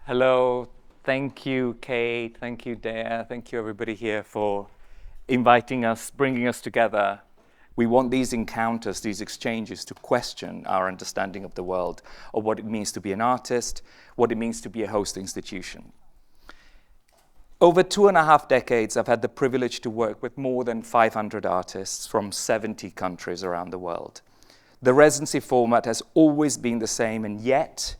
Hello, thank you, Kate, thank you, Dea, thank you everybody here for inviting us, bringing us together. We want these encounters, these exchanges to question our understanding of the world, of what it means to be an artist, what it means to be a host institution. Over 2.5 decades, I've had the privilege to work with more than 500 artists from 70 countries around the world. The residency format has always been the same, and yet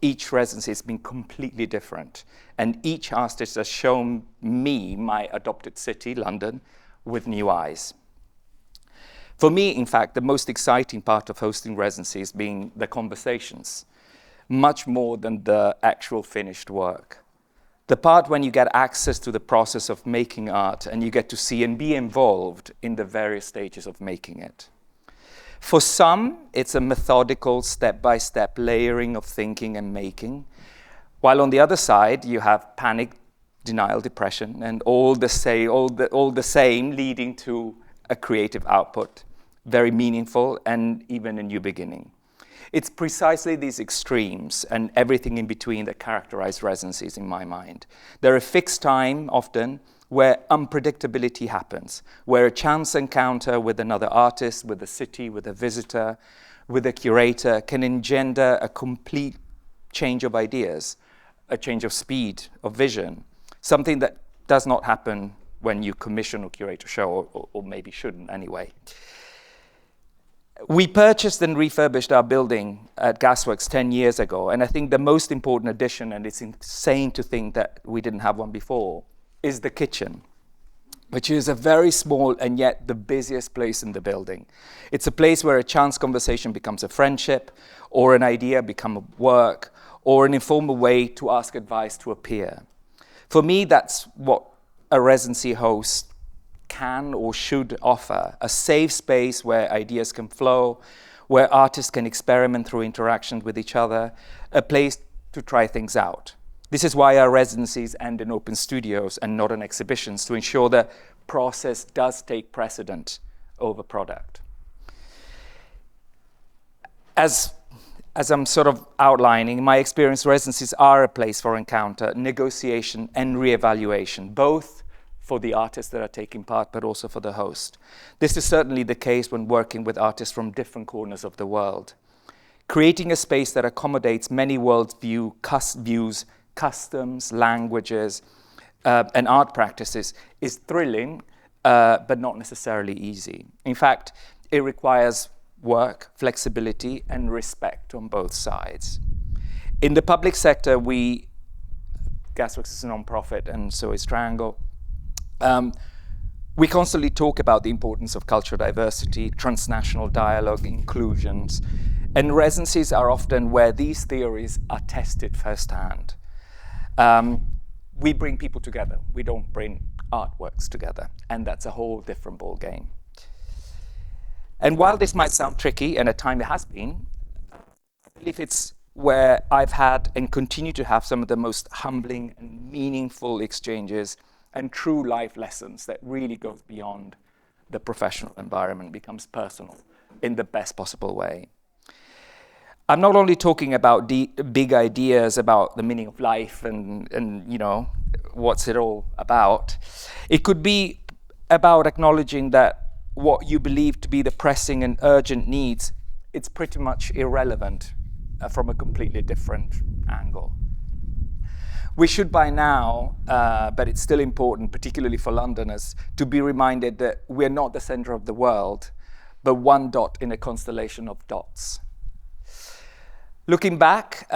each residency has been completely different. And each artist has shown me, my adopted city, London, with new eyes. For me, in fact, the most exciting part of hosting residencies being the conversations, much more than the actual finished work. The part when you get access to the process of making art and you get to see and be involved in the various stages of making it. For some, it's a methodical, step-by-step layering of thinking and making, while on the other side, you have panic, denial, depression, and all the same leading to a creative output, very meaningful and even a new beginning. It's precisely these extremes and everything in between that characterize residencies in my mind. They're a fixed time, often, where unpredictability happens, where a chance encounter with another artist, with a city, with a visitor, with a curator can engender a complete change of ideas, a change of speed, of vision, something that does not happen when you commission or curate a show, or maybe shouldn't anyway. We purchased and refurbished our building at Gasworks 10 years ago, and I think the most important addition, and it's insane to think that we didn't have one before, is the kitchen, which is a very small and yet the busiest place in the building. It's a place where a chance conversation becomes a friendship, or an idea becomes a work, or an informal way to ask advice to a peer. For me, that's what a residency host can or should offer, a safe space where ideas can flow, where artists can experiment through interaction with each other, a place to try things out. This is why our residencies end in open studios and not in exhibitions, to ensure the process does take precedent over product. As I'm sort of outlining, in my experience, residencies are a place for encounter, negotiation, and reevaluation, both for the artists that are taking part, but also for the host. This is certainly the case when working with artists from different corners of the world. Creating a space that accommodates many world views, customs, languages, and art practices is thrilling, but not necessarily easy. In fact, it requires work, flexibility, and respect on both sides. In the public sector, Gasworks is a non-profit, and so is Triangle. We constantly talk about the importance of cultural diversity, transnational dialogue, inclusions, and residencies are often where these theories are tested firsthand. We bring people together. We don't bring artworks together, and that's a whole different ballgame. And while this might sound tricky, and at times it has been, I believe it's where I've had and continue to have some of the most humbling and meaningful exchanges and true life lessons that really goes beyond the professional environment, becomes personal in the best possible way. I'm not only talking about big ideas about the meaning of life and you know, what's it all about. It could be about acknowledging that what you believe to be the pressing and urgent needs, it's pretty much irrelevant from a completely different angle. We should by now, but it's still important, particularly for Londoners, to be reminded that we're not the center of the world, but one dot in a constellation of dots. Looking back,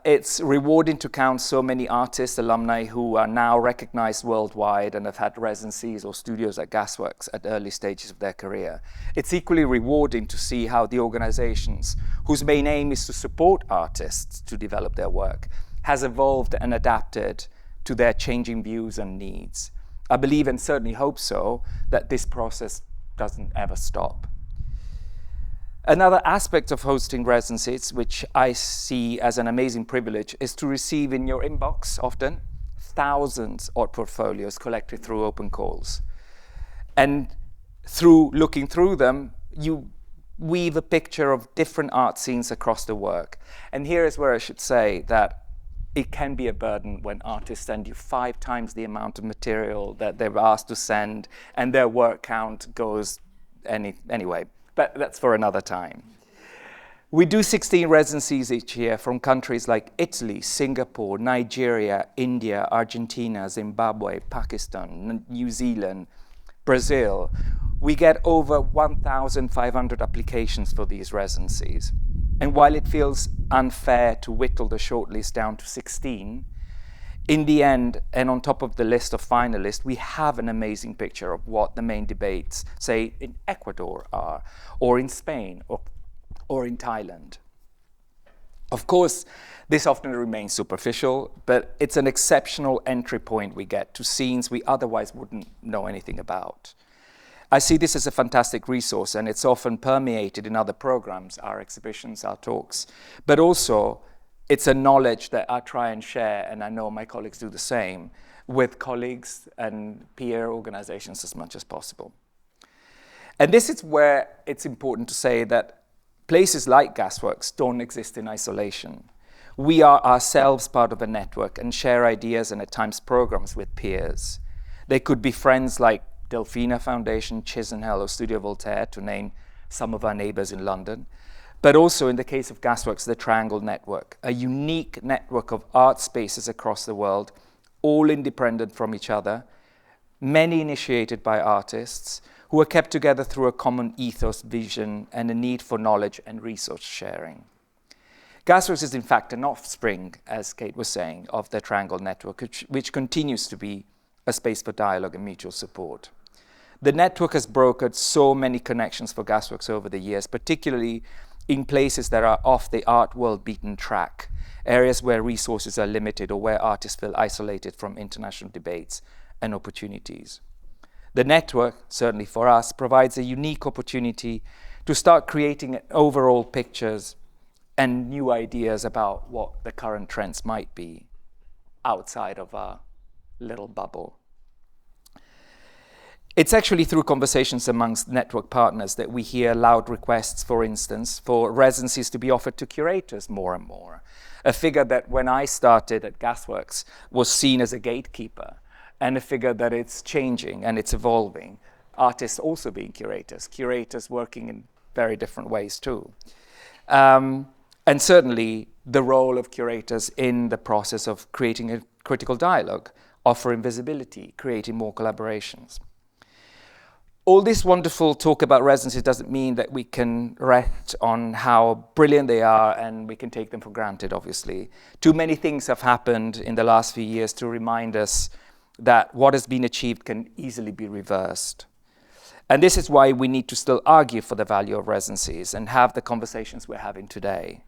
it's rewarding to count so many artists, alumni who are now recognized worldwide and have had residencies or studios at Gasworks at early stages of their career. It's equally rewarding to see how the organizations, whose main aim is to support artists to develop their work, has evolved and adapted to their changing views and needs. I believe, and certainly hope so, that this process doesn't ever stop. Another aspect of hosting residencies, which I see as an amazing privilege, is to receive in your inbox, often, thousands of portfolios collected through open calls. And through looking through them, you weave a picture of different art scenes across the work. And here is where I should say that it can be a burden when artists send you 5 times the amount of material that they're asked to send, and their work count goes anyway. But that's for another time. We do 16 residencies each year from countries like Italy, Singapore, Nigeria, India, Argentina, Zimbabwe, Pakistan, New Zealand, Brazil. We get over 1,500 applications for these residencies. And while it feels unfair to whittle the shortlist down to 16, in the end, and on top of the list of finalists, we have an amazing picture of what the main debates, say, in Ecuador are, or in Spain, or in Thailand. Of course, this often remains superficial, but it's an exceptional entry point we get to scenes we otherwise wouldn't know anything about. I see this as a fantastic resource, and it's often permeated in other programs, our exhibitions, our talks. But also, it's a knowledge that I try and share, and I know my colleagues do the same, with colleagues and peer organizations as much as possible. And this is where it's important to say that places like Gasworks don't exist in isolation. We are ourselves part of a network and share ideas and at times programs with peers. They could be friends like Delphina Foundation, Chisenhall, or Studio Voltaire, to name some of our neighbors in London, but also in the case of Gasworks, the Triangle Network, a unique network of art spaces across the world, all independent from each other, many initiated by artists, who are kept together through a common ethos, vision, and a need for knowledge and resource sharing. Gasworks is in fact an offspring, as Kate was saying, of the Triangle Network, which continues to be a space for dialogue and mutual support. The network has brokered so many connections for Gasworks over the years, particularly in places that are off the art world beaten track, areas where resources are limited or where artists feel isolated from international debates and opportunities. The network, certainly for us, provides a unique opportunity to start creating overall pictures and new ideas about what the current trends might be outside of our little bubble. It's actually through conversations amongst network partners that we hear loud requests, for instance, for residencies to be offered to curators more and more. A figure that when I started at Gasworks was seen as a gatekeeper, and a figure that it's changing and it's evolving. Artists also being curators working in very different ways too. And certainly the role of curators in the process of creating a critical dialogue, offering visibility, creating more collaborations. All this wonderful talk about residencies doesn't mean that we can rest on how brilliant they are and we can take them for granted, obviously. Too many things have happened in the last few years to remind us that what has been achieved can easily be reversed. And this is why we need to still argue for the value of residencies and have the conversations we're having today.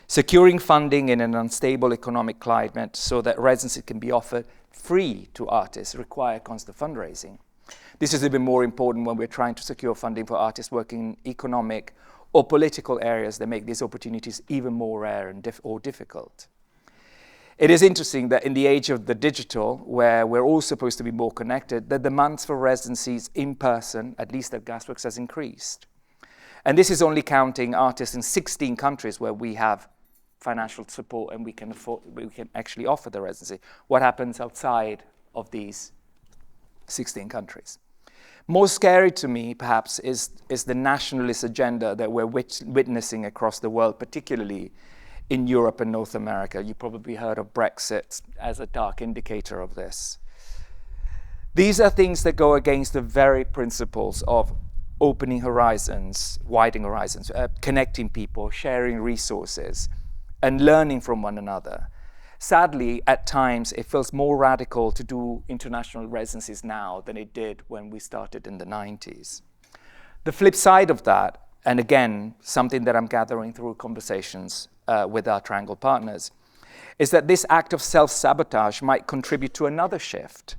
Securing funding in an unstable economic climate so that residencies can be offered free to artists require constant fundraising. This is even more important when we're trying to secure funding for artists working in economic or political areas that make these opportunities even more rare and or difficult. It is interesting that in the age of the digital, where we're all supposed to be more connected, the demands for residencies in person, at least at Gasworks, has increased. And this is only counting artists in 16 countries where we have financial support and we can actually offer the residency. What happens outside of these 16 countries? More scary to me, perhaps, is the nationalist agenda that we're witnessing across the world, particularly in Europe and North America. You probably heard of Brexit as a dark indicator of this. These are things that go against the very principles of opening horizons, widening horizons, connecting people, sharing resources, and learning from one another. Sadly, at times, it feels more radical to do international residencies now than it did when we started in the 90s. The flip side of that, and again, something that I'm gathering through conversations with our Triangle partners, is that this act of self-sabotage might contribute to another shift,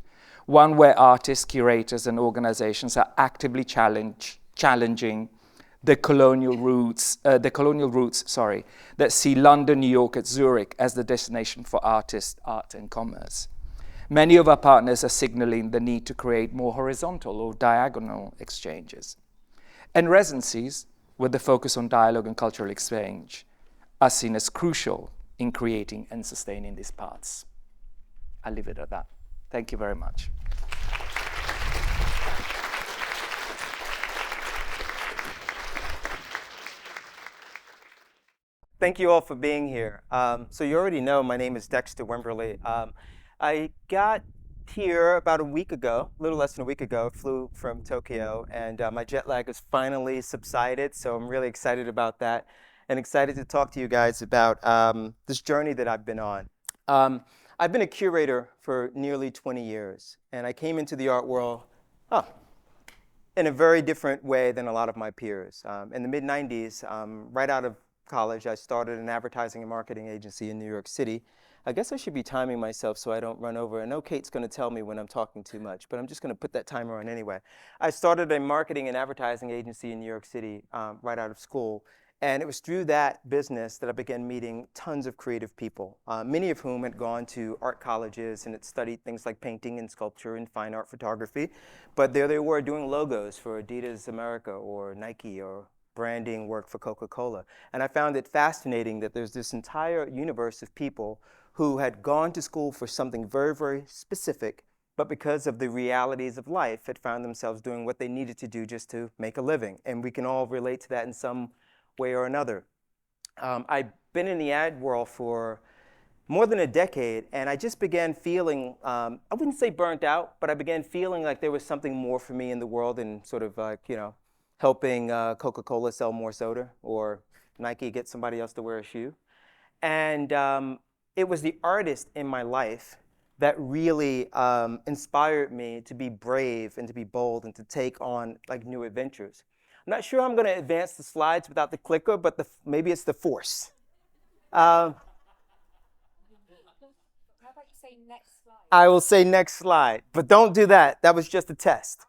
one where artists, curators, and organizations are actively challenging the colonial roots that see London, New York, and Zurich as the destination for artists, art, and commerce. Many of our partners are signaling the need to create more horizontal or diagonal exchanges. And residencies, with the focus on dialogue and cultural exchange, are seen as crucial in creating and sustaining these paths. I'll leave it at that. Thank you very much. Thank you all for being here. So you already know my name is Dexter Wimberly. I got here about a week ago, a little less than a week ago, flew from Tokyo, and my jet lag has finally subsided, so I'm really excited about that and excited to talk to you guys about this journey that I've been on. I've been a curator for nearly 20 years, and I came into the art world in a very different way than a lot of my peers. In the mid-90s, right out of college, I started an advertising and marketing agency in New York City. I guess I should be timing myself so I don't run over. I know Kate's going to tell me when I'm talking too much, but I'm just going to put that timer on anyway. I started a marketing and advertising agency in New York City right out of school. And it was through that business that I began meeting tons of creative people, many of whom had gone to art colleges and had studied things like painting and sculpture and fine art photography. But there they were doing logos for Adidas America or Nike or branding work for Coca-Cola. And I found it fascinating that there's this entire universe of people who had gone to school for something very, very specific, but because of the realities of life, had found themselves doing what they needed to do just to make a living. And we can all relate to that in some way or another. I've been in the ad world for more than a decade, and I just began feeling, I wouldn't say burnt out, but I began feeling like there was something more for me in the world, and sort of like, helping Coca-Cola sell more soda or Nike get somebody else to wear a shoe. And it was the artist in my life that really inspired me to be brave and to be bold and to take on like new adventures. I'm not sure I'm going to advance the slides without the clicker, but maybe it's the force. How about you say next slide? I will say next slide, but don't do that. That was just a test.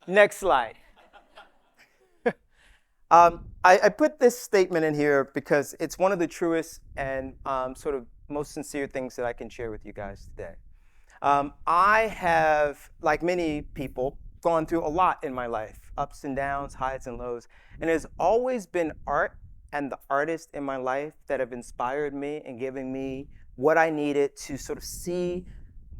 Next slide. I put this statement in here because it's one of the truest and sort of most sincere things that I can share with you guys today. I have, like many people, gone through a lot in my life, ups and downs, highs and lows, and it has always been art and the artists in my life that have inspired me and given me what I needed to sort of see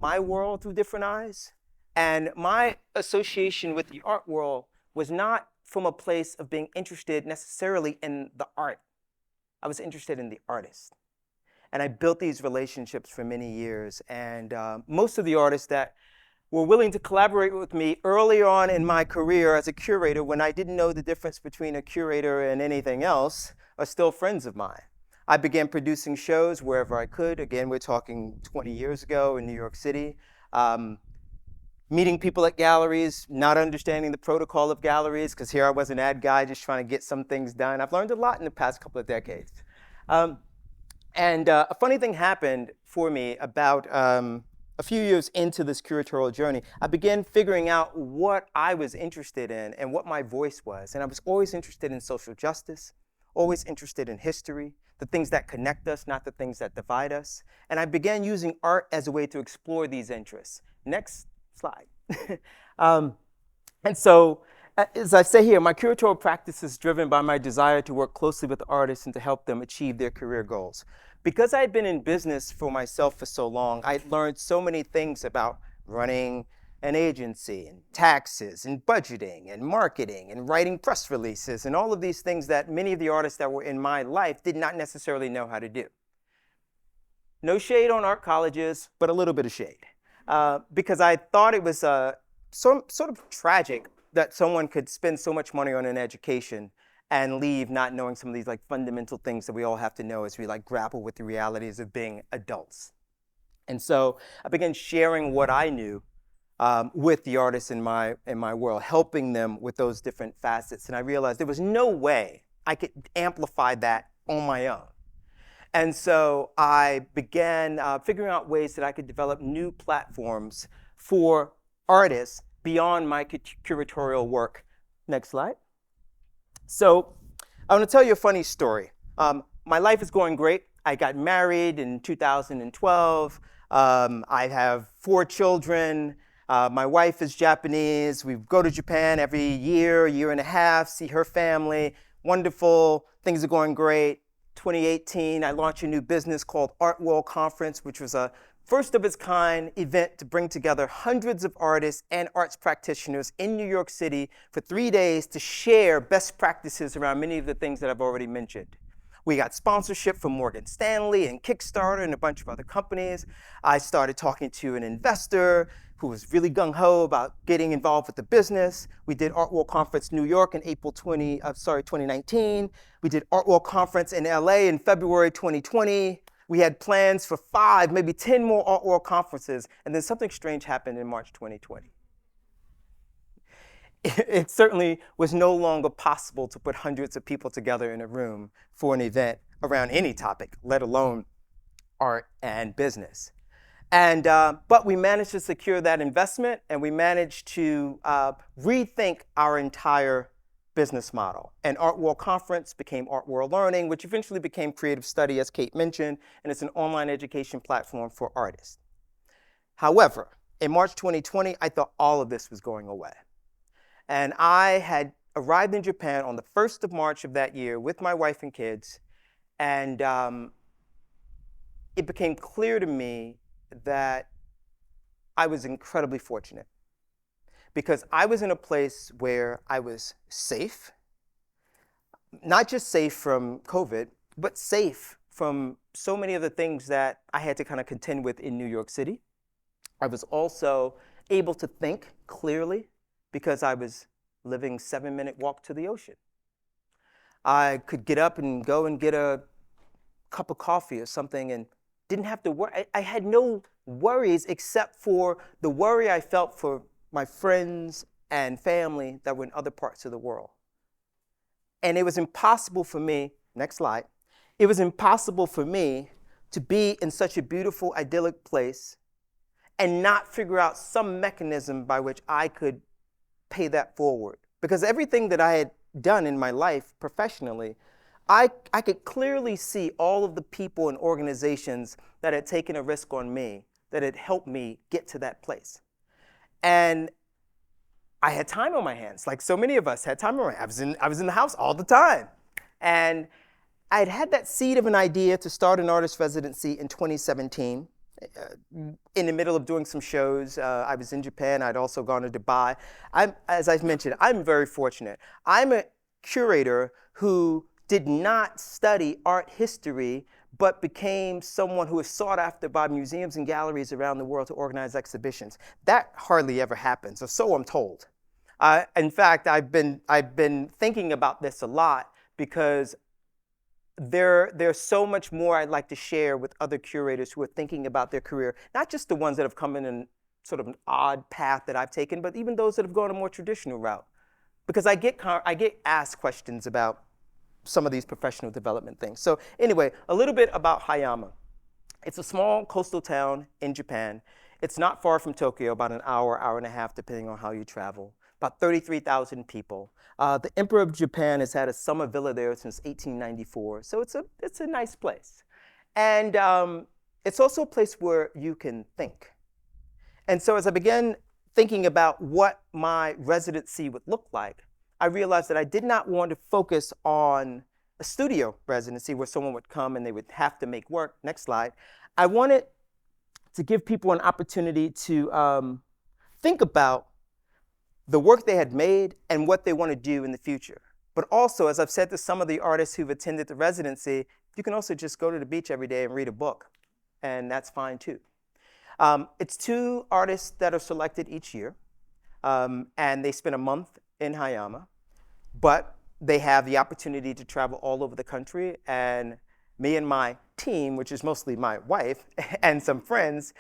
my world through different eyes. And my association with the art world was not from a place of being interested necessarily in the art. I was interested in the artist. And I built these relationships for many years. And most of the artists that were willing to collaborate with me early on in my career as a curator, when I didn't know the difference between a curator and anything else, are still friends of mine. I began producing shows wherever I could. Again, we're talking 20 years ago in New York City. Meeting people at galleries, not understanding the protocol of galleries, because here I was an ad guy just trying to get some things done. I've learned a lot in the past couple of decades. And a funny thing happened for me about a few years into this curatorial journey. I began figuring out what I was interested in and what my voice was. And I was always interested in social justice, always interested in history, the things that connect us, not the things that divide us. And I began using art as a way to explore these interests. Next slide. And so, as I say here, my curatorial practice is driven by my desire to work closely with artists and to help them achieve their career goals. Because I had been in business for myself for so long, I learned so many things about running an agency and taxes and budgeting and marketing and writing press releases and all of these things that many of the artists that were in my life did not necessarily know how to do. No shade on art colleges, but a little bit of shade. Because I thought it was sort of tragic that someone could spend so much money on an education and leave not knowing some of these like fundamental things that we all have to know as we like grapple with the realities of being adults. And so I began sharing what I knew with the artists in my world, helping them with those different facets. And I realized there was no way I could amplify that on my own. And so I began figuring out ways that I could develop new platforms for artists beyond my curatorial work. Next slide. So I want to tell you a funny story. My life is going great. I got married in 2012. I have 4 children. My wife is Japanese. We go to Japan every year and a half, see her family. wonderful, things are going great. 2018, I launched a new business called Art World Conference, which was a first of its kind event to bring together hundreds of artists and arts practitioners in New York City for 3 days to share best practices around many of the things that I've already mentioned. We got sponsorship from Morgan Stanley and Kickstarter and a bunch of other companies. I started talking to an investor who was really gung-ho about getting involved with the business. We did Art World Conference New York in 2019. We did Art World Conference in LA in February 2020. We had plans for 5, maybe 10 more Art World Conferences, and then something strange happened in March 2020. It certainly was no longer possible to put hundreds of people together in a room for an event around any topic, let alone art and business. But we managed to secure that investment, and we managed to rethink our entire business model. And Art World Conference became Art World Learning, which eventually became Creative Study, as Kate mentioned, and it's an online education platform for artists. However, in March 2020, I thought all of this was going away. And I had arrived in Japan on the 1st of March of that year with my wife and kids, and it became clear to me that I was incredibly fortunate because I was in a place where I was safe, not just safe from COVID, but safe from so many of the things that I had to kind of contend with in New York City. I was also able to think clearly because I was living 7-minute walk to the ocean. I could get up and go and get a cup of coffee or something and didn't have to worry. I had no worries except for the worry I felt for my friends and family that were in other parts of the world. And it was impossible for me, next slide, it was impossible for me to be in such a beautiful, idyllic place and not figure out some mechanism by which I could pay that forward. Because everything that I had done in my life professionally, I could clearly see all of the people and organizations that had taken a risk on me, that had helped me get to that place. And I had time on my hands, like so many of us had time on my hands. I was in the house all the time. And I had that seed of an idea to start an artist residency in 2017. In the middle of doing some shows, I was in Japan. I'd also gone to Dubai. As I've mentioned, I'm very fortunate. I'm a curator who did not study art history, but became someone who is sought after by museums and galleries around the world to organize exhibitions. That hardly ever happens, or so I'm told. In fact, I've been thinking about this a lot because there's so much more I'd like to share with other curators who are thinking about their career, not just the ones that have come in sort of an odd path that I've taken, but even those that have gone a more traditional route. Because I get asked questions about some of these professional development things. So anyway, a little bit about Hayama. It's a small coastal town in Japan. It's not far from Tokyo, about an hour, hour and a half, depending on how you travel. About 33,000 people. The Emperor of Japan has had a summer villa there since 1894, so it's a nice place. And it's also a place where you can think. And so as I began thinking about what my residency would look like, I realized that I did not want to focus on a studio residency where someone would come and they would have to make work. Next slide. I wanted to give people an opportunity to think about the work they had made and what they want to do in the future. But also, as I've said to some of the artists who've attended the residency, you can also just go to the beach every day and read a book, and that's fine too. It's 2 artists that are selected each year, and they spend a month in Hayama, but they have the opportunity to travel all over the country, and me and my team, which is mostly my wife and some friends,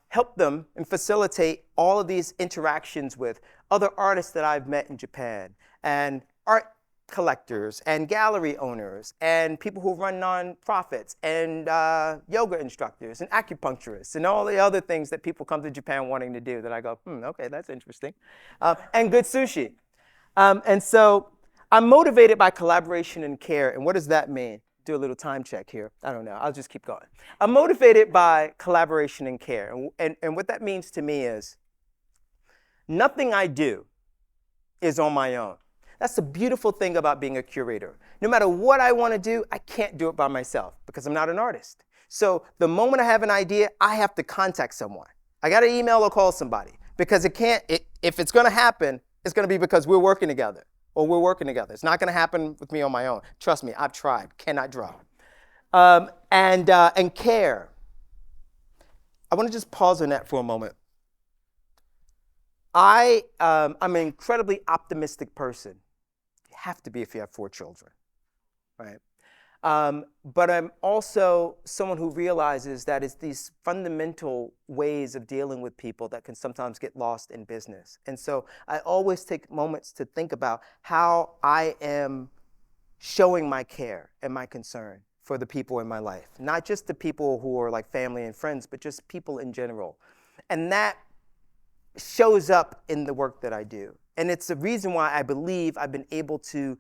help them and facilitate all of these interactions with other artists that I've met in Japan, and art collectors, and gallery owners, and people who run nonprofits, and yoga instructors, and acupuncturists, and all the other things that people come to Japan wanting to do that I go, okay, that's interesting, and good sushi. And so I'm motivated by collaboration and care, and what does that mean? Do a little time check here. I don't know, I'll just keep going. I'm motivated by collaboration and care, and what that means to me is nothing I do is on my own. That's the beautiful thing about being a curator. No matter what I want to do, I can't do it by myself because I'm not an artist. So the moment I have an idea, I have to contact someone. I got to email or call somebody because if it's going to happen, it's going to be because we're working together or we're working together. It's not going to happen with me on my own. Trust me, I've tried, cannot draw. And care. I want to just pause on that for a moment. I'm an incredibly optimistic person. You have to be if you have 4 children, right? But I'm also someone who realizes that it's these fundamental ways of dealing with people that can sometimes get lost in business. And so I always take moments to think about how I am showing my care and my concern for the people in my life. Not just the people who are like family and friends, but just people in general. And that shows up in the work that I do. And it's the reason why I believe I've been able to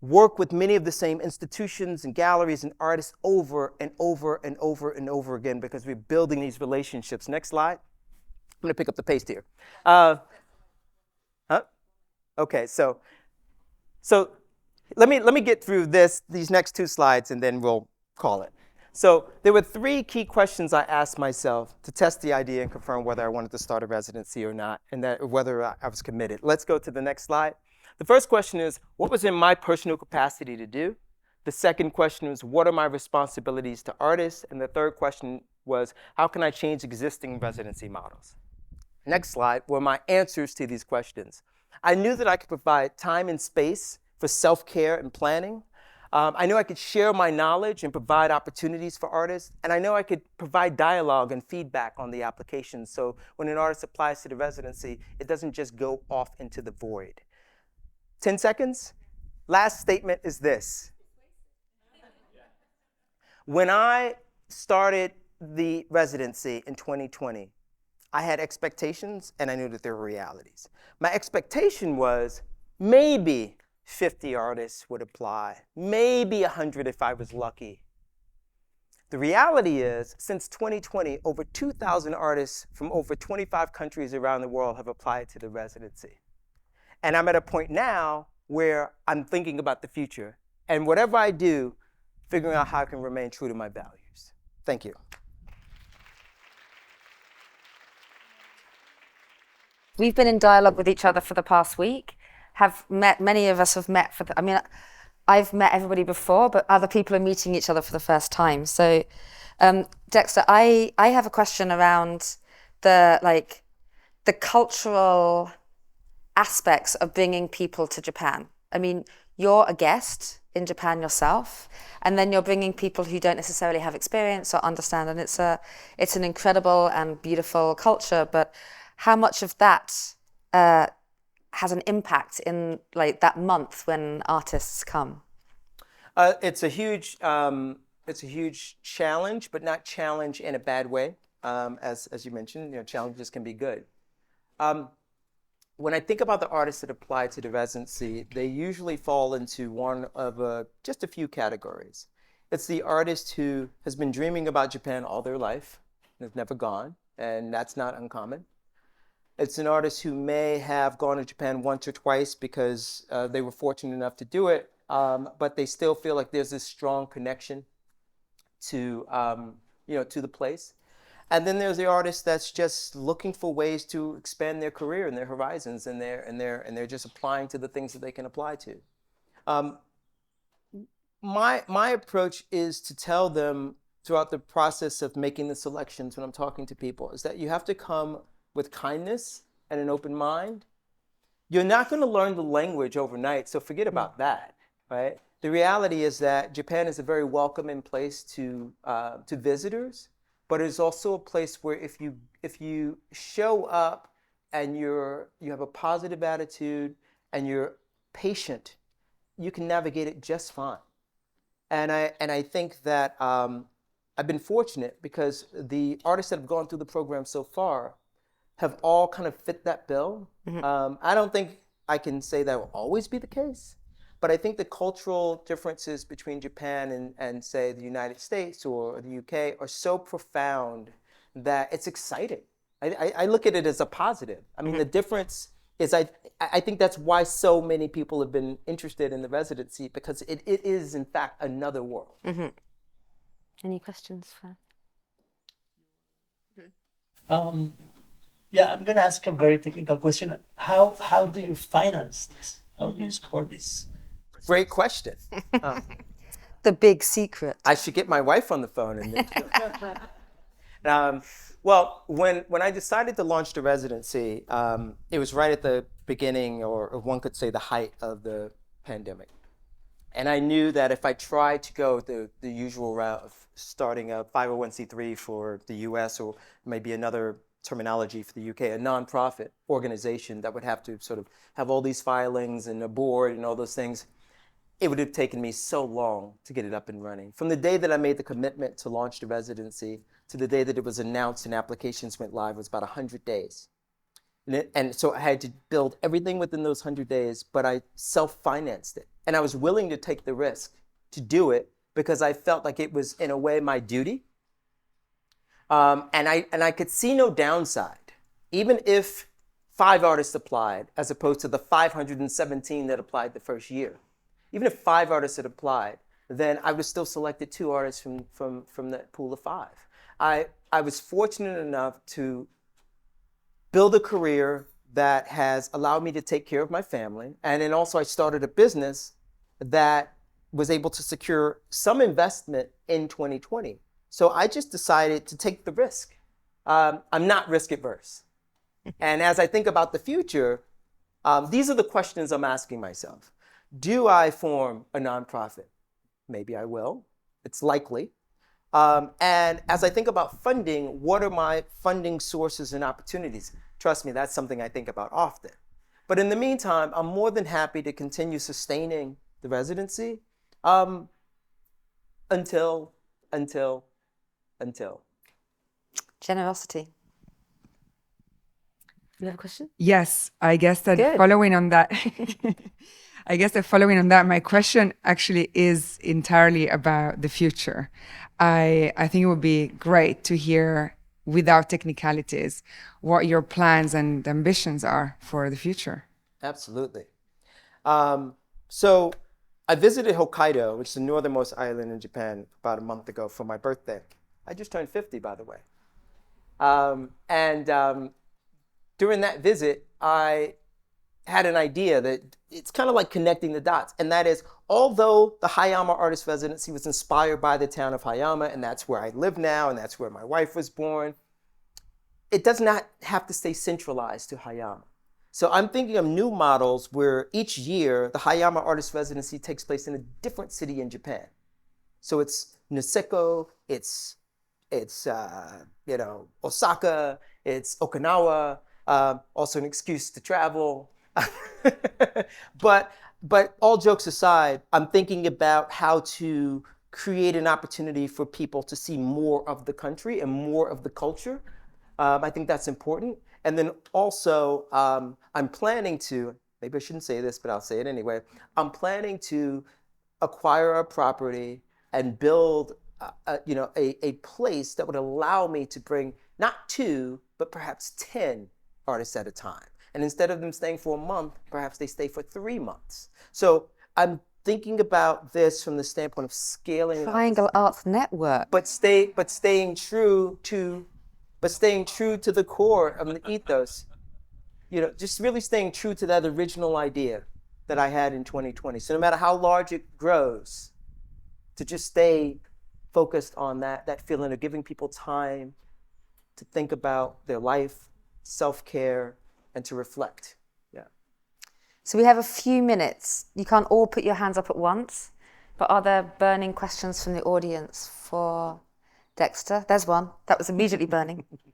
work with many of the same institutions and galleries and artists over and over and over and over again because we're building these relationships. Next slide. I'm going to pick up the pace here. Okay, so let me get through these next 2 slides and then we'll call it. So there were 3 key questions I asked myself to test the idea and confirm whether I wanted to start a residency or not, and whether I was committed. Let's go to the next slide. The first question is, what was in my personal capacity to do? The second question was, what are my responsibilities to artists? And the third question was, how can I change existing residency models? Next slide were my answers to these questions. I knew that I could provide time and space for self-care and planning. I knew I could share my knowledge and provide opportunities for artists. And I know I could provide dialogue and feedback on the applications. So when an artist applies to the residency, it doesn't just go off into the void. 10 seconds. Last statement is this. When I started the residency in 2020, I had expectations and I knew that there were realities. My expectation was maybe 50 artists would apply, maybe 100 if I was lucky. The reality is, since 2020, over 2,000 artists from over 25 countries around the world have applied to the residency. And I'm at a point now where I'm thinking about the future. And whatever I do, figuring out how I can remain true to my values. Thank you. We've been in dialogue with each other for the past week. Many of us have met I've met everybody before, but other people are meeting each other for the first time. So, Dexter, I have a question around the cultural aspects of bringing people to Japan. I mean, you're a guest in Japan yourself, and then you're bringing people who don't necessarily have experience or understand, and it's an incredible and beautiful culture, but how much of that has an impact in that month when artists come? It's a huge challenge, but not challenge in a bad way. As you mentioned, challenges can be good. When I think about the artists that apply to the residency, they usually fall into one of just a few categories. It's the artist who has been dreaming about Japan all their life and has never gone, and that's not uncommon. It's an artist who may have gone to Japan once or twice because they were fortunate enough to do it, but they still feel like there's this strong connection to the place. And then there's the artist that's just looking for ways to expand their career and their horizons, and they're just applying to the things that they can apply to. My approach is to tell them throughout the process of making the selections when I'm talking to people is that you have to come with kindness and an open mind. You're not going to learn the language overnight, so forget about that, right? The reality is that Japan is a very welcoming place to visitors, but it's also a place where if you show up and you have a positive attitude and you're patient, you can navigate it just fine. And I think that I've been fortunate because the artists that have gone through the program so far have all kind of fit that bill. Mm-hmm. I don't think I can say that will always be the case, but I think the cultural differences between Japan and say the United States or the UK are so profound that it's exciting. I look at it as a positive. I mean, mm-hmm. The difference is I think that's why so many people have been interested in the residency, because it is in fact another world. Mm-hmm. Any questions for? Yeah, I'm gonna ask a very technical question. How do you finance this? How do you support this? Great question. The big secret. I should get my wife on the phone. Well, when I decided to launch the residency, it was right at the beginning, or one could say the height of the pandemic. And I knew that if I tried to go the usual route of starting a 501c3 for the US, or maybe another terminology for the UK, a nonprofit organization that would have to sort of have all these filings and a board and all those things, it would have taken me so long to get it up and running. From the day that I made the commitment to launch the residency to the day that it was announced and applications went live was about 100 days. And so I had to build everything within those 100 days, but I self-financed it. And I was willing to take the risk to do it because I felt like it was, in a way, my duty. And I could see no downside, even if 5 artists applied, as opposed to the 517 that applied the first year. Even if 5 artists had applied, then I would have still selected 2 artists from that pool of 5. I was fortunate enough to build a career that has allowed me to take care of my family. And then also I started a business that was able to secure some investment in 2020. So I just decided to take the risk. I'm not risk averse. And as I think about the future, these are the questions I'm asking myself. Do I form a nonprofit? Maybe I will. It's likely. And as I think about funding, what are my funding sources and opportunities? Trust me, that's something I think about often. But in the meantime, I'm more than happy to continue sustaining the residency until. Generosity. You have a question? Yes, I guess that Good. following on that, my question actually is entirely about the future. I think it would be great to hear, without technicalities, what your plans and ambitions are for the future. Absolutely. So I visited Hokkaido, which is the northernmost island in Japan, about a month ago for my birthday. I just turned 50, by the way. During that visit, I had an idea that it's kind of like connecting the dots. And that is, although the Hayama Artist Residency was inspired by the town of Hayama, and that's where I live now, and that's where my wife was born, it does not have to stay centralized to Hayama. So I'm thinking of new models where each year the Hayama Artist Residency takes place in a different city in Japan. So it's Niseko, it's Osaka, it's Okinawa, also an excuse to travel. But all jokes aside, I'm thinking about how to create an opportunity for people to see more of the country and more of the culture. I think that's important. And then also, I'm planning to, maybe I shouldn't say this, but I'll say it anyway. I'm planning to acquire a property and build a place that would allow me to bring not 2, but perhaps 10 artists at a time. And instead of them staying for a month, perhaps they stay for 3 months. So I'm thinking about this from the standpoint of scaling. Triangle Arts Network. But staying true to the core of the ethos. Just really staying true to that original idea that I had in 2020. So no matter how large it grows, to just stay focused on that feeling of giving people time to think about their life, self-care, and to reflect. Yeah. So we have a few minutes. You can't all put your hands up at once, but are there burning questions from the audience for Dexter? There's one. That was immediately burning. What have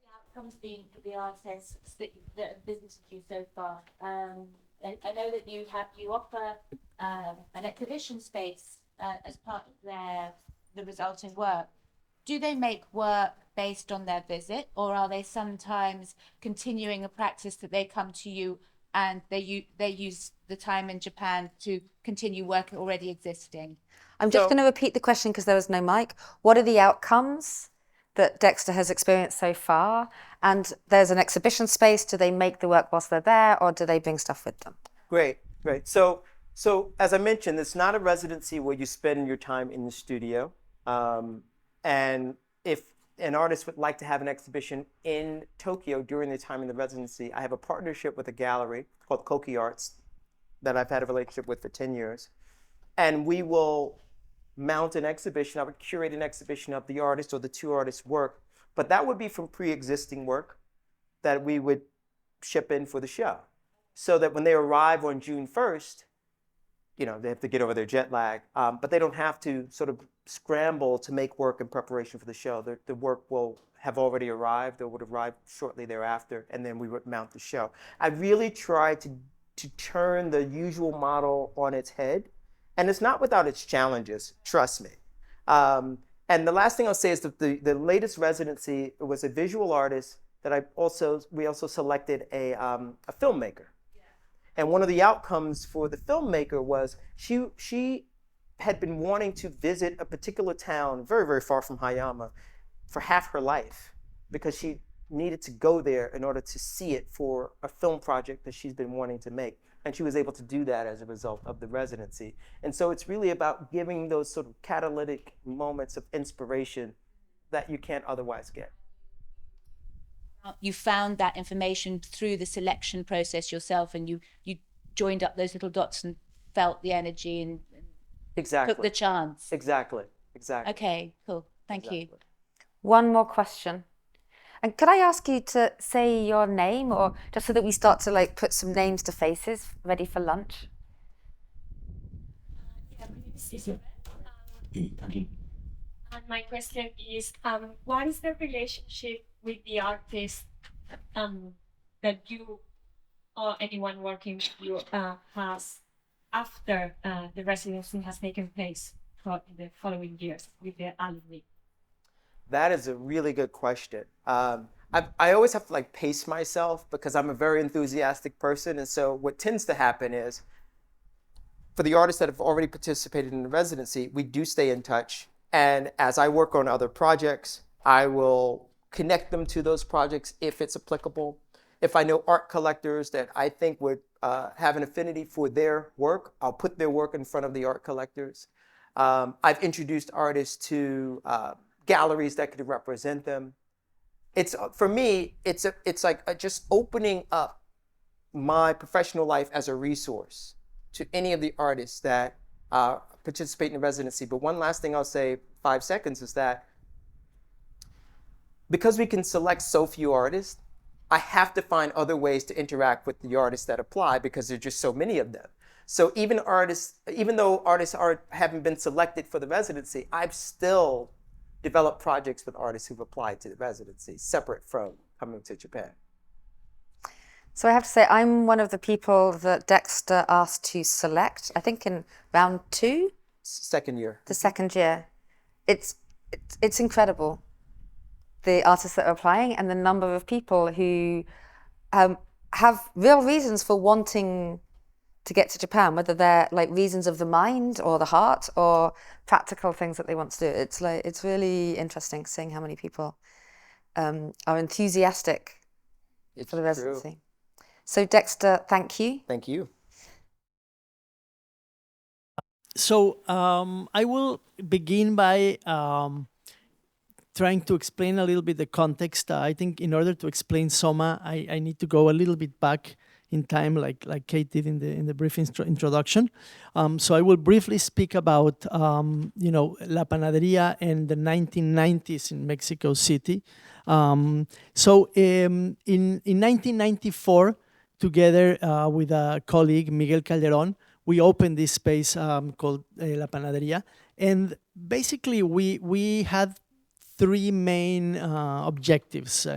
the outcomes been for the artists that have visited you so far? I know that you offer an exhibition space as part of the resulting work. Do they make work based on their visit, or are they sometimes continuing a practice that they come to you and they use the time in Japan to continue work already existing? I'm just going to repeat the question because there was no mic. What are the outcomes that Dexter has experienced so far? And there's an exhibition space. Do they make the work whilst they're there, or do they bring stuff with them? Great, great. So as I mentioned, it's not a residency where you spend your time in the studio. And if an artist would like to have an exhibition in Tokyo during the time in the residency, I have a partnership with a gallery called Koki Arts that I've had a relationship with for 10 years. And we will mount an exhibition. I would curate an exhibition of the artist or the two artists' work, but that would be from pre-existing work that we would ship in for the show. So that when they arrive on June 1st, you know, they have to get over their jet lag, but they don't have to sort of scramble to make work in preparation for the show. The work will have already arrived or would arrive shortly thereafter, and then we would mount the show. I really try to turn the usual model on its head, and it's not without its challenges, trust me. And the last thing I'll say is that the latest residency was a visual artist that we also selected a filmmaker. And one of the outcomes for the filmmaker was she had been wanting to visit a particular town very, very far from Hayama for half her life because she needed to go there in order to see it for a film project that she's been wanting to make. And she was able to do that as a result of the residency. And so it's really about giving those sort of catalytic moments of inspiration that you can't otherwise get. You found that information through the selection process yourself, and you joined up those little dots and felt the energy and Exactly. took the chance. Exactly. Okay, cool. Thank you. One more question. And could I ask you to say your name, or just so that we start to like put some names to faces, ready for lunch? And my question is, what is the relationship with the artist that you or anyone working with you has after the residency has taken place for the following years with the alumni? That is a really good question. I always have to like pace myself because I'm a very enthusiastic person. And so what tends to happen is for the artists that have already participated in the residency, we do stay in touch. And as I work on other projects, I will connect them to those projects if it's applicable. If I know art collectors that I think would have an affinity for their work, I'll put their work in front of the art collectors. I've introduced artists to galleries that could represent them. For me, it's like just opening up my professional life as a resource to any of the artists that participate in the residency. But one last thing I'll say, 5 seconds, is that because we can select so few artists, I have to find other ways to interact with the artists that apply because there are just so many of them. So even though artists haven't been selected for the residency, I've still developed projects with artists who've applied to the residency, separate from coming to Japan. So I have to say, I'm one of the people that Dexter asked to select, I think in round 2? Second year. The second year. It's incredible, the artists that are applying and the number of people who have real reasons for wanting to get to Japan, whether they're like reasons of the mind or the heart or practical things that they want to do. It's really interesting seeing how many people are enthusiastic for the residency. True. So Dexter, thank you. Thank you. So I will begin by trying to explain a little bit the context. I think in order to explain Soma, I need to go a little bit back in time, like Kate did in the brief introduction. So I will briefly speak about La Panadería and the 1990s in Mexico City. So in 1994, together with a colleague, Miguel Calderón, we opened this space called La Panadería. And basically, we had 3 main objectives.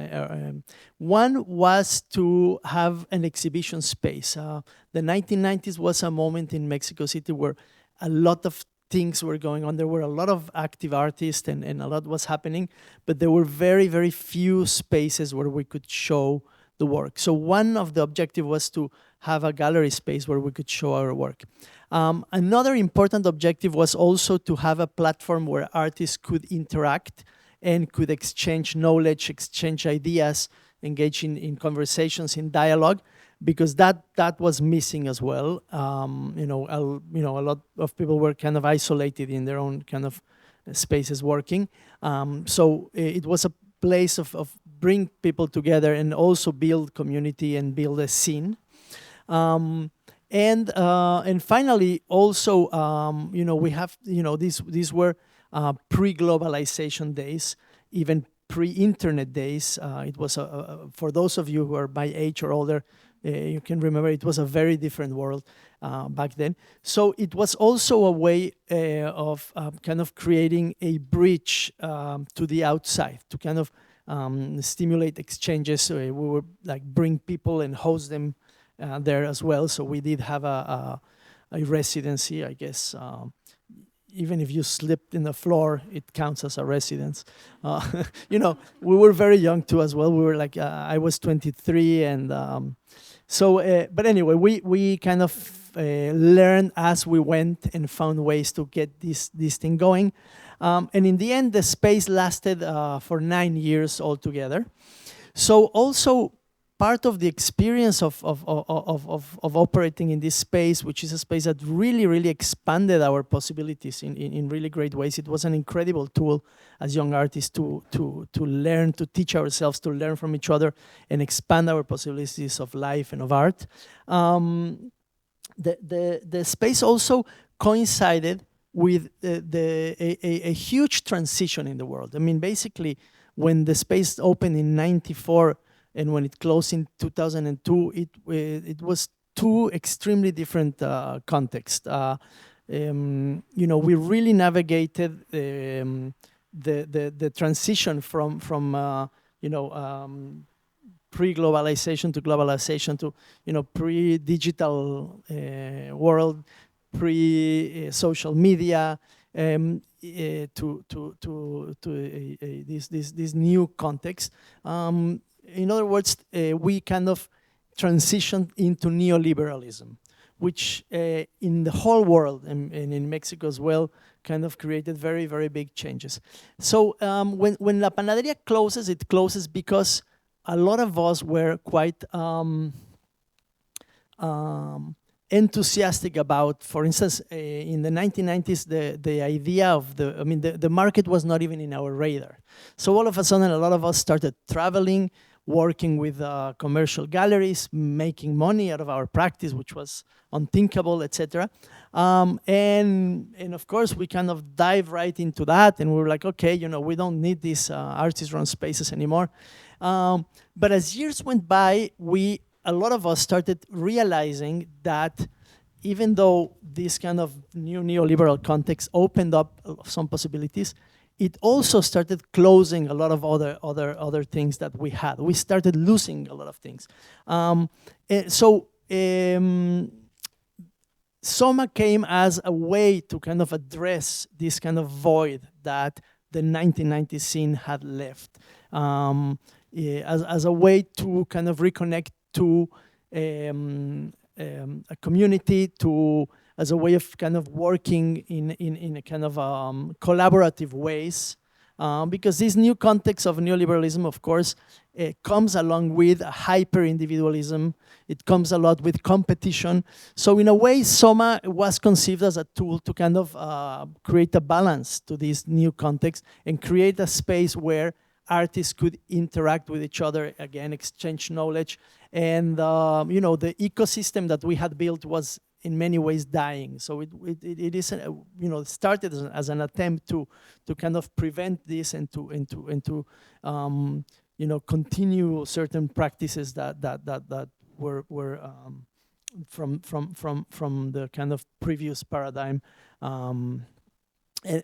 One was to have an exhibition space. The 1990s was a moment in Mexico City where a lot of things were going on. There were a lot of active artists and a lot was happening, but there were very, very few spaces where we could show the work. So one of the objectives was to have a gallery space where we could show our work. Another important objective was also to have a platform where artists could interact and could exchange knowledge, exchange ideas, engage in conversations, in dialogue, because that was missing as well. You know, a lot of people were kind of isolated in their own kind of spaces working. So it was a place of bring people together and also build community and build a scene. And finally, also, you know, we have, you know, these were pre-globalization days, even pre-internet days. It was, for those of you who are my age or older, you can remember it was a very different world back then. So it was also a way of kind of creating a bridge to the outside, to kind of stimulate exchanges. So we would like bring people and host them there as well. So we did have a residency, I guess. Even if you slipped in the floor, it counts as a residence. You know, we were very young too as well. We were like, I was 23, and but anyway, we kind of learned as we went and found ways to get this thing going. And in the end, the space lasted for 9 years altogether. So also part of the experience of operating in this space, which is a space that really expanded our possibilities in really great ways. It was an incredible tool as young artists to learn, to teach ourselves, to learn from each other and expand our possibilities of life and of art. The space also coincided with a huge transition in the world. I mean, basically, when the space opened in '94, and when it closed in 2002, it was two extremely different contexts. You know, we really navigated the transition from you know, pre-globalization to globalization to, you know, pre-digital world, pre-social media, to this new context. In other words, we kind of transitioned into neoliberalism, which in the whole world and in Mexico as well, kind of created very big changes. So when La Panaderia closes, it closes because a lot of us were quite enthusiastic about, for instance, in the 1990s, the idea of the market was not even in our radar. So all of a sudden, a lot of us started traveling, working with commercial galleries, making money out of our practice, which was unthinkable, etc. And of course, we kind of dive right into that, and we were like, okay, you know, we don't need these artist-run spaces anymore. But as years went by, a lot of us started realizing that even though this kind of new neoliberal context opened up some possibilities, it also started closing a lot of other things that we had. We started losing a lot of things. Soma came as a way to kind of address this kind of void that the 1990s scene had left, as a way to kind of reconnect to a community, as a way of kind of working in a kind of collaborative ways. Because this new context of neoliberalism, of course, comes along with a hyper-individualism. It comes a lot with competition. So in a way, Soma was conceived as a tool to kind of create a balance to this new context and create a space where artists could interact with each other, again, exchange knowledge. And you know, the ecosystem that we had built was in many ways dying. So it is, you know, started as an attempt to kind of prevent this and to you know, continue certain practices that were from the kind of previous paradigm.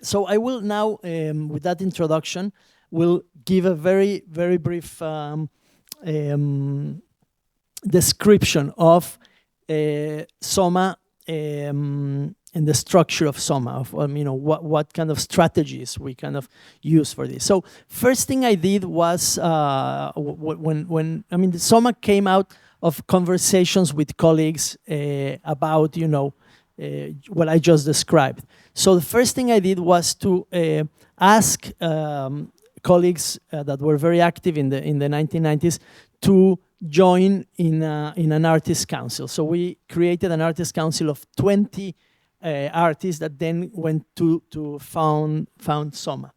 So I will now, with that introduction, will give a very brief description of Soma and the structure of Soma, of you know, what kind of strategies we kind of use for this. So first thing I did was when I mean, the Soma came out of conversations with colleagues about, you know, what I just described. So the first thing I did was to ask colleagues that were very active in the 1990s to join in an artist council. So we created an artist council of 20 artists that then went to found Soma.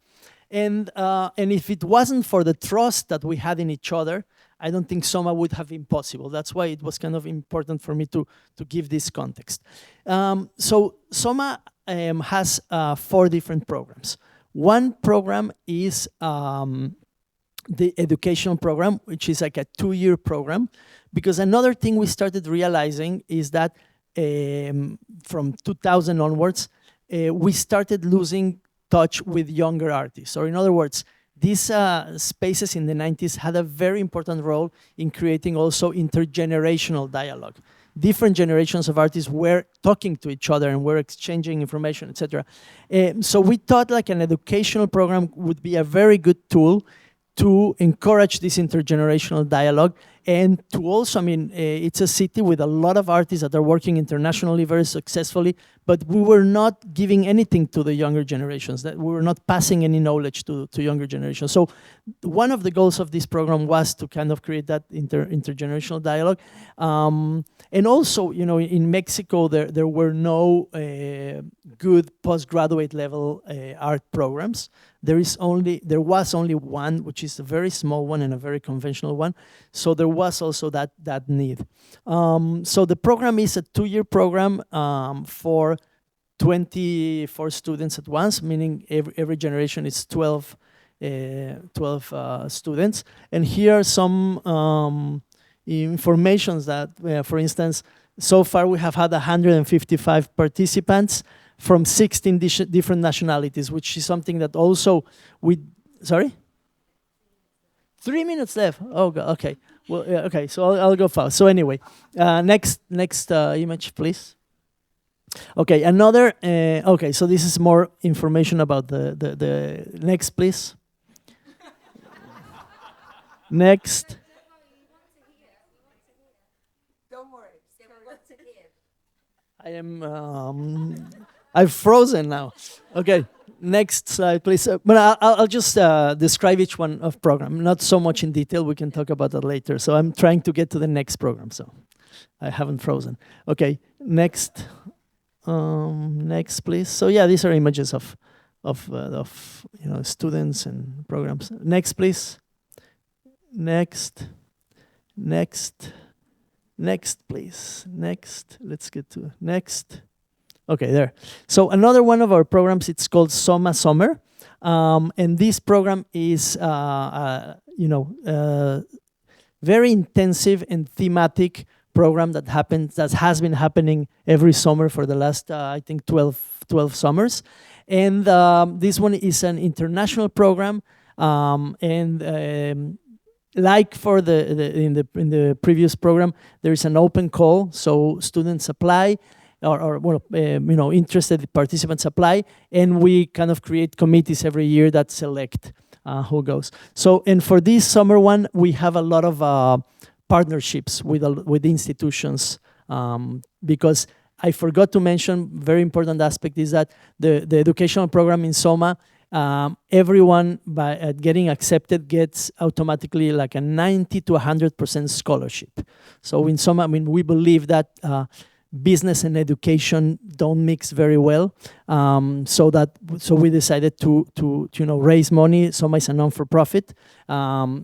And if it wasn't for the trust that we had in each other, I don't think Soma would have been possible. That's why it was kind of important for me to give this context. So Soma has 4 different programs. One program is the educational program, which is like a 2-year program, because another thing we started realizing is that from 2000 onwards, we started losing touch with younger artists. Or in other words, these spaces in the 90s had a very important role in creating also intergenerational dialogue. Different generations of artists were talking to each other and were exchanging information, etc. So we thought like an educational program would be a very good tool to encourage this intergenerational dialogue, and to also, I mean, it's a city with a lot of artists that are working internationally very successfully, but we were not giving anything to the younger generations, that we were not passing any knowledge to younger generations. So one of the goals of this program was to kind of create that intergenerational dialogue. And also, you know, in Mexico, there were no good postgraduate level art programs. There was only one, which is a very small one and a very conventional one. So there was also that need. So the program is a 2-year program for 24 students at once, meaning every generation is 12 students. And here are some informations that, for instance, so far we have had 155 participants from 16 different nationalities, which is something that also we, sorry? 3 minutes left. Oh, God, okay. Well, okay, so I'll go fast. So anyway, next image, please. Okay, another, okay, so this is more information about the next, please. Next. Don't worry, I am, I've frozen now. Okay, next slide, please. But I'll just describe each one of program, not so much in detail. We can talk about that later. So I'm trying to get to the next program, so I haven't frozen. Okay, next, next, please. So yeah, these are images of you know, students and programs. Next, please. Next, next, next, please. Next, let's get to next. Okay, there. So another one of our programs, it's called Soma Summer. And this program is, you know, very intensive and thematic program that has been happening every summer for the last, I think, 12 summers. And this one is an international program. Like for in the previous program, there is an open call, so students apply, or well, you know, interested participants apply, and we kind of create committees every year that select who goes. So, and for this summer one, we have a lot of partnerships with institutions, because I forgot to mention, very important aspect is that the educational program in Soma, everyone by getting accepted gets automatically like a 90 to 100% scholarship. So in Soma, I mean, we believe that business and education don't mix very well. So we decided to you know, raise money. Soma is a non-for-profit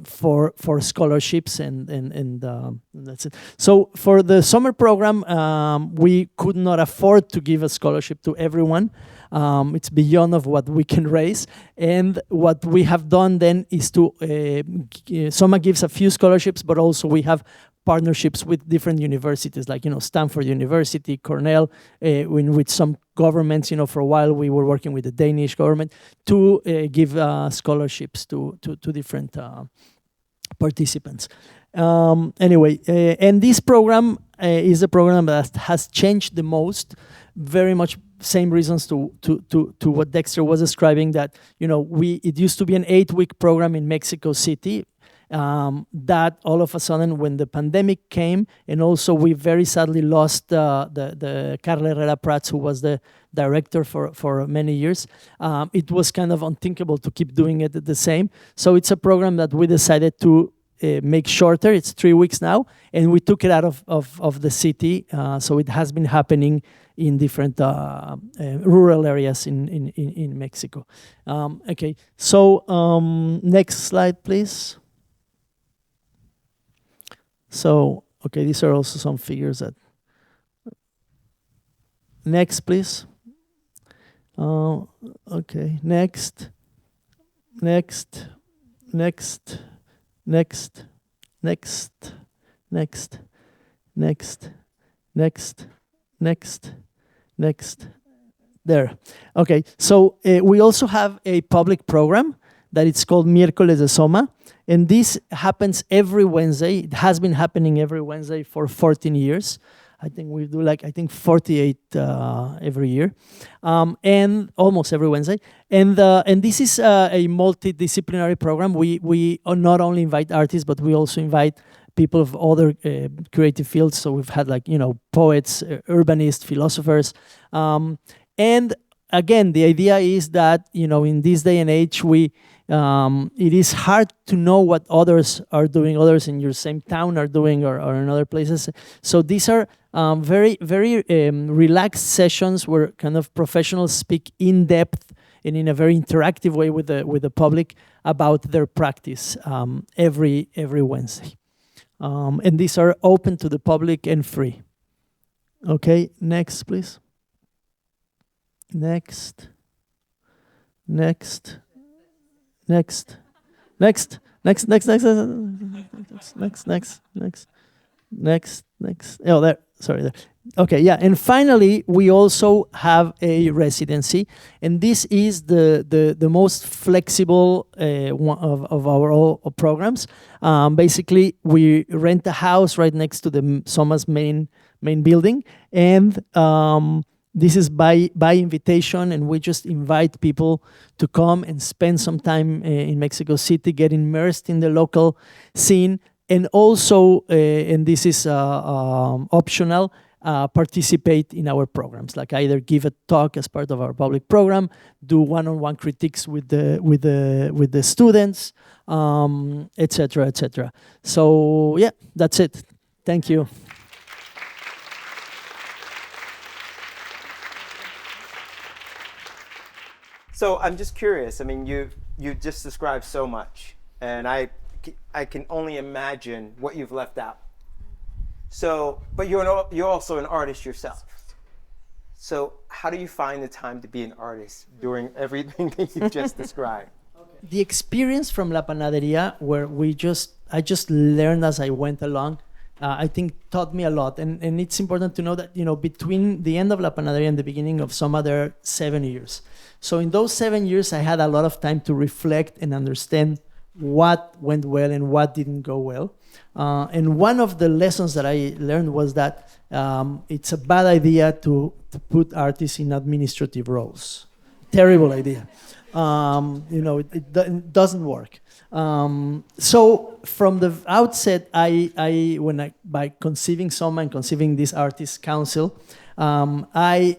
for scholarships, and that's it. So for the summer program, we could not afford to give a scholarship to everyone. It's beyond of what we can raise, and what we have done then is to Soma gives a few scholarships, but also we have partnerships with different universities, like, you know, Stanford University, Cornell, with some governments. You know, for a while we were working with the Danish government to give scholarships to different participants. Anyway, and this program is a program that has changed the most, very much same reasons to what Dexter was describing, that, you know, it used to be an 8-week program in Mexico City, that all of a sudden when the pandemic came, and also we very sadly lost the Carla Herrera Prats, who was the director for many years, it was kind of unthinkable to keep doing it the same. So it's a program that we decided to make shorter. It's 3 weeks now, and we took it out of the city. So it has been happening in different rural areas in Mexico. Okay, so next slide, please. So, okay, these are also some figures that. Next, please. Okay, next, next, next, next, next, next, next, next, next, next. There. Okay, so we also have a public program that it's called Miércoles de Soma, and this happens every Wednesday. It has been happening every Wednesday for 14 years. I think we do 48 every year, and almost every Wednesday. And this is a multidisciplinary program. We not only invite artists, but we also invite people of other creative fields. So we've had poets, urbanists, philosophers, and again, the idea is that in this day and age, it is hard to know what others are doing, others in your same town are doing, or in other places. So these are very, very relaxed sessions where kind of professionals speak in depth and in a very interactive way with the public about their practice every Wednesday. And these are open to the public and free. Okay, next, please. Next. Next. Next. Next. Next. Next. Next. Next. Next. Next. Next. Next. Oh, there. Sorry. There. Okay. Yeah. And finally, we also have a residency, and this is the most flexible one of our all programs. Basically, we rent a house right next to the SOMA's main building, and this is by invitation, and we just invite people to come and spend some time in Mexico City, get immersed in the local scene, and also, and this is optional, participate in our programs, like either give a talk as part of our public program, do one-on-one critiques with the students, etc., etc. So yeah, that's it. Thank you. So I'm just curious. I mean, you just described so much, and I can only imagine what you've left out. So, but you're also an artist yourself. So how do you find the time to be an artist during everything that you just described? The experience from La Panadería, where I just learned as I went along, I think taught me a lot. And it's important to know that, between the end of La Panadería and the beginning of Soma, there are 7 years. So in those 7 years, I had a lot of time to reflect and understand what went well and what didn't go well. And one of the lessons that I learned was that it's a bad idea to put artists in administrative roles. Terrible idea. It doesn't work. So from the outset, by conceiving Soma and conceiving this artist council, I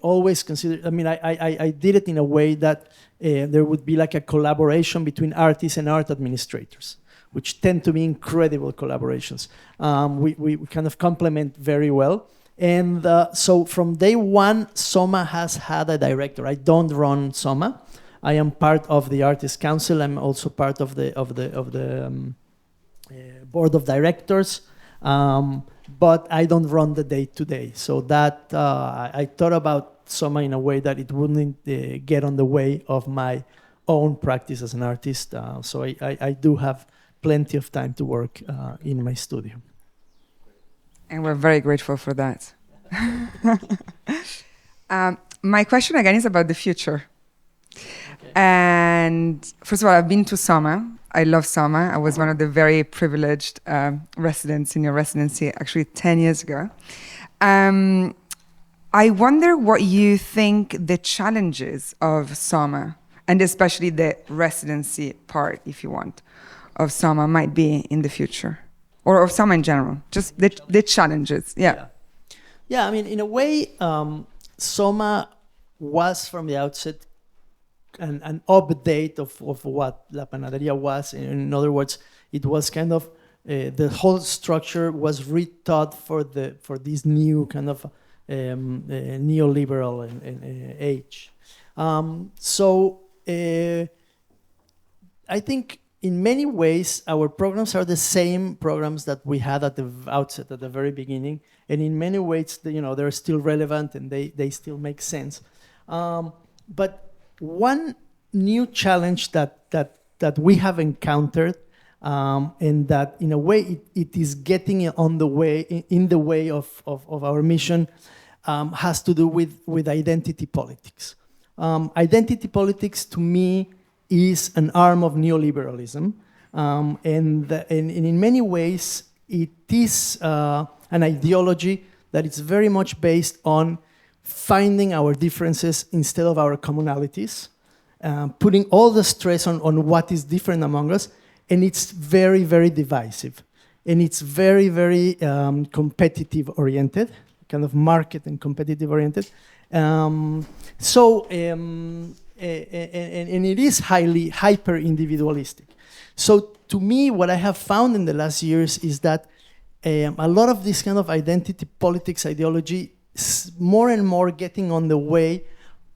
always considered. I mean, I did it in a way that there would be like a collaboration between artists and art administrators, which tend to be incredible collaborations. We kind of complement very well. And so from day one, Soma has had a director. I don't run Soma. I am part of the Artist Council. I'm also part of the board of directors, but I don't run the day-to-day. So that I thought about Soma in a way that it wouldn't get on the way of my own practice as an artist. So I do have plenty of time to work in my studio. And we're very grateful for that. My question again is about the future. Okay. And first of all, I've been to Soma. I love Soma. I was one of the very privileged residents in your residency actually 10 years ago. I wonder what you think the challenges of Soma, and especially the residency part, if you want, of Soma might be in the future. Or of Soma in general, just the challenges, yeah. Yeah, I mean, in a way, Soma was from the outset an update of what La Panadería was. In other words, it was kind of the whole structure was rethought for this new kind of neoliberal age. I think in many ways our programs are the same programs that we had at the outset, at the very beginning, and in many ways, they're still relevant and they still make sense. But one new challenge that we have encountered, and that in a way it is getting in the way of our mission, has to do with identity politics. Identity politics, to me, is an arm of neoliberalism, and in many ways it is an ideology that is very much based on finding our differences instead of our commonalities, putting all the stress on what is different among us, and it's very, very divisive, and it's very, very competitive oriented, kind of market and competitive oriented. And it is highly hyper individualistic. So to me, what I have found in the last years is that a lot of this kind of identity politics ideology is more and more getting on the way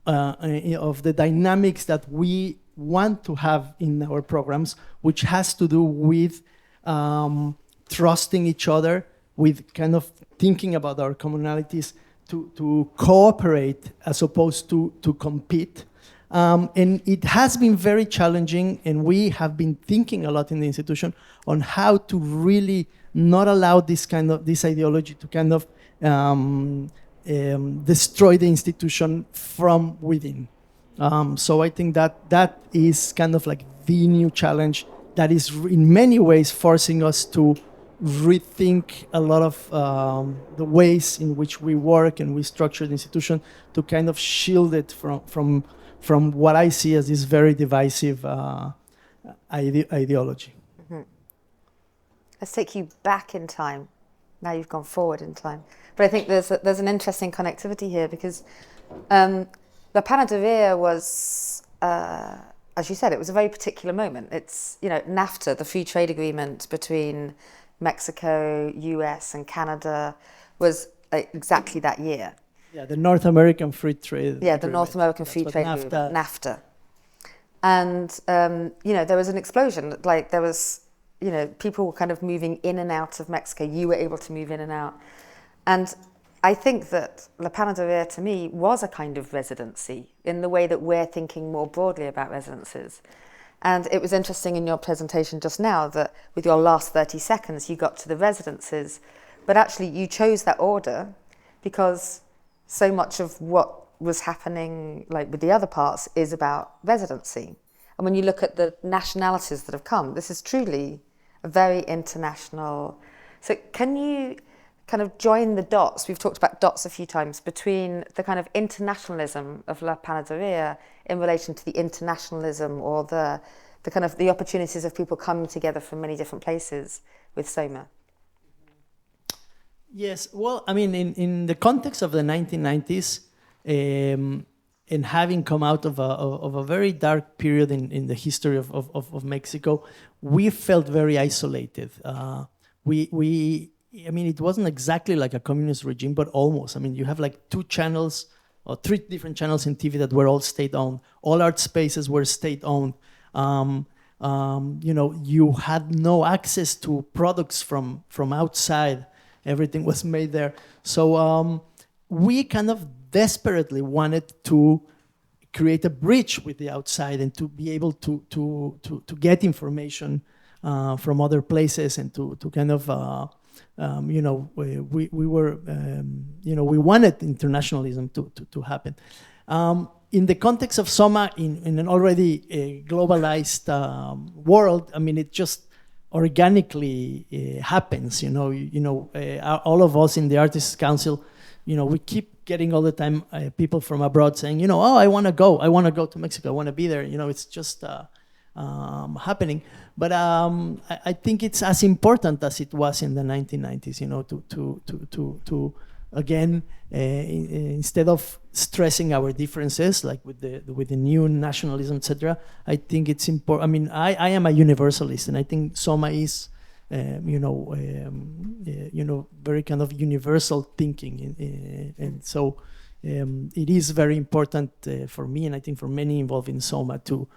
of the dynamics that we want to have in our programs, which has to do with trusting each other, with kind of thinking about our commonalities, to cooperate as opposed to compete. And it has been very challenging, and we have been thinking a lot in the institution on how to really not allow this ideology to kind of destroy the institution from within. So I think that is kind of like the new challenge that is in many ways forcing us to rethink a lot of the ways in which we work and we structure the institution, to kind of shield it from what I see as this very divisive ideology. Mm-hmm. Let's take you back in time. Now you've gone forward in time. But I think there's an interesting connectivity here, because La Panadería was, as you said, it was a very particular moment. It's, NAFTA, the free trade agreement between Mexico, US, and Canada, was exactly that year. Yeah, the North American Free Trade. Yeah, the North American Free Trade Agreement, NAFTA. And, there was an explosion. Like, there was, people were kind of moving in and out of Mexico. You were able to move in and out. And I think that La Panadería, to me, was a kind of residency in the way that we're thinking more broadly about residences. And it was interesting in your presentation just now that with your last 30 seconds, you got to the residences. But actually, you chose that order because so much of what was happening, like with the other parts, is about residency. And when you look at the nationalities that have come, this is truly a very international. So can you kind of join the dots? We've talked about dots a few times, between the kind of internationalism of La Panadería in relation to the internationalism or the kind of the opportunities of people coming together from many different places with Soma. Yes, well, I mean, in the context of the 1990s, and having come out of a very dark period in the history of Mexico, we felt very isolated. I mean, it wasn't exactly like a communist regime, but almost. I mean, you have like 2 channels or 3 different channels in TV that were all state-owned. All art spaces were state-owned. You had no access to products from outside. Everything was made there. So we kind of desperately wanted to create a bridge with the outside and to be able to get information from other places, and to kind of we wanted internationalism to happen. In the context of Soma, in an already globalized world, I mean, it just organically happens. All of us in the Artists Council, we keep getting all the time people from abroad saying, oh, I want to go to Mexico, I want to be there. It's just happening. But I think it's as important as it was in the 1990s, to again, instead of stressing our differences, like with the new nationalism, etc. I think it's important. I mean, I am a universalist, and I think Soma is, very kind of universal thinking, and so it is very important for me, and I think for many involved in Soma, to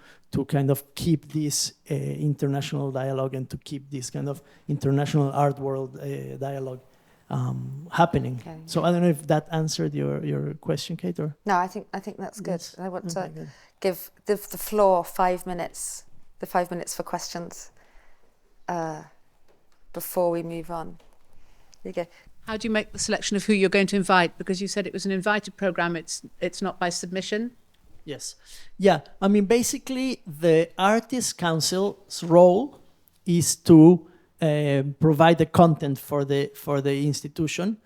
kind of keep this international dialogue and to keep this kind of international art world dialogue happening. Okay. So I don't know if that answered your question, Kate, or? No, I think that's good. Yes. I want to give the floor 5 minutes, the 5 minutes for questions before we move on. There you go. How do you make the selection of who you're going to invite? Because you said it was an invited program, it's not by submission. Yes. Yeah, I mean, basically the Artists' Council's role is to provide the content for the institution.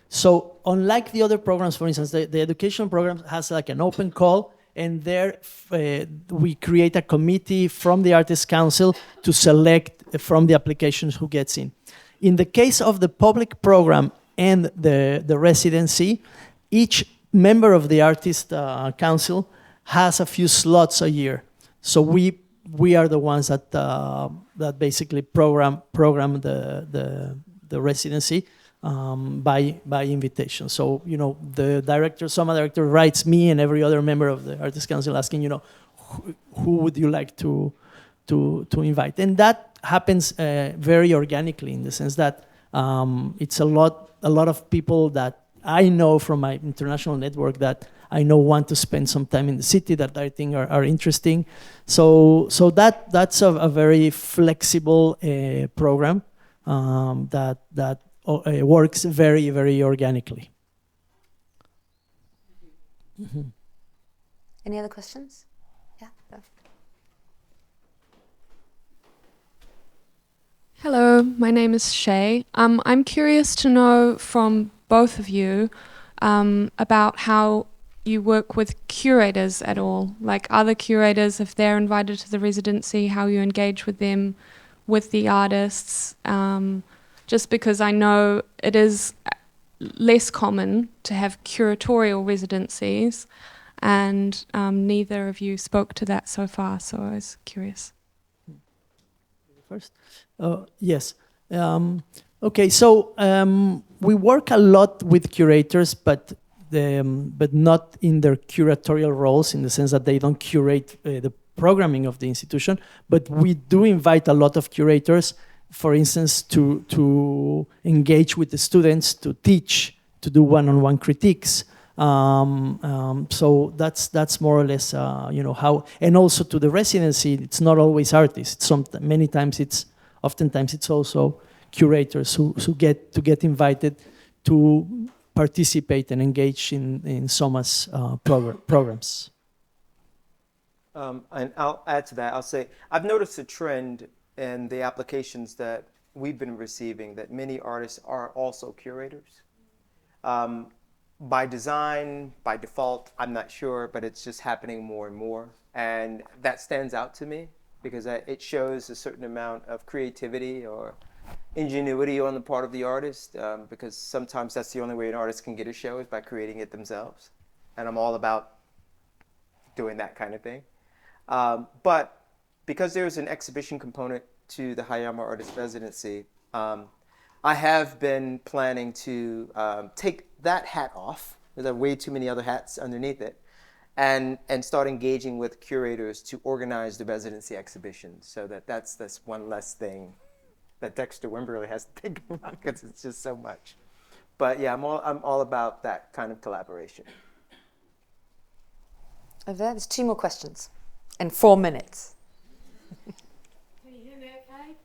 So unlike the other programs, for instance, the education program has like an open call, and there we create a committee from the Artists' Council to select from the applications who gets in. In the case of the public program and the residency, each member of the Artists' Council has a few slots a year. So we are the ones that basically program the residency by invitation. So the Soma director writes me and every other member of the Artists' Council asking who would you like to invite, and that happens very organically, in the sense that it's a lot of people that I know from my international network that I know want to spend some time in the city, that I think are interesting. So that's a very flexible program that works very, very organically. Mm-hmm. Any other questions? Yeah. Hello, my name is Shay. I'm curious to know from both of you about how you work with curators at all, like other curators, if they're invited to the residency, how you engage with them, with the artists, just because I know it is less common to have curatorial residencies, and neither of you spoke to that so far, so I was curious. First? Yes. Okay, so we work a lot with curators, but not in their curatorial roles, in the sense that they don't curate the programming of the institution. But we do invite a lot of curators, for instance, to engage with the students, to teach, to do one-on-one critiques. So that's more or less how, and also to the residency. It's not always artists. Oftentimes it's also curators who get invited to participate and engage in Soma's programs. And I'll add to that. I'll say I've noticed a trend in the applications that we've been receiving, that many artists are also curators. By design, by default, I'm not sure, but it's just happening more and more. And that stands out to me because it shows a certain amount of creativity or ingenuity on the part of the artist, because sometimes that's the only way an artist can get a show, is by creating it themselves. And I'm all about doing that kind of thing. But because there's an exhibition component to the Hayama Artist Residency, I have been planning to take that hat off. There are way too many other hats underneath it, and start engaging with curators to organize the residency exhibitions, so that's one less thing that Dexter Wimberly has to think about, because it's just so much. But yeah, I'm all about that kind of collaboration. Over there's 2 more questions in 4 minutes. Can you hear me okay?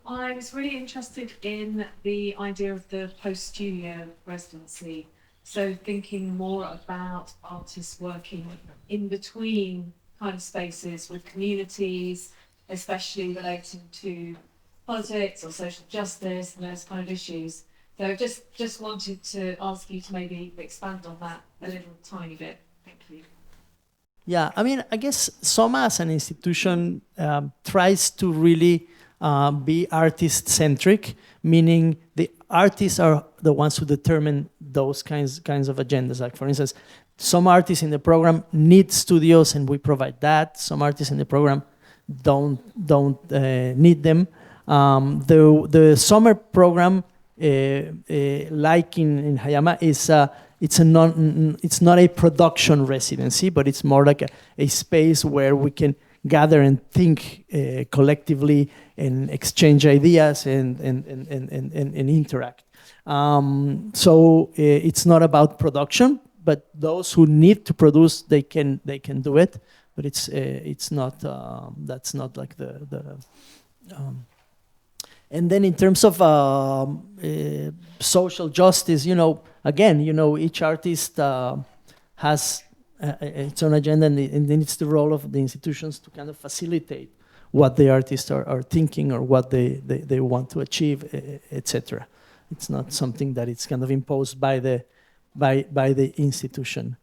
I was really interested in the idea of the post-studio residency. So thinking more about artists working in between kind of spaces with communities, especially relating to politics or social justice and those kind of issues. So just wanted to ask you to maybe expand on that a little tiny bit. Thank you. Yeah, I mean, I guess Soma as an institution tries to really be artist-centric, meaning the artists are the ones who determine those kinds of agendas. Like, for instance, some artists in the program need studios, and we provide that. Some artists in the program don't need them. The summer program, like in Hayama, it's not a production residency, but it's more like a space where we can gather and think collectively and exchange ideas and interact. So it's not about production, but those who need to produce, they can do it. But it's not that's not like the and then in terms of social justice, again, each artist has its own agenda, and then it's the role of the institutions to kind of facilitate what the artists are thinking or what they want to achieve, etc. It's not something that it's kind of imposed by the institution.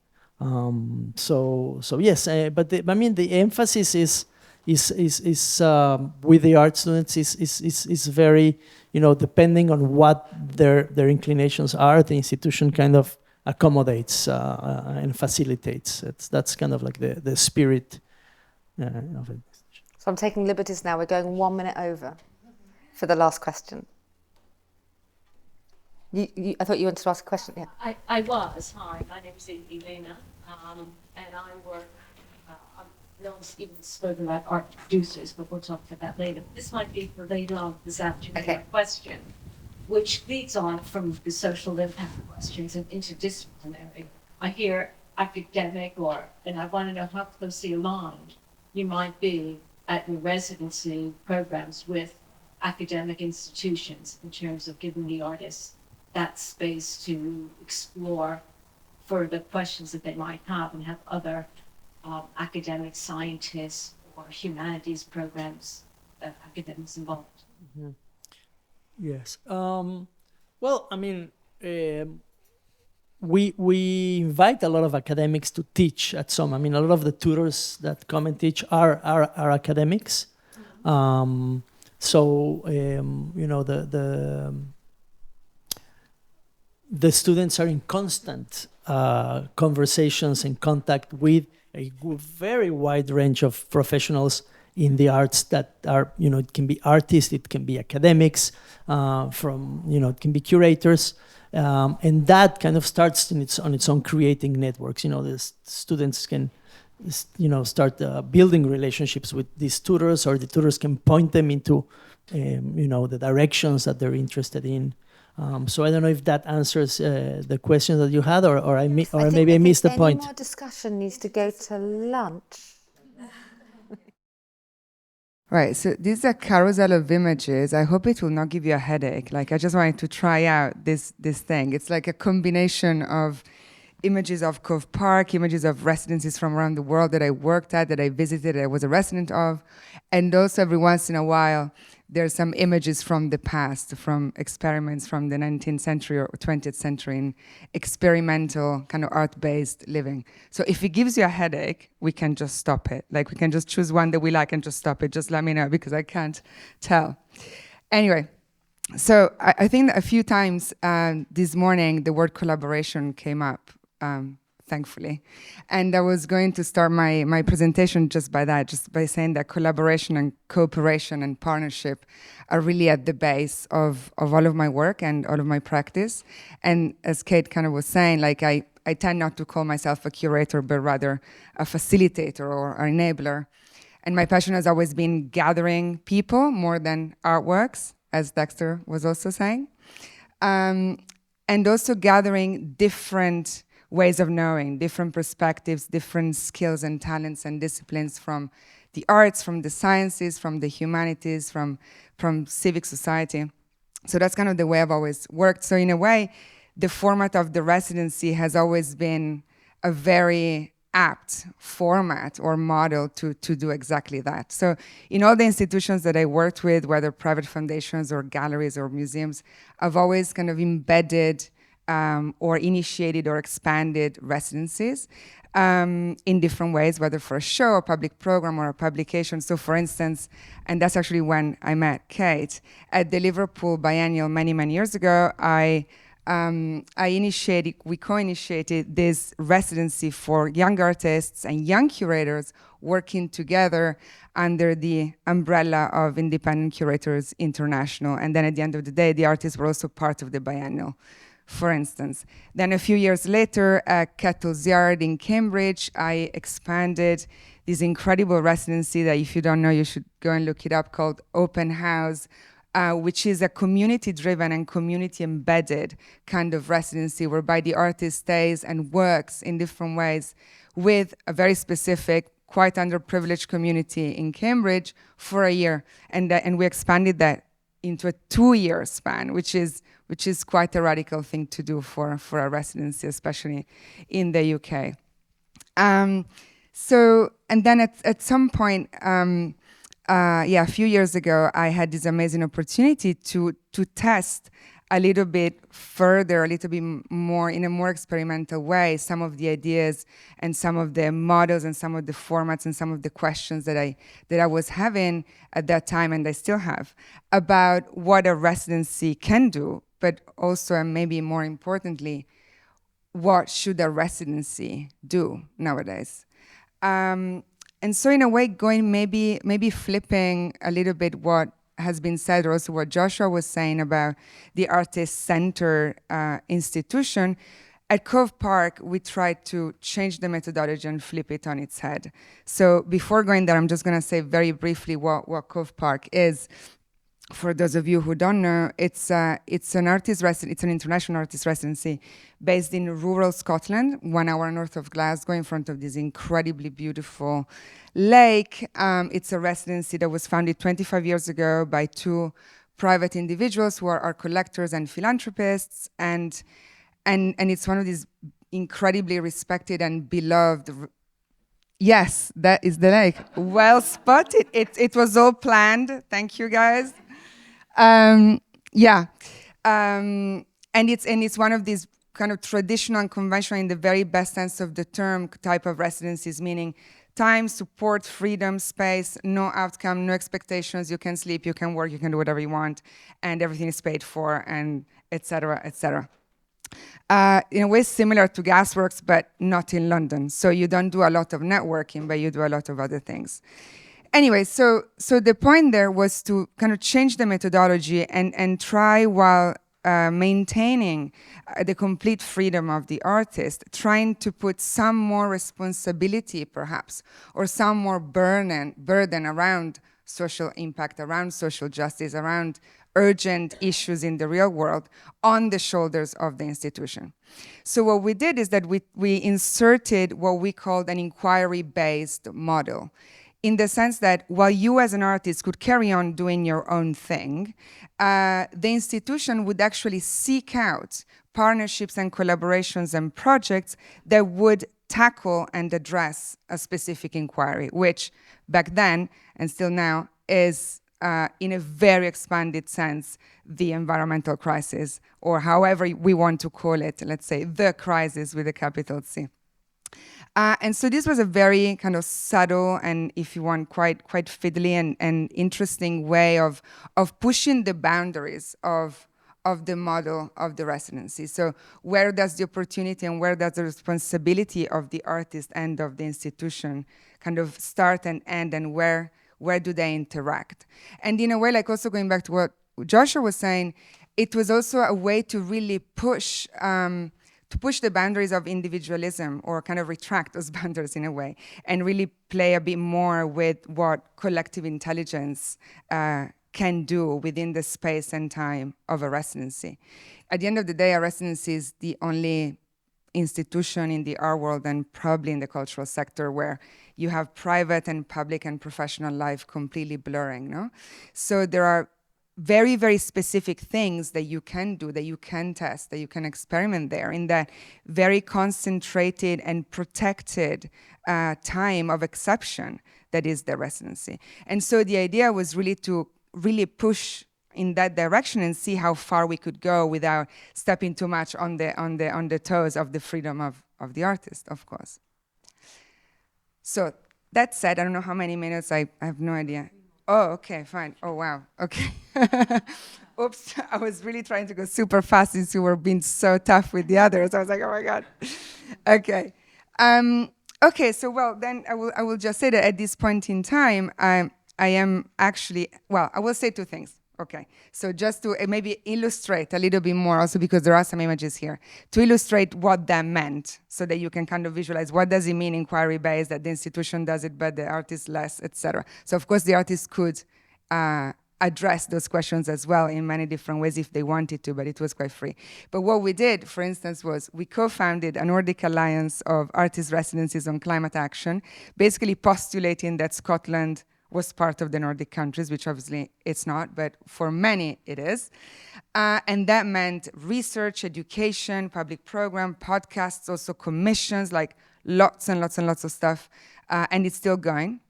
So yes, but the emphasis is with the art students is very, depending on what their inclinations are, the institution kind of accommodates and facilitates. That's kind of like the spirit of it. So I'm taking liberties now. We're going 1 minute over for the last question. I thought you wanted to ask a question. Yeah. I was. Hi, my name is Elena, and I work. No one's even spoken about art producers, but we'll talk about that later. This might be for later on this afternoon question, which leads on from the social impact questions and interdisciplinary. I hear academic, and I want to know how closely aligned you might be at your residency programs with academic institutions in terms of giving the artists that space to explore further questions that they might have and have other academic scientists or humanities programs, academics involved. Mm-hmm. Yes. Well, we invite a lot of academics to teach at SOM. A lot of the tutors that come and teach are academics. Mm-hmm. The students are in constant conversations and contact with a very wide range of professionals in the arts that are, it can be artists, it can be academics, it can be curators, and that kind of starts on its own creating networks. The students can, start building relationships with these tutors, or the tutors can point them into, the directions that they're interested in. So I don't know if that answers the question that you had, or maybe I missed the point. Any more discussion needs to go to lunch. Right, so this is a carousel of images. I hope it will not give you a headache. Like, I just wanted to try out this thing. It's like a combination of images of Cove Park, images of residencies from around the world that I worked at, that I visited, that I was a resident of. And also every once in a while, there's some images from the past, from experiments from the 19th century or 20th century in experimental kind of art-based living. So if it gives you a headache, we can just stop it. Like, we can just choose one that we like and just stop it. Just let me know, because I can't tell. Anyway, so I think that a few times this morning, the word collaboration came up, thankfully. And I was going to start my presentation just by saying that collaboration and cooperation and partnership are really at the base of all of my work and all of my practice. And as Kate kind of was saying, like, I tend not to call myself a curator, but rather a facilitator or an enabler. And my passion has always been gathering people more than artworks, as Dexter was also saying. And also gathering different ways of knowing, different perspectives, different skills and talents and disciplines from the arts, from the sciences, from the humanities, from civic society. So that's kind of the way I've always worked. So in a way, the format of the residency has always been a very apt format or model to do exactly that. So in all the institutions that I worked with, whether private foundations or galleries or museums, I've always kind of embedded or initiated or expanded residencies in different ways, whether for a show, a public program, or a publication. So for instance, and that's actually when I met Kate, at the Liverpool Biennial many years ago, we co-initiated this residency for young artists and young curators working together under the umbrella of Independent Curators International. And then at the end of the day, the artists were also part of the biennial, for instance. Then a few years later, at Kettle's Yard in Cambridge, I expanded this incredible residency that, if you don't know, you should go and look it up, called Open House, which is a community-driven and community-embedded kind of residency whereby the artist stays and works in different ways with a very specific, quite underprivileged community in Cambridge for a year. And we expanded that into a 2-year span, which is quite a radical thing to do for a residency, especially in the UK. So, and then at some point, a few years ago, I had this amazing opportunity to test a little bit further, a little bit more, in a more experimental way, some of the ideas and some of the models and some of the formats and some of the questions that I was having at that time, and I still have, about what a residency can do, but also, and maybe more importantly, what should a residency do nowadays? And so in a way, going maybe flipping a little bit what has been said, or also what Joshua was saying about the artist-centered institution, at Cove Park, we tried to change the methodology and flip it on its head. So before going there, I'm just going to say very briefly what Cove Park is. For those of you who don't know, it's an international artist residency based in rural Scotland, 1 hour north of Glasgow, in front of this incredibly beautiful lake. It's a residency that was founded 25 years ago by 2 private individuals who are collectors and philanthropists, and it's one of these incredibly respected and beloved. Yes, that is the lake. Well spotted. It was all planned. Thank you, guys. And it's one of these kind of traditional and conventional, in the very best sense of the term, type of residencies, meaning time, support, freedom, space, no outcome, no expectations. You can sleep, you can work, you can do whatever you want, and everything is paid for, and et cetera, et cetera. In a way similar to Gasworks, but not in London. So you don't do a lot of networking, but you do a lot of other things. Anyway, so the point there was to kind of change the methodology and try, while maintaining the complete freedom of the artist, trying to put some more responsibility, perhaps, or some more burden around social impact, around social justice, around urgent issues in the real world on the shoulders of the institution. So what we did is that we inserted what we called an inquiry-based model, in the sense that while you as an artist could carry on doing your own thing, the institution would actually seek out partnerships and collaborations and projects that would tackle and address a specific inquiry, which back then, and still now, is in a very expanded sense, the environmental crisis, or however we want to call it, let's say the crisis with a capital C. And so this was a very kind of subtle and, if you want, quite fiddly and interesting way of pushing the boundaries of the model of the residency. So where does the opportunity and where does the responsibility of the artist and of the institution kind of start and end, and where do they interact? And in a way, like also going back to what Joshua was saying, it was also a way to really push the boundaries of individualism, or kind of retract those boundaries in a way, and really play a bit more with what collective intelligence can do within the space and time of a residency. At the end of the day, a residency is the only institution in the art world, and probably in the cultural sector, where you have private and public and professional life completely blurring, no? So there are very, very specific things that you can do, that you can test, that you can experiment there in that very concentrated and protected time of exception that is the residency. And so the idea was really to push in that direction and see how far we could go without stepping too much on the toes of the freedom of the artist, of course. So that said, I don't know how many minutes, I have no idea. Oh, okay, fine. Oh, wow, okay. Oops, I was really trying to go super fast since you were being so tough with the others. I was like, oh my God. Okay. Okay, so well, then I will just say that at this point in time, I am actually, well, I will say two things. Okay, so just to maybe illustrate a little bit more, also because there are some images here, to illustrate what that meant, so that you can kind of visualize what does it mean inquiry-based, that the institution does it, but the artist less, etc. So of course the artist could address those questions as well in many different ways if they wanted to, but it was quite free. But what we did, for instance, was we co-founded a Nordic alliance of artist residencies on climate action, basically postulating that Scotland was part of the Nordic countries, which obviously it's not, but for many it is. And that meant research, education, public program, podcasts, also commissions, like lots and lots and lots of stuff, and it's still going.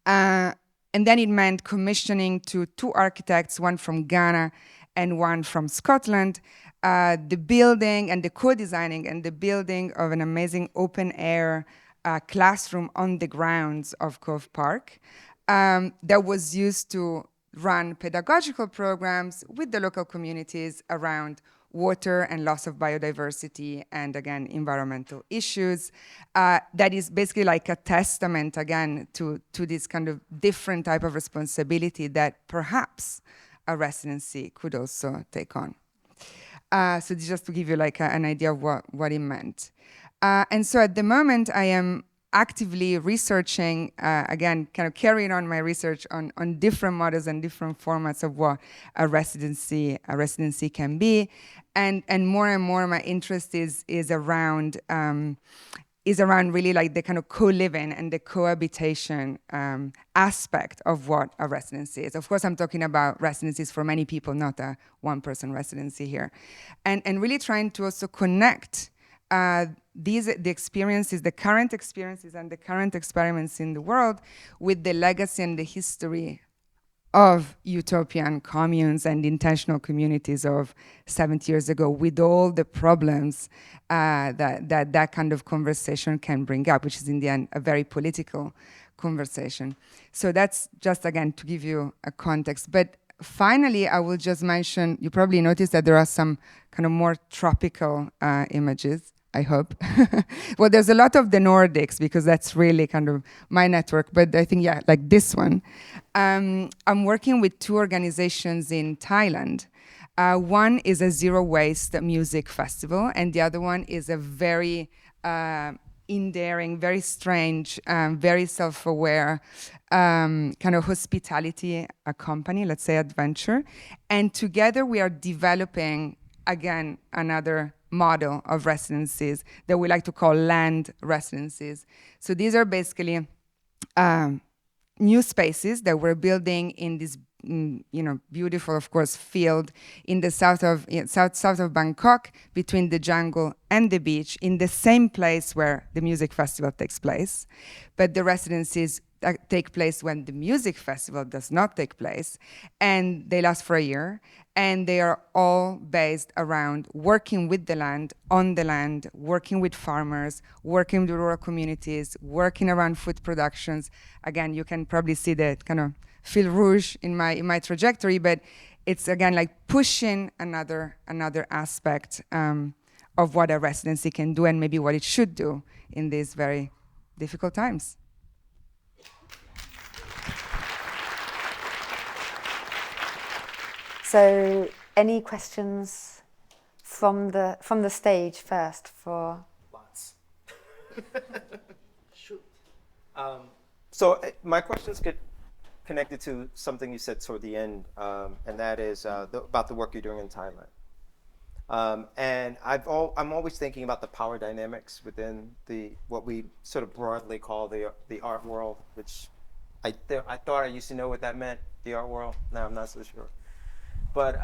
And then it meant commissioning to two architects, one from Ghana and one from Scotland, the building and the co-designing and the building of an amazing open-air classroom on the grounds of Cove Park that was used to run pedagogical programs with the local communities around water and loss of biodiversity and, again, environmental issues. That is basically like a testament, again, to this kind of different type of responsibility that perhaps a residency could also take on. So just to give you like an idea of what it meant. And so at the moment, I am actively researching, again, kind of carrying on my research on different models and different formats of what a residency can be, and more my interest is around really like the kind of co-living and the cohabitation aspect of what a residency is. Of course, I'm talking about residencies for many people, not a one-person residency here, and really trying to also connect the experiences, the current experiences and the current experiments in the world with the legacy and the history of utopian communes and intentional communities of 70 years ago, with all the problems that kind of conversation can bring up, which is in the end a very political conversation. So that's just, again, to give you a context. But finally, I will just mention, you probably noticed that there are some kind of more tropical images, I hope. Well, there's a lot of the Nordics because that's really kind of my network, but I think, yeah, like this one. I'm working with two organizations in Thailand. One is a zero waste music festival, and the other one is a very endearing, very strange, very self-aware kind of hospitality company, let's say adventure. And together we are developing, again, another model of residencies that we like to call land residencies. So these are basically new spaces that we're building in this beautiful, of course, field in the south of Bangkok, between the jungle and the beach, in the same place where the music festival takes place. But the residencies take place when the music festival does not take place, and they last for a year, and they are all based around working with the land, on the land, working with farmers, working with rural communities, working around food productions. Again, you can probably see the kind of fil rouge in my trajectory, but it's, again, like pushing another aspect of what a residency can do and maybe what it should do in these very difficult times. So, any questions from the stage first for? Lots. Shoot. So my questions get connected to something you said toward the end, and that is about the work you're doing in Thailand. And I'm always thinking about the power dynamics within what we sort of broadly call the art world, which I thought I used to know what that meant, the art world. Now I'm not so sure. But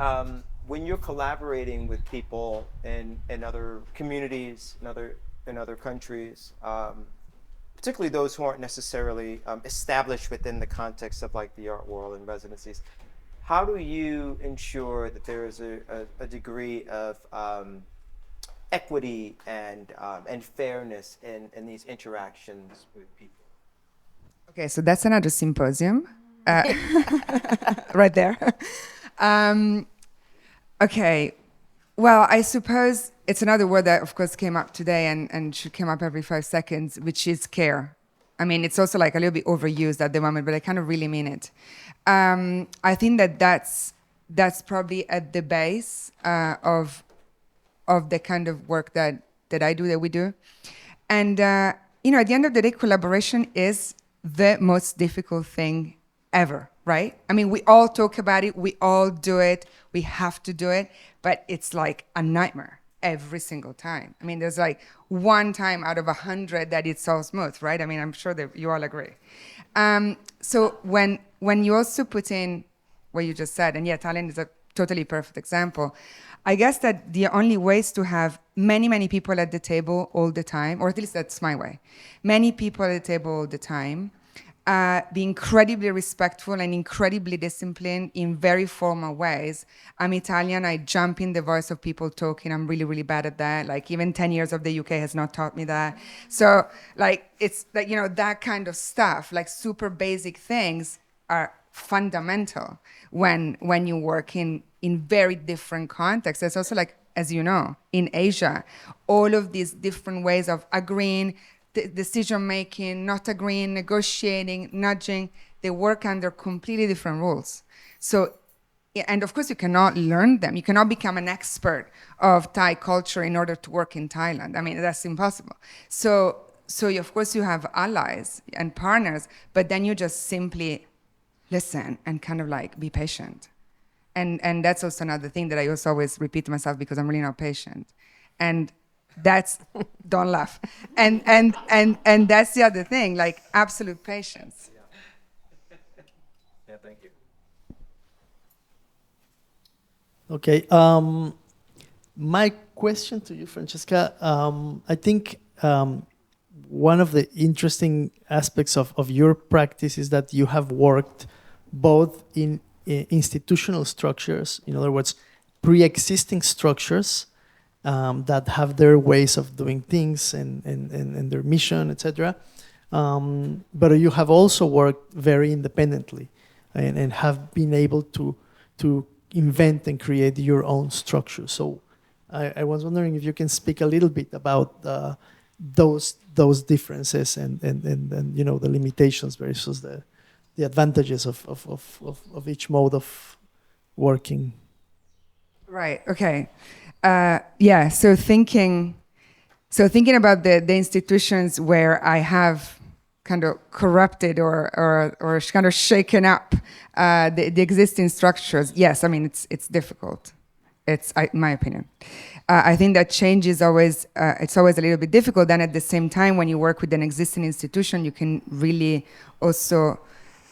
when you're collaborating with people in other communities, in other countries, particularly those who aren't necessarily established within the context of like the art world and residencies, how do you ensure that there is a degree of equity and fairness in these interactions with people? Okay, so that's another symposium, right there. Okay, well, I suppose it's another word that, of course, came up today and should come up every 5 seconds, which is care. I mean, it's also like a little bit overused at the moment, but I kind of really mean it. I think that's probably at the base of the kind of work that I do, that we do. And, at the end of the day, collaboration is the most difficult thing ever, right? I mean, we all talk about it, we all do it, we have to do it, but it's like a nightmare every single time. I mean, there's like one time out of 100 that it's so smooth, right? I mean, I'm sure that you all agree. So when you also put in what you just said, and yeah, talent is a totally perfect example, I guess that the only way is to have many people at the table all the time, or at least that's my way. Many people at the table all the time, be incredibly respectful and incredibly disciplined in very formal ways. I'm Italian, I jump in the voice of people talking. I'm really, really bad at that. Like even 10 years of the UK has not taught me that. So like, it's like, that kind of stuff, like super basic things are fundamental when you work in very different contexts. It's also like, as you know, in Asia, all of these different ways of agreeing, decision-making, not agreeing, negotiating, nudging, they work under completely different rules. So, and of course you cannot learn them. You cannot become an expert of Thai culture in order to work in Thailand. I mean, that's impossible. So of course you have allies and partners, but then you just simply listen and kind of like be patient. And that's also another thing that I also always repeat to myself because I'm really not patient. And that's, don't laugh. And that's the other thing, like absolute patience. Yeah, thank you. Okay. My question to you, Francesca, I think one of the interesting aspects of your practice is that you have worked both in institutional structures, in other words, pre-existing structures that have their ways of doing things and their mission, etc. But you have also worked very independently and have been able to invent and create your own structure. So I was wondering if you can speak a little bit about those differences and the limitations versus the advantages of each mode of working. Right. Okay. Yeah. So thinking about the institutions where I have kind of corrupted or kind of shaken up the existing structures. Yes. I mean, it's difficult. It's in my opinion. I think that change is always it's always a little bit difficult. Then at the same time, when you work with an existing institution, you can really also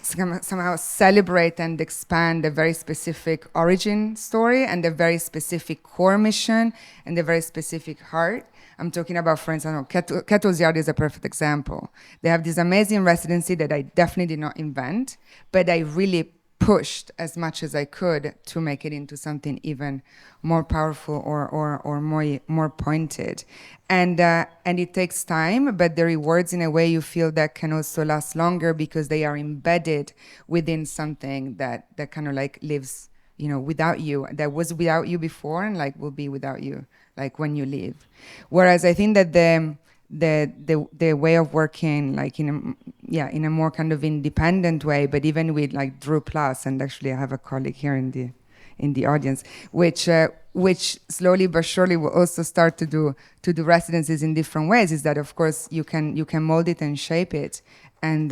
somehow celebrate and expand a very specific origin story and a very specific core mission and a very specific heart. I'm talking about, for instance, Kettle's Yard is a perfect example. They have this amazing residency that I definitely did not invent, but I really pushed as much as I could to make it into something even more powerful or more pointed. And it takes time, but the rewards in a way you feel that can also last longer because they are embedded within something that kind of like lives, without you, that was without you before and like will be without you, like when you leave. Whereas I think that the way of working like in a more kind of independent way, but even with like Drew Plus, and actually I have a colleague here in the audience, which slowly but surely will also start to do residencies in different ways, is that of course you can mold it and shape it, and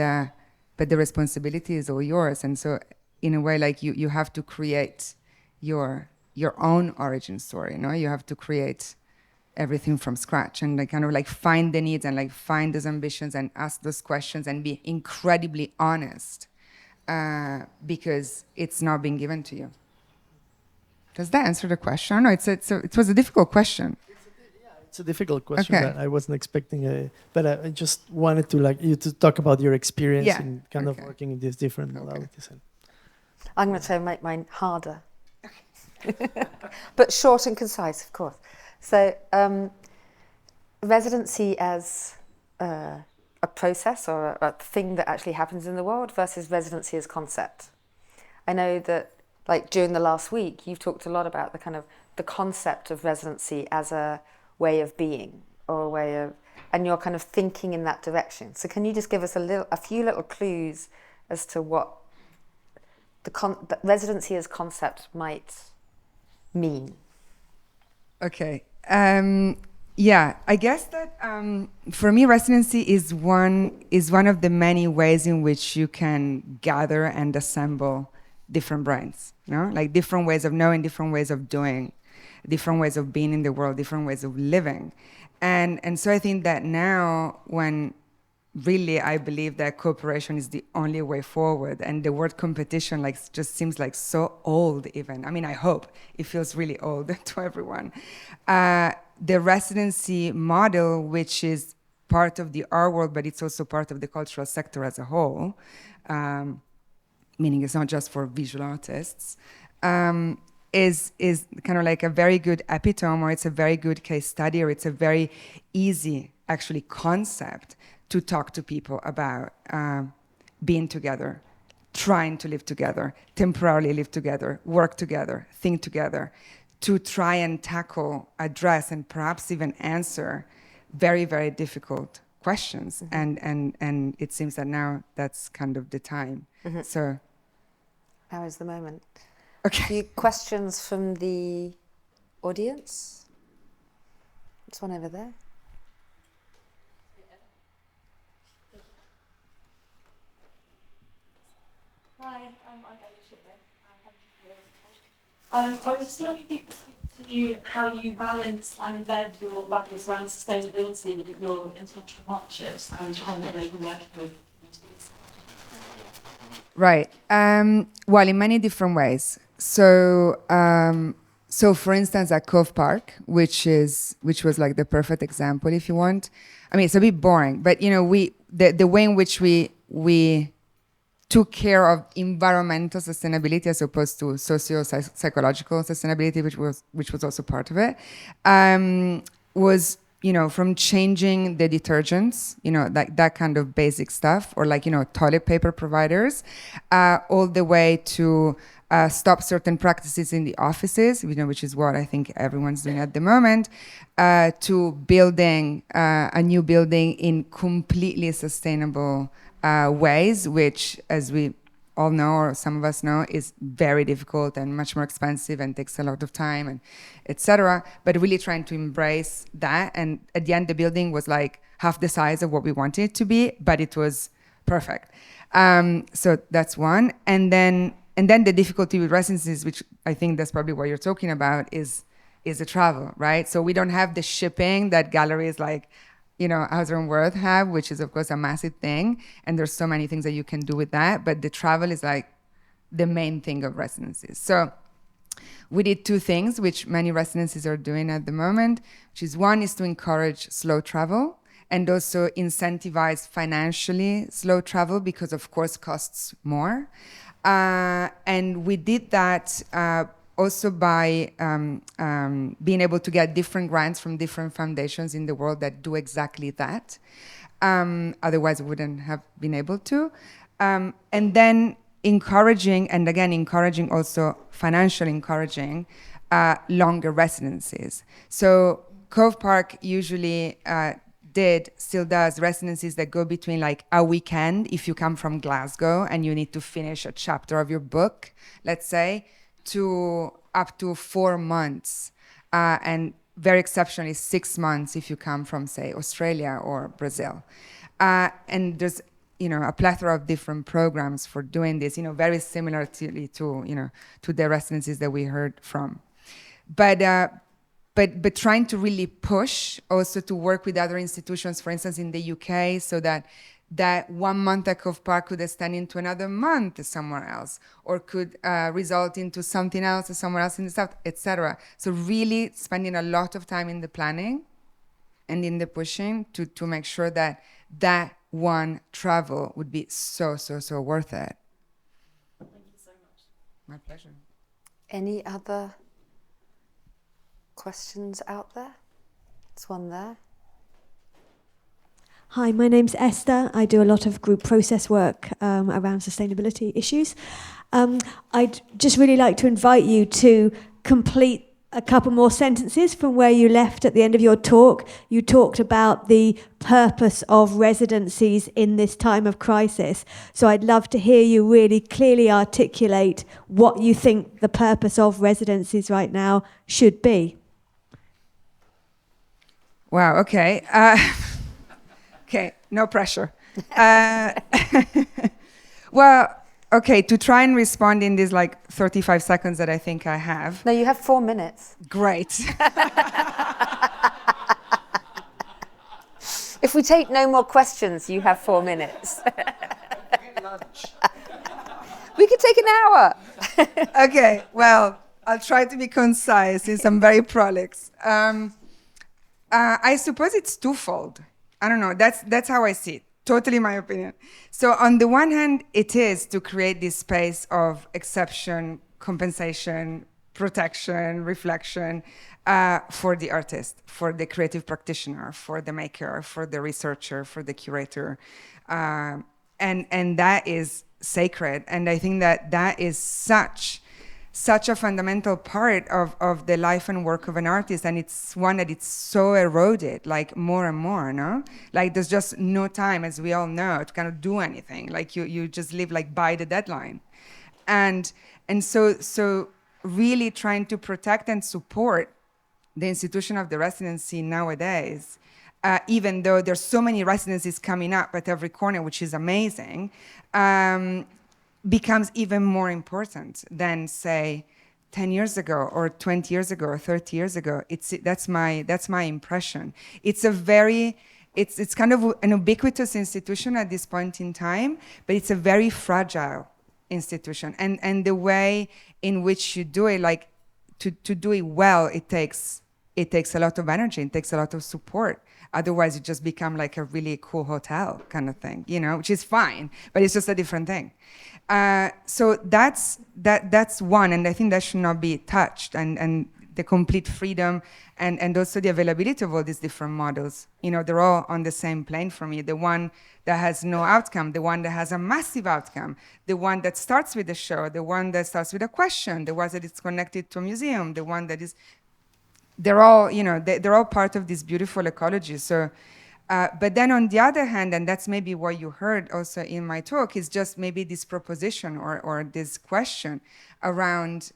but the responsibility is all yours. And so in a way, like you have to create your own origin story. You have to create everything from scratch and like kind of like find the needs and like find those ambitions and ask those questions and be incredibly honest because it's not being given to you. Does that answer the question? No, it was a difficult question. It's a difficult question Okay. that I wasn't expecting. But I just wanted to you to talk about your experience in kind of working in these different modalities. I'm going to try and make mine harder. But short and concise, of course. So, residency as a process or a thing that actually happens in the world versus residency as concept. I know that, like, during the last week, you've talked a lot about the kind of the concept of residency as a way of being or a way of, and you're kind of thinking in that direction. So can you just give us a few little clues as to what the residency as concept might mean? Okay. Yeah, I guess that for me, residency is one of the many ways in which you can gather and assemble different brains, you know, like different ways of knowing, different ways of doing, different ways of being in the world, different ways of living. And so I think that now, when really I believe that cooperation is the only way forward, and the word competition just seems like so old even. I mean, I hope it feels really old to everyone. The residency model, which is part of the art world, but it's also part of the cultural sector as a whole, meaning it's not just for visual artists, is kind of like a very good epitome, or it's a very good case study, or it's a very easy, actually, concept to talk to people about being together, trying to live together, temporarily live together, work together, think together, to try and tackle, address, and perhaps even answer very, very difficult questions. Mm-hmm. And it seems that now that's kind of the time. Mm-hmm. So now is the moment. Okay. A few questions from the audience. There's one over there. Hi, I'm Alessio. I was looking to you how you balance and embed your values around sustainability with your international partnerships and how they can work with. Right. Well, in many different ways. So, for instance, at Cove Park, which was like the perfect example, if you want. I mean, it's a bit boring, but you know, the way in which we took care of environmental sustainability as opposed to socio-psychological sustainability, which was also part of it, was, you know, from changing the detergents, you know, like that kind of basic stuff, or like, you know, toilet paper providers, all the way to stop certain practices in the offices, you know, which is what I think everyone's doing at the moment, to building a new building in completely sustainable ways, which, as we all know, or some of us know, is very difficult and much more expensive and takes a lot of time and etc. But really trying to embrace that, and at the end the building was like half the size of what we wanted it to be, but it was perfect. So that's one. And then the difficulty with residencies, which I think that's probably what you're talking about, is the travel, right? So we don't have the shipping that galleries like, you know, Hauser Wirth have, which is of course a massive thing, and there's so many things that you can do with that, but the travel is like the main thing of residencies. So we did two things, which many residencies are doing at the moment, which is one is to encourage slow travel and also incentivize financially slow travel, because of course costs more. And we did that also by being able to get different grants from different foundations in the world that do exactly that. Otherwise, we wouldn't have been able to. And then encouraging also financially encouraging longer residencies. So Cove Park usually still does residencies that go between like a weekend if you come from Glasgow and you need to finish a chapter of your book, let's say, to up to 4 months, and very exceptionally 6 months if you come from, say, Australia or Brazil. And there's, you know, a plethora of different programs for doing this, you know, very similar to you know, to the residencies that we heard from. But trying to really push also to work with other institutions, for instance, in the UK, so that 1 month at Cove Park could extend into another month somewhere else, or could result into something else somewhere else in the south, etc. So really spending a lot of time in the planning and in the pushing to make sure that one travel would be so worth it. Thank you so much. My pleasure. Any other questions out there? There's one there. Hi, my name's Esther. I do a lot of group process work around sustainability issues. I'd just really like to invite you to complete a couple more sentences from where you left at the end of your talk. You talked about the purpose of residencies in this time of crisis. So I'd love to hear you really clearly articulate what you think the purpose of residencies right now should be. Wow, okay. Okay, no pressure. Well, okay, to try and respond in these like 35 seconds that I think I have. No, you have 4 minutes. Great. If we take no more questions, you have 4 minutes. We could take an hour. Okay, well, I'll try to be concise since I'm very prolix. I suppose it's twofold. I don't know, that's how I see it. Totally my opinion. So on the one hand, it is to create this space of exception, compensation, protection, reflection for the artist, for the creative practitioner, for the maker, for the researcher, for the curator. And that is sacred. And I think that is such a fundamental part of the life and work of an artist, and it's one that it's so eroded, like more and more, no? Like there's just no time, as we all know, to kind of do anything. Like you just live like by the deadline. And so really trying to protect and support the institution of the residency nowadays, even though there's so many residencies coming up at every corner, which is amazing, becomes even more important than, say, 10 years ago or 20 years ago or 30 years ago. That's my impression. It's kind of an ubiquitous institution at this point in time, but it's a very fragile institution. And the way in which you do it, like to do it well, it takes a lot of energy, it takes a lot of support. Otherwise, you just become like a really cool hotel kind of thing, you know, which is fine, but it's just a different thing. So that's one, and I think that should not be touched, and the complete freedom and also the availability of all these different models. You know, they're all on the same plane for me. The one that has no outcome, the one that has a massive outcome, the one that starts with a show, the one that starts with a question, the one that is connected to a museum, the one that is, they're all, you know, they're all part of this beautiful ecology. So, but then on the other hand, and that's maybe what you heard also in my talk, is just maybe this proposition or this question around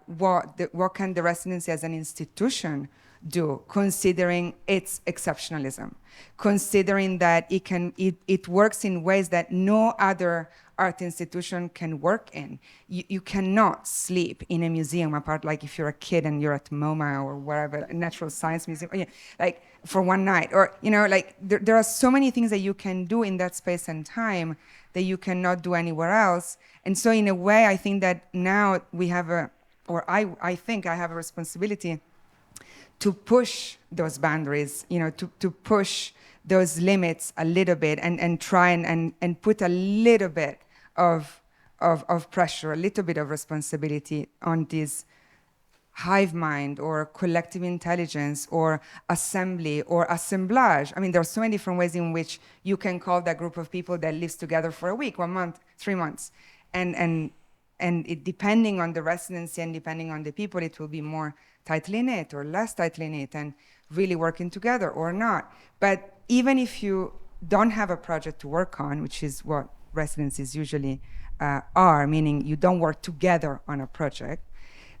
what can the residency as an institution do, considering its exceptionalism, considering that it works in ways that no other art institution can work in. You cannot sleep in a museum apart, like if you're a kid and you're at MoMA or wherever, a natural science museum, like for one night, or, you know, like there are so many things that you can do in that space and time that you cannot do anywhere else. And so in a way, I think that now we have I think I have a responsibility to push those boundaries, you know, to push those limits a little bit and try and put a little bit of pressure, a little bit of responsibility on this hive mind or collective intelligence or assembly or assemblage. I mean, there are so many different ways in which you can call that group of people that lives together for a week, 1 month, 3 months. And it, depending on the residency and depending on the people, it will be more tightly knit or less tightly knit and really working together or not. But even if you don't have a project to work on, which is what residencies usually are, meaning you don't work together on a project,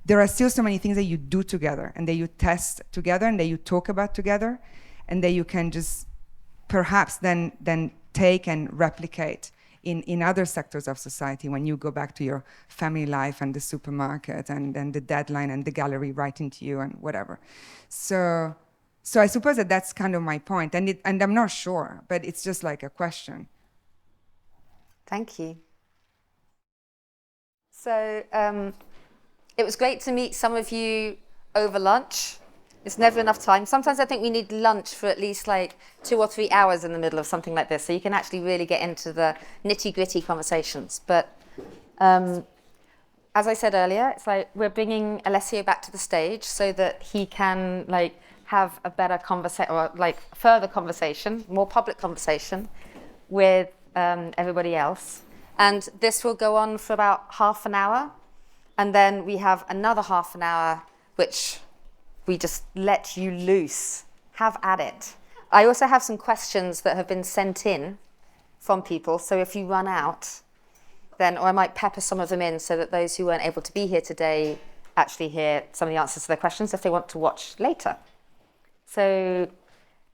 there are still so many things that you do together and that you test together and that you talk about together and that you can just perhaps then take and replicate in other sectors of society when you go back to your family life and the supermarket and the deadline and the gallery writing to you and whatever. So I suppose that's kind of my point. And I'm not sure, but it's just like a question. Thank you. So it was great to meet some of you over lunch. It's never enough time. Sometimes I think we need lunch for at least like 2 or 3 hours in the middle of something like this, so you can actually really get into the nitty-gritty conversations. But as I said earlier, it's like we're bringing Alessio back to the stage so that he can like have a better conversation, or like further conversation, more public conversation with everybody else. And this will go on for about half an hour. And then we have another half an hour, which we just let you loose. Have at it. I also have some questions that have been sent in from people. So if you run out, then, or I might pepper some of them in so that those who weren't able to be here today actually hear some of the answers to their questions if they want to watch later. So,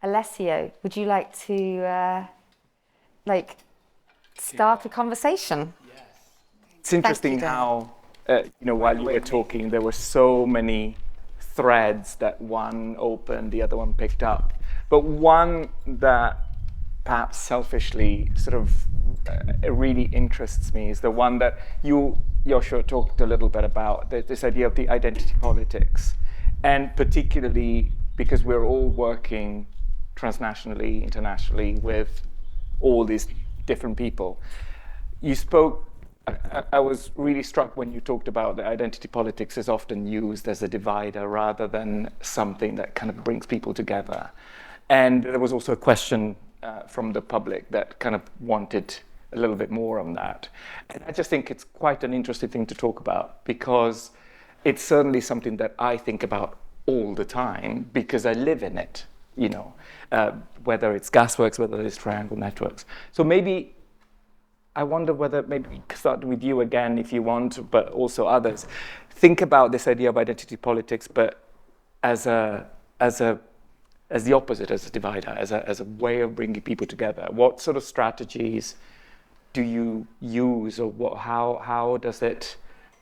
Alessio, would you like to start a conversation? Yes. It's interesting how, while you were talking, there were so many threads that one opened, the other one picked up. But one that perhaps selfishly sort of really interests me is the one that you, Yoshua, talked a little bit about, this idea of the identity politics. And particularly because we're all working transnationally, internationally with all these different people. You spoke, I was really struck when you talked about the identity politics is often used as a divider rather than something that kind of brings people together. And there was also a question from the public that kind of wanted a little bit more on that. And I just think it's quite an interesting thing to talk about because it's certainly something that I think about all the time because I live in it, whether it's gasworks, whether it's triangle networks. So maybe I wonder whether maybe we could start with you again if you want, but also others. Think about this idea of identity politics, but as the opposite, as a divider, as a way of bringing people together. What sort of strategies do you use, or how does it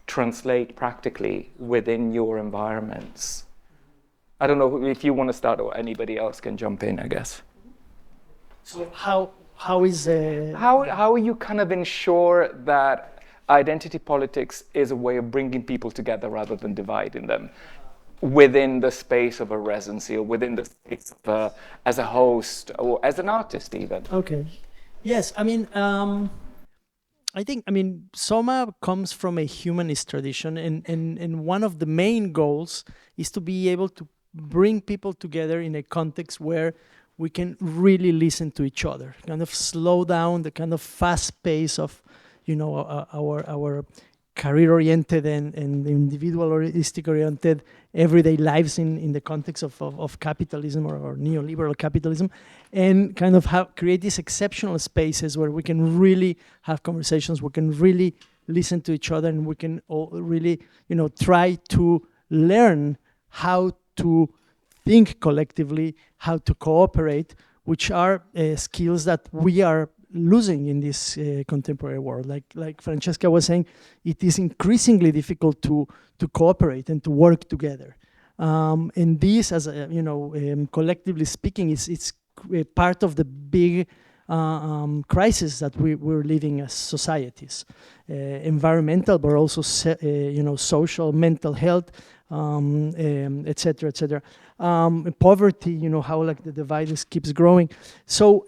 translate practically within your environments? I don't know if you want to start, or anybody else can jump in, I guess. So how is how you kind of ensure that identity politics is a way of bringing people together rather than dividing them within the space of a residency, or within the space of as a host, or as an artist even? Okay. Yes, I mean, Soma comes from a humanist tradition, and one of the main goals is to be able to bring people together in a context where we can really listen to each other, kind of slow down the kind of fast pace of, our career-oriented and individualistic-oriented everyday lives in the context of capitalism or neoliberal capitalism, and kind of create these exceptional spaces where we can really have conversations, we can really listen to each other, and we can all really, try to learn how to think collectively, how to cooperate, which are skills that we are losing in this contemporary world. Like Francesca was saying, it is increasingly difficult to cooperate and to work together. And this, as collectively speaking, it's part of the big crisis that we're living as societies, environmental, but also social, mental health, et cetera, et cetera. Poverty, how the divide keeps growing. So,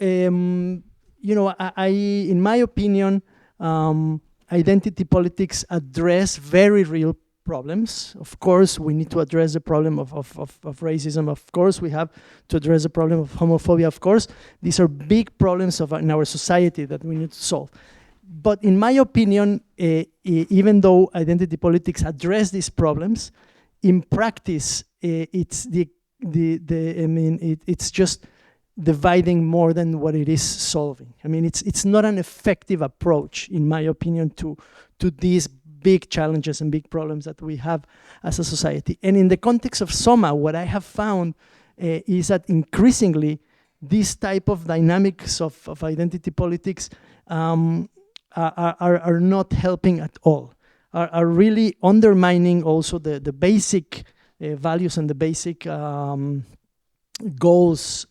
I in my opinion, identity politics address very real problems. Of course, we need to address the problem of racism. Of course, we have to address the problem of homophobia. Of course, these are big problems in our society that we need to solve. But in my opinion, even though identity politics address these problems, in practice, it's it's just dividing more than what it is solving. I mean, it's not an effective approach, in my opinion, to these big challenges and big problems that we have as a society. And in the context of Soma, what I have found is that increasingly this type of dynamics of identity politics are not helping at all, are really undermining also the basic values and the basic goals,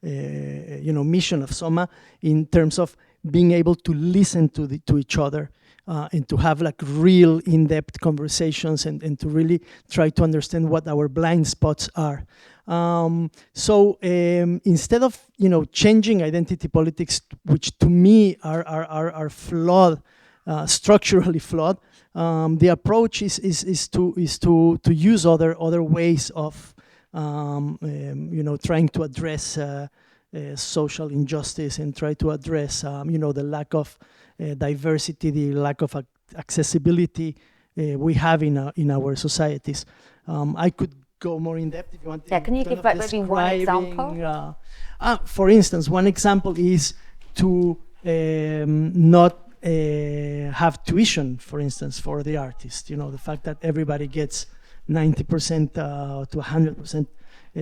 mission of Soma, in terms of being able to listen to each other and to have real in-depth conversations and to really try to understand what our blind spots are. So instead of changing identity politics, which to me are flawed structurally flawed. The approach is to use other ways of trying to address social injustice and try to address the lack of diversity, the lack of accessibility we have in our societies. I could go more in depth if you want. Yeah, can you give maybe one example? For instance, one example is to not have tuition, for instance, for the artist. The fact that everybody gets 90% to 100%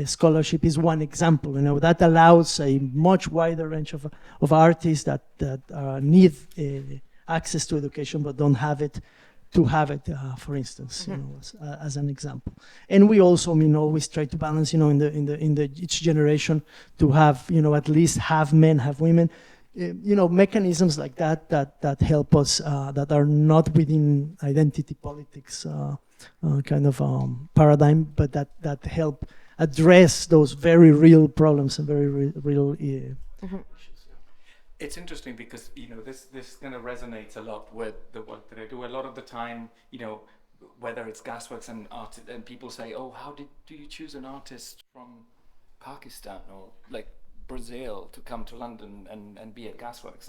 scholarship is one example. That allows a much wider range of artists that need access to education but don't have it to have it, for instance, as an example. And we also, always try to balance, in the each generation to have, at least half men, half women. Mechanisms like that help us, that are not within identity politics kind of paradigm, but that help address those very real problems and very real issues. It's interesting because this kind of resonates a lot with the work that I do. A lot of the time, whether it's gasworks and art, and people say, "Oh, how do you choose an artist from Pakistan or like Brazil to come to London and be at gasworks?"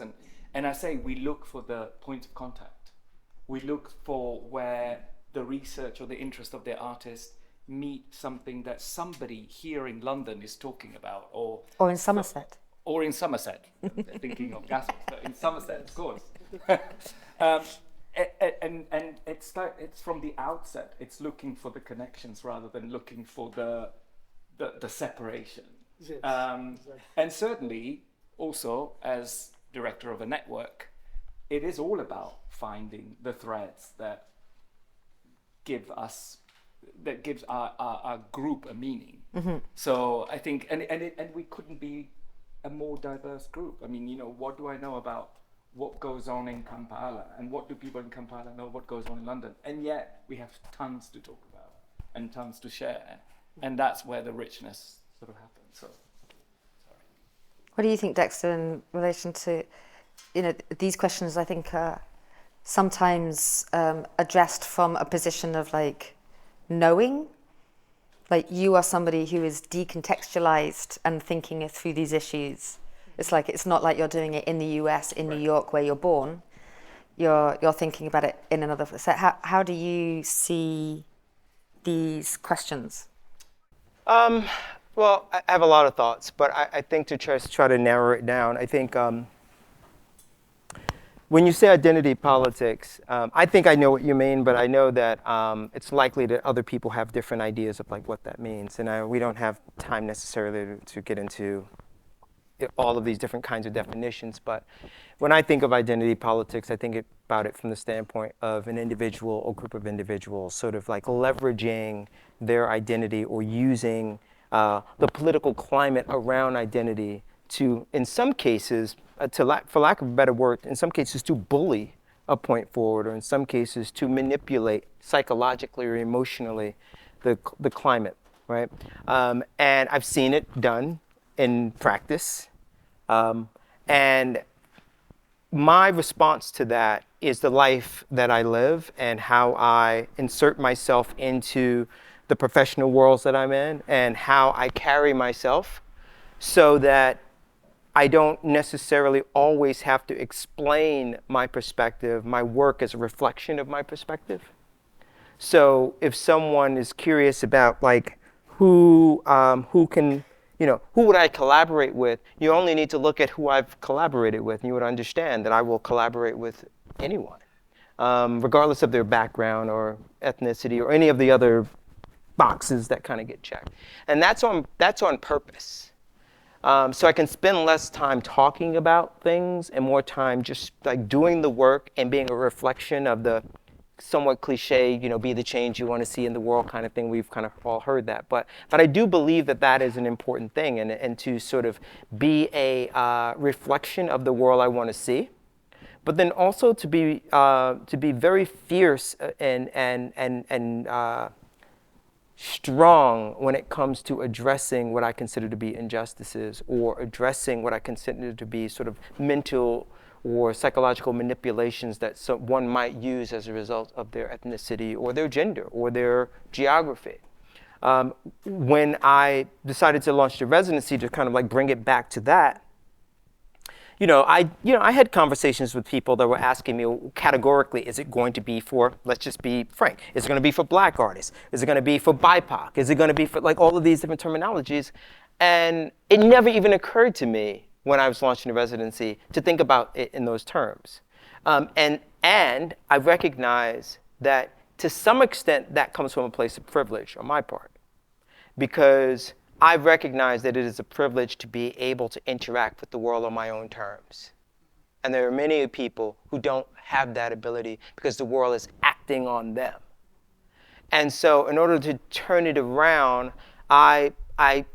And I say we look for the point of contact. We look for where the research or the interest of the artist meet something that somebody here in London is talking about, or in Somerset. Or in Somerset, thinking of gasworks, but in Somerset, of course. And it's from the outset. It's looking for the connections rather than looking for the separation. Yes. And certainly, also as director of a network, it is all about finding the threads that gives our group a meaning. Mm-hmm. So I think, and we couldn't be a more diverse group. I mean, what do I know about what goes on in Kampala, and what do people in Kampala know what goes on in London? And yet we have tons to talk about and tons to share, and that's where the richness sort of happens. So, sorry. What do you think, Dexter, in relation to, these questions? I think are sometimes addressed from a position of like knowing. Like you are somebody who is decontextualized and thinking through these issues. It's not like you're doing it in the US, in New York, where you're born. You're thinking about it in another. So how do you see these questions? Well, I have a lot of thoughts, but I think to try to narrow it down, I think when you say identity politics, I think I know what you mean, but I know that it's likely that other people have different ideas of like what that means, and we don't have time necessarily to get into all of these different kinds of definitions. But when I think of identity politics, I think about it from the standpoint of an individual or group of individuals sort of like leveraging their identity or using the political climate around identity to, in some cases, for lack of a better word, in some cases to bully a point forward, or in some cases to manipulate psychologically or emotionally the climate, right? And I've seen it done in practice. And my response to that is the life that I live and how I insert myself into the professional worlds that I'm in, and how I carry myself so that I don't necessarily always have to explain my perspective. My work is a reflection of my perspective. So if someone is curious about like who would I collaborate with, you only need to look at who I've collaborated with, and you would understand that I will collaborate with anyone, regardless of their background or ethnicity or any of the other boxes that kind of get checked. And that's on purpose. So I can spend less time talking about things and more time just like doing the work and being a reflection of the somewhat cliche, be the change you want to see in the world kind of thing. We've kind of all heard that. But I do believe that is an important thing, and to sort of be a reflection of the world I want to see. But then also to be very fierce and strong when it comes to addressing what I consider to be injustices, or addressing what I consider to be sort of mental or psychological manipulations that one might use as a result of their ethnicity or their gender or their geography. When I decided to launch the residency, to kind of like bring it back to that, I had conversations with people that were asking me, categorically, is it going to be for, let's just be frank, is it going to be for Black artists? Is it going to be for BIPOC? Is it going to be for like all of these different terminologies? And it never even occurred to me when I was launching the residency to think about it in those terms. And I recognize that to some extent that comes from a place of privilege on my part, because I recognize that it is a privilege to be able to interact with the world on my own terms. And there are many people who don't have that ability because the world is acting on them. And so in order to turn it around, I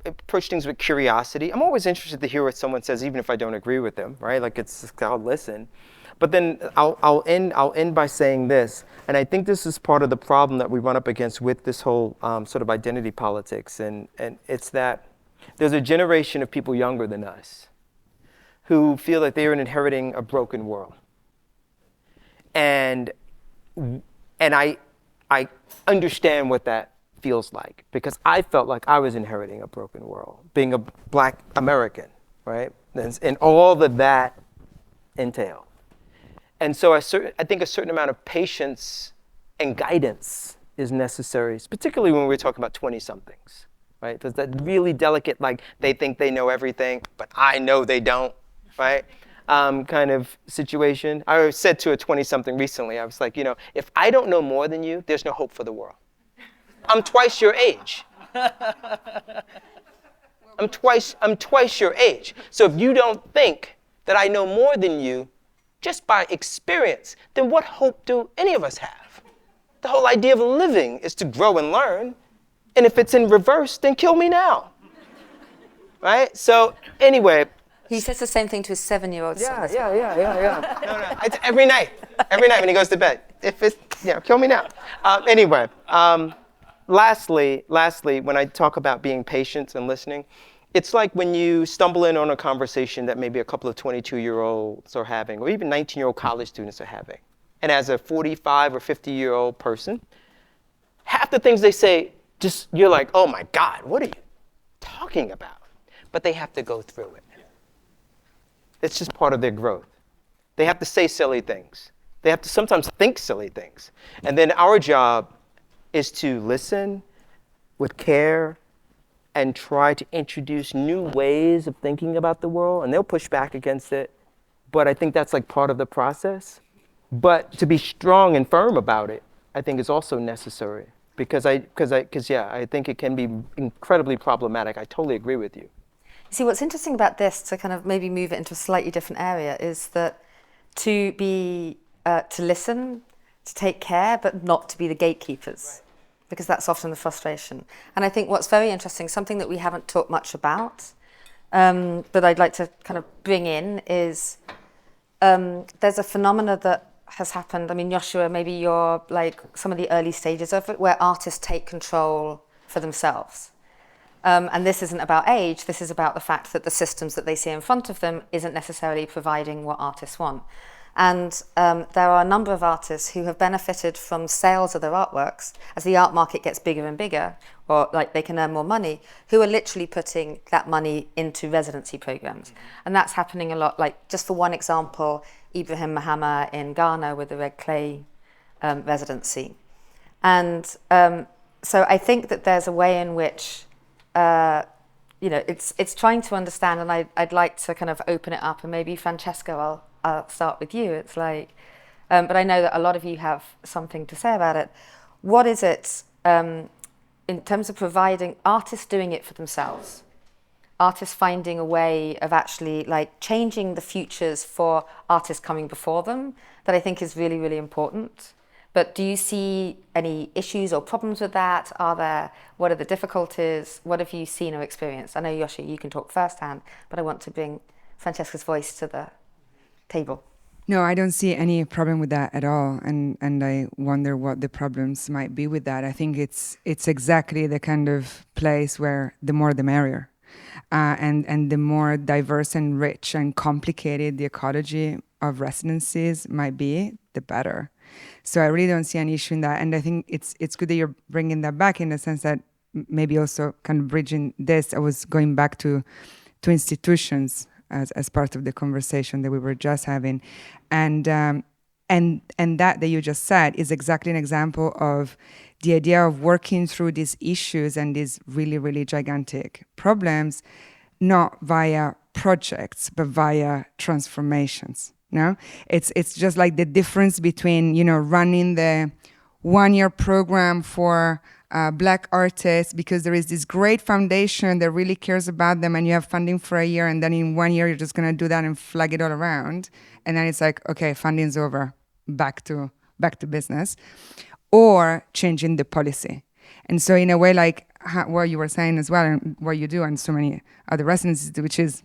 approach things with curiosity. I'm always interested to hear what someone says, even if I don't agree with them, right? Like I'll listen. But then I'll end by saying this, and I think this is part of the problem that we run up against with this whole sort of identity politics, and it's that there's a generation of people younger than us who feel like they are inheriting a broken world. And I understand what that feels like, because I felt like I was inheriting a broken world, being a Black American, right? And all that entails. And so I think a certain amount of patience and guidance is necessary, particularly when we're talking about 20-somethings, right? There's that really delicate, like, they think they know everything, but I know they don't, right? Kind of situation. I said to a 20-something recently, I was like, if I don't know more than you, there's no hope for the world. I'm twice your age. I'm twice your age. So if you don't think that I know more than you, just by experience, then what hope do any of us have? The whole idea of living is to grow and learn. And if it's in reverse, then kill me now. Right? So anyway. He says the same thing to his 7-year-old son. Yeah. No. It's every night when he goes to bed. If it's, kill me now. Anyway, lastly, when I talk about being patient and listening, it's like when you stumble in on a conversation that maybe a couple of 22-year-olds are having, or even 19-year-old college students are having. And as a 45 or 50-year-old person, half the things they say, you're like, oh my God, what are you talking about? But they have to go through it. It's just part of their growth. They have to say silly things. They have to sometimes think silly things. And then our job is to listen with care and try to introduce new ways of thinking about the world, and they'll push back against it. But I think that's like part of the process. But to be strong and firm about it, I think is also necessary, because I think it can be incredibly problematic. I totally agree with you. See, what's interesting about this, to kind of maybe move it into a slightly different area, is that to listen, to take care, but not to be the gatekeepers. Right. Because that's often the frustration. And I think what's very interesting, something that we haven't talked much about, but I'd like to kind of bring in, is there's a phenomena that has happened. I mean, Yoshua, maybe you're like some of the early stages of it, where artists take control for themselves. And this isn't about age, this is about the fact that the systems that they see in front of them isn't necessarily providing what artists want. And there are a number of artists who have benefited from sales of their artworks as the art market gets bigger and bigger, or like they can earn more money, who are literally putting that money into residency programs. And that's happening a lot. Like, just for one example, Ibrahim Mahama in Ghana with the Red Clay residency. And so I think that there's a way in which, it's trying to understand, and I'd like to kind of open it up, and maybe Francesca, I'll start with you. It's like, but I know that a lot of you have something to say about it. What is it in terms of providing artists doing it for themselves, artists finding a way of actually like changing the futures for artists coming before them, that I think is really, really important. But do you see any issues or problems with that? What are the difficulties? What have you seen or experienced? I know, Yoshi, you can talk firsthand, but I want to bring Francesca's voice to the table. No, I don't see any problem with that at all, and I wonder what the problems might be with that. I think it's exactly the kind of place where the more the merrier, and the more diverse and rich and complicated the ecology of residencies might be, the better. So I really don't see an issue in that. And I think it's good that you're bringing that back, in the sense that maybe also kind of bridging this. I was going back to institutions as part of the conversation that we were just having. And that you just said is exactly an example of the idea of working through these issues and these really, really gigantic problems, not via projects, but via transformations. No, it's just like the difference between, running the 1-year program for Black artists, because there is this great foundation that really cares about them, and you have funding for a year, and then in 1 year you're just going to do that and flag it all around, and then it's like, okay, funding's over, back to business, or changing the policy. And so in a way, like what you were saying as well, and what you do and so many other residencies do, which is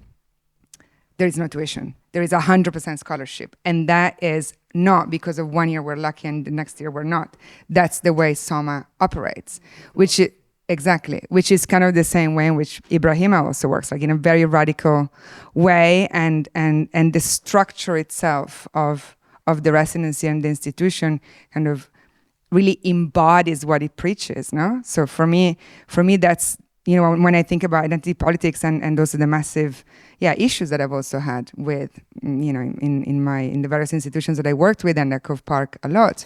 there is no tuition. There is 100% scholarship. And that is not because of 1 year we're lucky and the next year we're not. That's the way SOMA operates, which is kind of the same way in which Ibrahima also works, like in a very radical way. And the structure itself of the residency and the institution kind of really embodies what it preaches, no? So for me that's, when I think about identity politics and those are the massive issues that I've also had with, in the various institutions that I worked with and at Cove Park a lot,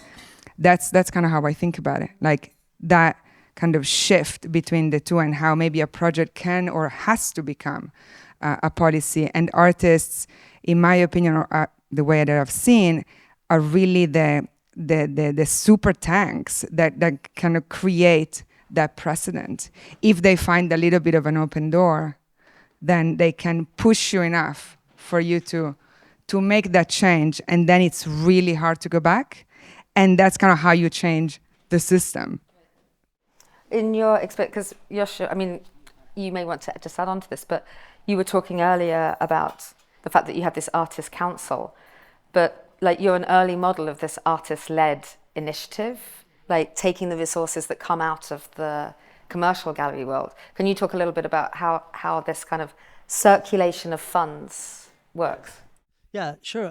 that's kind of how I think about it. Like that kind of shift between the two, and how maybe a project can or has to become a policy. And artists, in my opinion, or the way that I've seen, are really the super tanks that kind of create that precedent. If they find a little bit of an open door, then they can push you enough for you to make that change, and then it's really hard to go back. And that's kind of how you change the system. In your experience, because Yoshua, you may want to just add on to this, but you were talking earlier about the fact that you have this artist council, but like you're an early model of this artist-led initiative, like taking the resources that come out of the commercial gallery world. Can you talk a little bit about how this kind of circulation of funds works? Yeah, sure.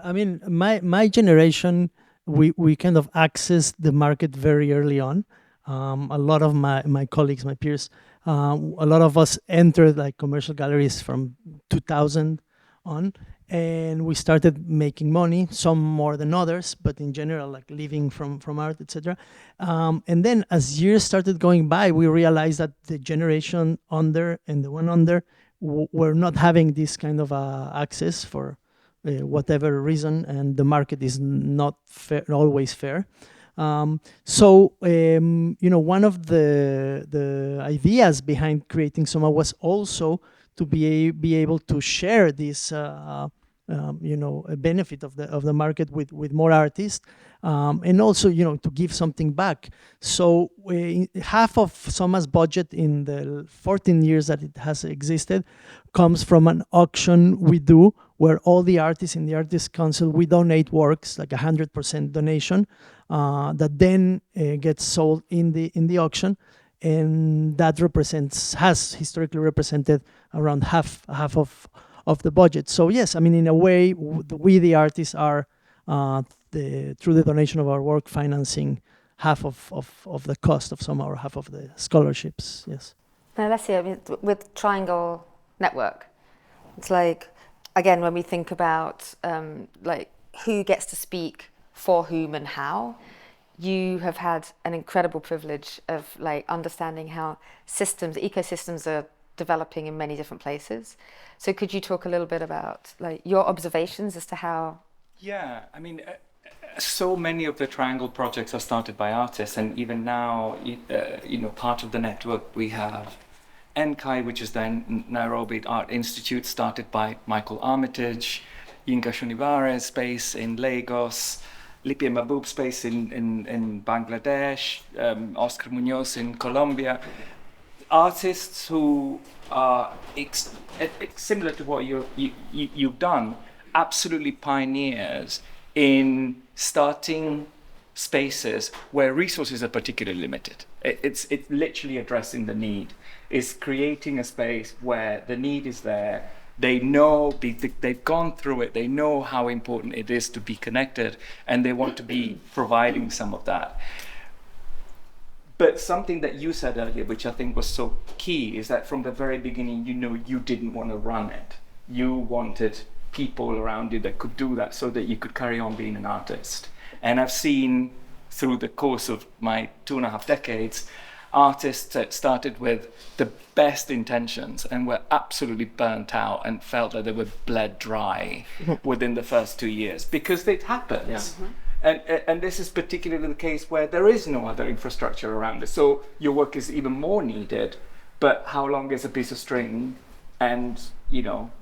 My generation, we kind of accessed the market very early on. A lot of my colleagues, my peers, a lot of us entered like commercial galleries from 2000 on. And we started making money, some more than others, but in general, like living from art, etc. And then as years started going by, we realized that the generation under and the one under were not having this kind of access for whatever reason, and the market is not fair, always fair. So one of the ideas behind creating SOMA was also to be able to share this a benefit of the market with more artists, and also to give something back. So half of SOMA's budget in the 14 years that it has existed comes from an auction we do, where all the artists in the Artists Council, we donate works, like 100% donation, that then gets sold in the auction. And that has historically represented around half of the budget. So yes, in a way, we the artists are through the donation of our work financing half of the cost of SOMA, or half of the scholarships. Yes. Now, Alessio, with Triangle Network, it's like, again, when we think about like who gets to speak for whom and how, you have had an incredible privilege of like understanding how ecosystems are developing in many different places. So could you talk a little bit about like your observations as to how? Yeah, so many of the Triangle projects are started by artists, and even now, part of the network we have NCAI, which is the Nairobi Art Institute, started by Michael Armitage, Yinka Shunivare's space in Lagos, Lipia Mahboob's space in Bangladesh, Oscar Munoz in Colombia. Artists who are similar to what you've done, absolutely pioneers in starting spaces where resources are particularly limited. It's literally addressing the need. It's creating a space where the need is there, They know, they've gone through it, they know how important it is to be connected, and they want to be providing some of that. But something that you said earlier, which I think was so key, is that from the very beginning, you didn't want to run it. You wanted people around you that could do that so that you could carry on being an artist. And I've seen through the course of my 2.5 decades, artists that started with the best intentions and were absolutely burnt out and felt that they were bled dry within the first 2 years, because it happens. And this is particularly the case where there is no other infrastructure around it. So your work is even more needed, but how long is a piece of string? And,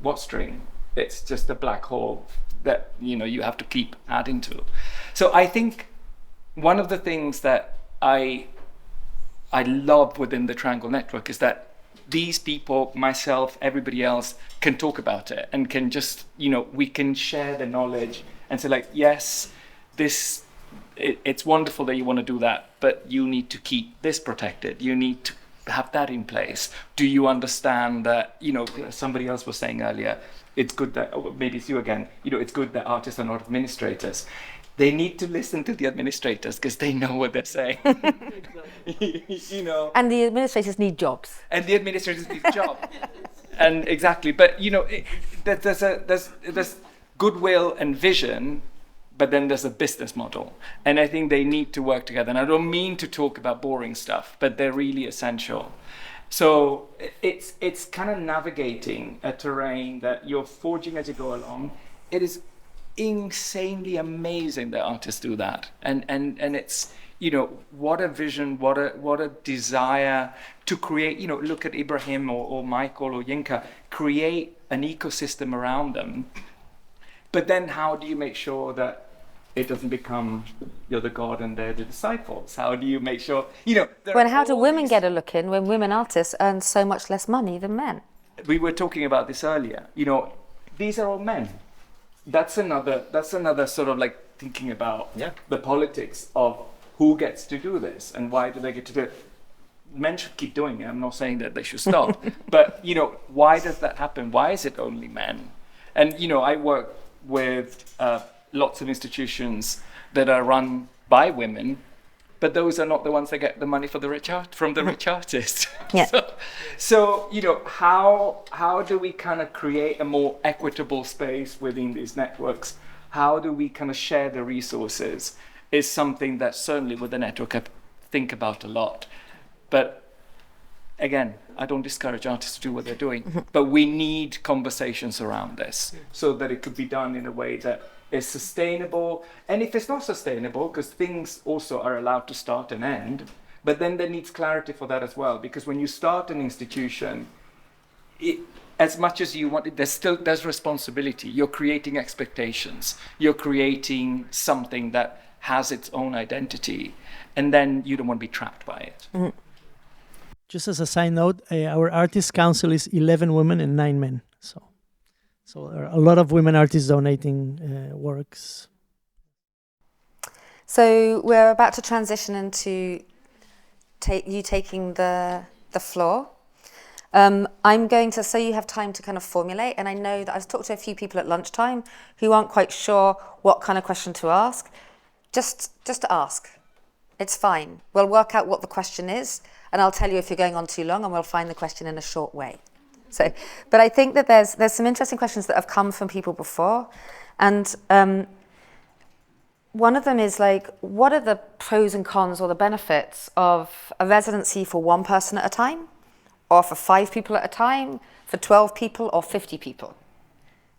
what string? It's just a black hole that, you have to keep adding to. So I think one of the things that I love within the Triangle Network is that these people, myself, everybody else, can talk about it and can just, we can share the knowledge and say, like, yes, it's wonderful that you want to do that, but you need to keep this protected. You need to have that in place. Do you understand that, somebody else was saying earlier, it's good that, maybe it's you again, it's good that artists are not administrators. They need to listen to the administrators because they know what they're saying. And the administrators need jobs. And the administrators need jobs. And exactly, but there's goodwill and vision, but then there's a business model. And I think they need to work together. And I don't mean to talk about boring stuff, but they're really essential. So it's kind of navigating a terrain that you're forging as you go along. It is insanely amazing that artists do that, and it's what a vision, what a desire to create. Look at Ibrahim or Michael or Yinka, create an ecosystem around them. But then how do you make sure that it doesn't become you're the god and they're the disciples? How do you make sure how do women get a look in when women artists earn so much less money than men? We were talking about this earlier. These are all men. That's another sort of like thinking about the politics of who gets to do this and why do they get to do it. Men should keep doing it. I'm not saying that they should stop, but why does that happen? Why is it only men? And I work with lots of institutions that are run by women, but those are not the ones that get the money for from the rich artists. Yeah. So how do we kind of create a more equitable space within these networks? How do we kind of share the resources? Is something that certainly with the network I think about a lot. But again, I don't discourage artists to do what they're doing, but we need conversations around this so that it could be done in a way that is sustainable. And if it's not sustainable, because things also are allowed to start and end, but then there needs clarity for that as well, because when you start an institution, as much as you want it, there's responsibility. You're creating expectations. You're creating something that has its own identity, and then you don't want to be trapped by it. Mm-hmm. Just as a side note, our artist council is 11 women and 9 men. So there are a lot of women artists donating works. So we're about to transition into you taking the floor. I'm going to, so you have time to kind of formulate, and I know that I've talked to a few people at lunchtime who aren't quite sure what kind of question to ask. Just ask. It's fine. We'll work out what the question is, and I'll tell you if you're going on too long, and we'll find the question in a short way. So, but I think that there's some interesting questions that have come from people before, and one of them is like, what are the pros and cons or the benefits of a residency for one person at a time, or for 5 people at a time, for 12 people or 50 people?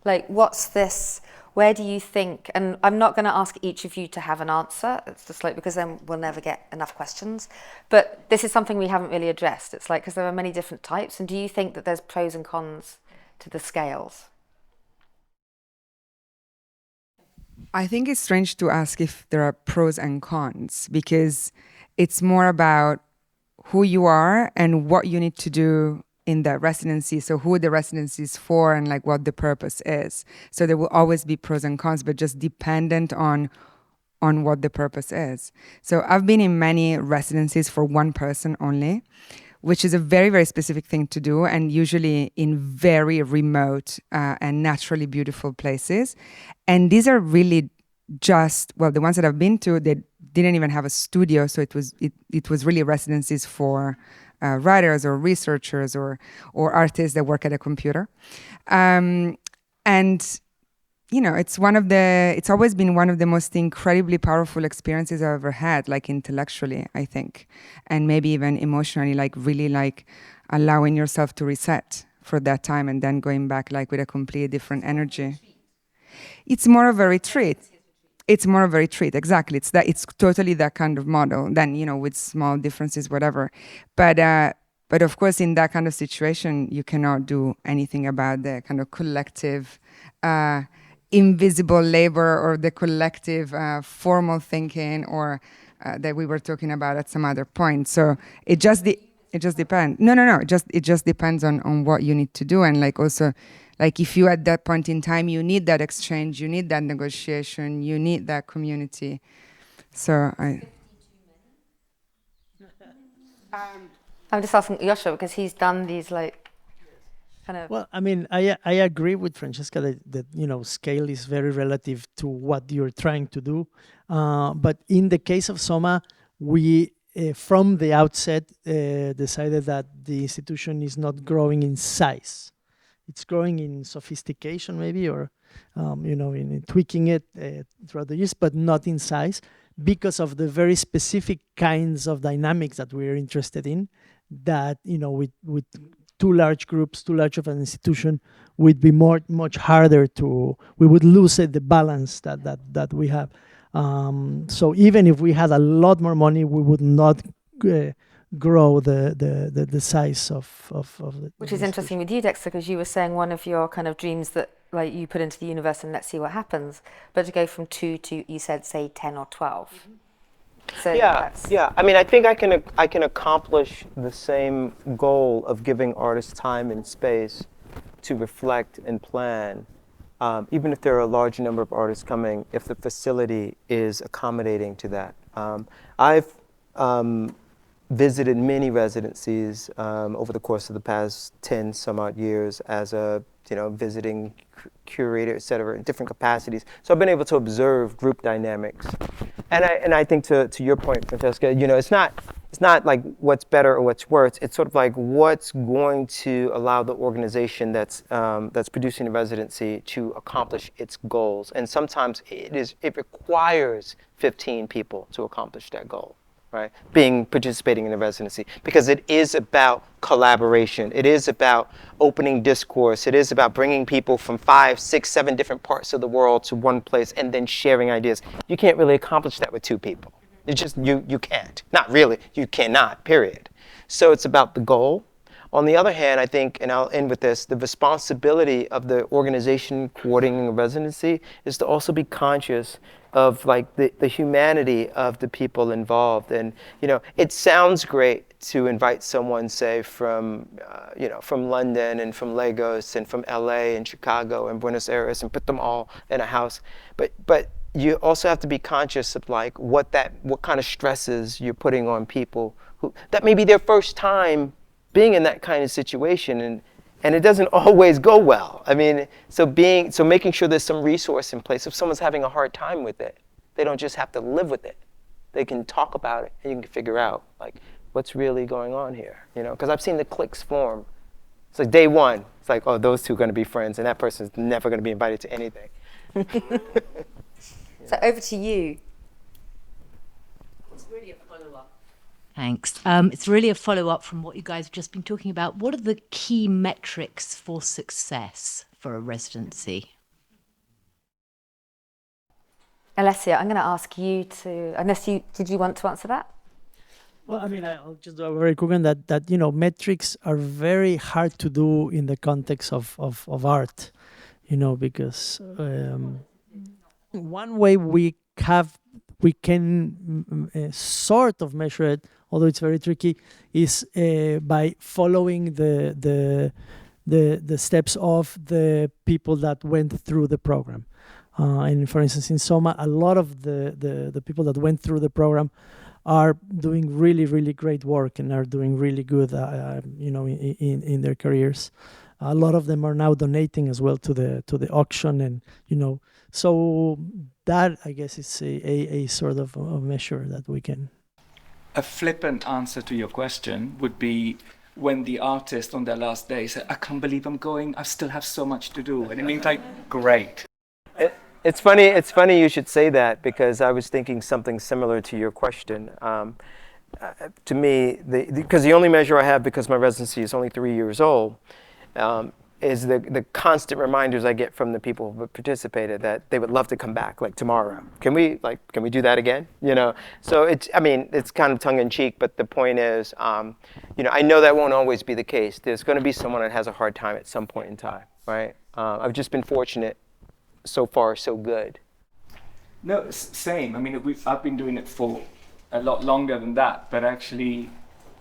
Like, what's this? Where do you think? And I'm not going to ask each of you to have an answer. It's just like, because then we'll never get enough questions. But this is something we haven't really addressed. It's like, because there are many different types. And do you think that there's pros and cons to the scales? I think it's strange to ask if there are pros and cons, because it's more about who you are and what you need to do in the residency. So who the residency is for and like what the purpose is. So there will always be pros and cons, but just dependent on what the purpose is. So I've been in many residencies for one person only, which is a very, very specific thing to do, and usually in very remote and naturally beautiful places. And these are really just, well, the ones that I've been to, they didn't even have a studio, so it was really residencies for writers or researchers or artists that work at a computer. And it's always been one of the most incredibly powerful experiences I've ever had, like intellectually, I think, and maybe even emotionally, like really like allowing yourself to reset for that time and then going back like with a completely different energy. It's more of a retreat. It's more of a retreat, exactly. It's totally that kind of model. Then, with small differences, whatever. But of course, in that kind of situation, you cannot do anything about the kind of collective invisible labor or the collective formal thinking or that we were talking about at some other point. So it just depends. No. It just depends on what you need to do, and like also, like if you at that point in time you need that exchange, you need that negotiation, you need that community. So I'm just asking Yoshua because he's done these like. Well, I mean, I agree with Francesca that scale is very relative to what you're trying to do. But in the case of SOMA, we from the outset decided that the institution is not growing in size. It's growing in sophistication, maybe, or in tweaking it throughout the years, but not in size, because of the very specific kinds of dynamics that we're interested in. That with too large groups, too large of an institution, would be much harder to. We would lose the balance that we have. So even if we had a lot more money, we would not grow the size of the. Which is interesting with you, Dexter, because you were saying one of your kind of dreams that like you put into the universe and let's see what happens. But to go from 2 to, you said, say 10 or 12. Mm-hmm. So yeah. I mean, I think I can accomplish the same goal of giving artists time and space to reflect and plan, even if there are a large number of artists coming, if the facility is accommodating to that. I've visited many residencies over the course of the past 10 some odd years as a visiting curator, et cetera, in different capacities. So I've been able to observe group dynamics. And I think to your point, Francesca, it's not like what's better or what's worse. It's sort of like what's going to allow the organization that's producing the residency to accomplish its goals. And sometimes it requires 15 people to accomplish that goal, right? Participating in the residency, because it is about collaboration. It is about opening discourse. It is about bringing people from 5, 6, 7 different parts of the world to one place and then sharing ideas. You can't really accomplish that with 2 people. It's just, you can't. Not really. You cannot, period. So it's about the goal. On the other hand, I think, and I'll end with this, the responsibility of the organization coordinating a residency is to also be conscious of like the humanity of the people involved. And it sounds great to invite someone, say, from London and from Lagos and from LA and Chicago and Buenos Aires and put them all in a house. But you also have to be conscious of like what kind of stresses you're putting on people that may be their first time being in that kind of situation, and it doesn't always go well. I mean, so making sure there's some resource in place. If someone's having a hard time with it, they don't just have to live with it. They can talk about it, and you can figure out like what's really going on here. Because I've seen the cliques form. It's like day one, it's like, oh, those two are going to be friends, and that person's never going to be invited to anything. So over to you. It's really a follow-up. Thanks. It's really a follow-up from what you guys have just been talking about. What are the key metrics for success for a residency? Alessio, I'm going to ask you to, did you want to answer that? Well, I mean, I'll just do a very quick one that metrics are very hard to do in the context of art, because one way we can sort of measure it, although it's very tricky, is by following the steps of the people that went through the program. And for instance, in SOMA, a lot of the people that went through the program are doing really, really great work and are doing really good, in their careers. A lot of them are now donating as well to the auction, and so that, I guess, is a sort of a measure that we can. A flippant answer to your question would be when the artist on their last day said, "I can't believe I'm going. I still have so much to do." And it means like, great. It's funny. It's funny you should say that, because I was thinking something similar to your question. To me, because the only measure I have, because my residency is only 3 years old, is the constant reminders I get from the people who participated that they would love to come back, like tomorrow. Can we do that again? So it's kind of tongue in cheek, but the point is, I know that won't always be the case. There's going to be someone that has a hard time at some point in time, right? I've just been fortunate. So far, so good. No, same. I mean, I've been doing it for a lot longer than that, but actually,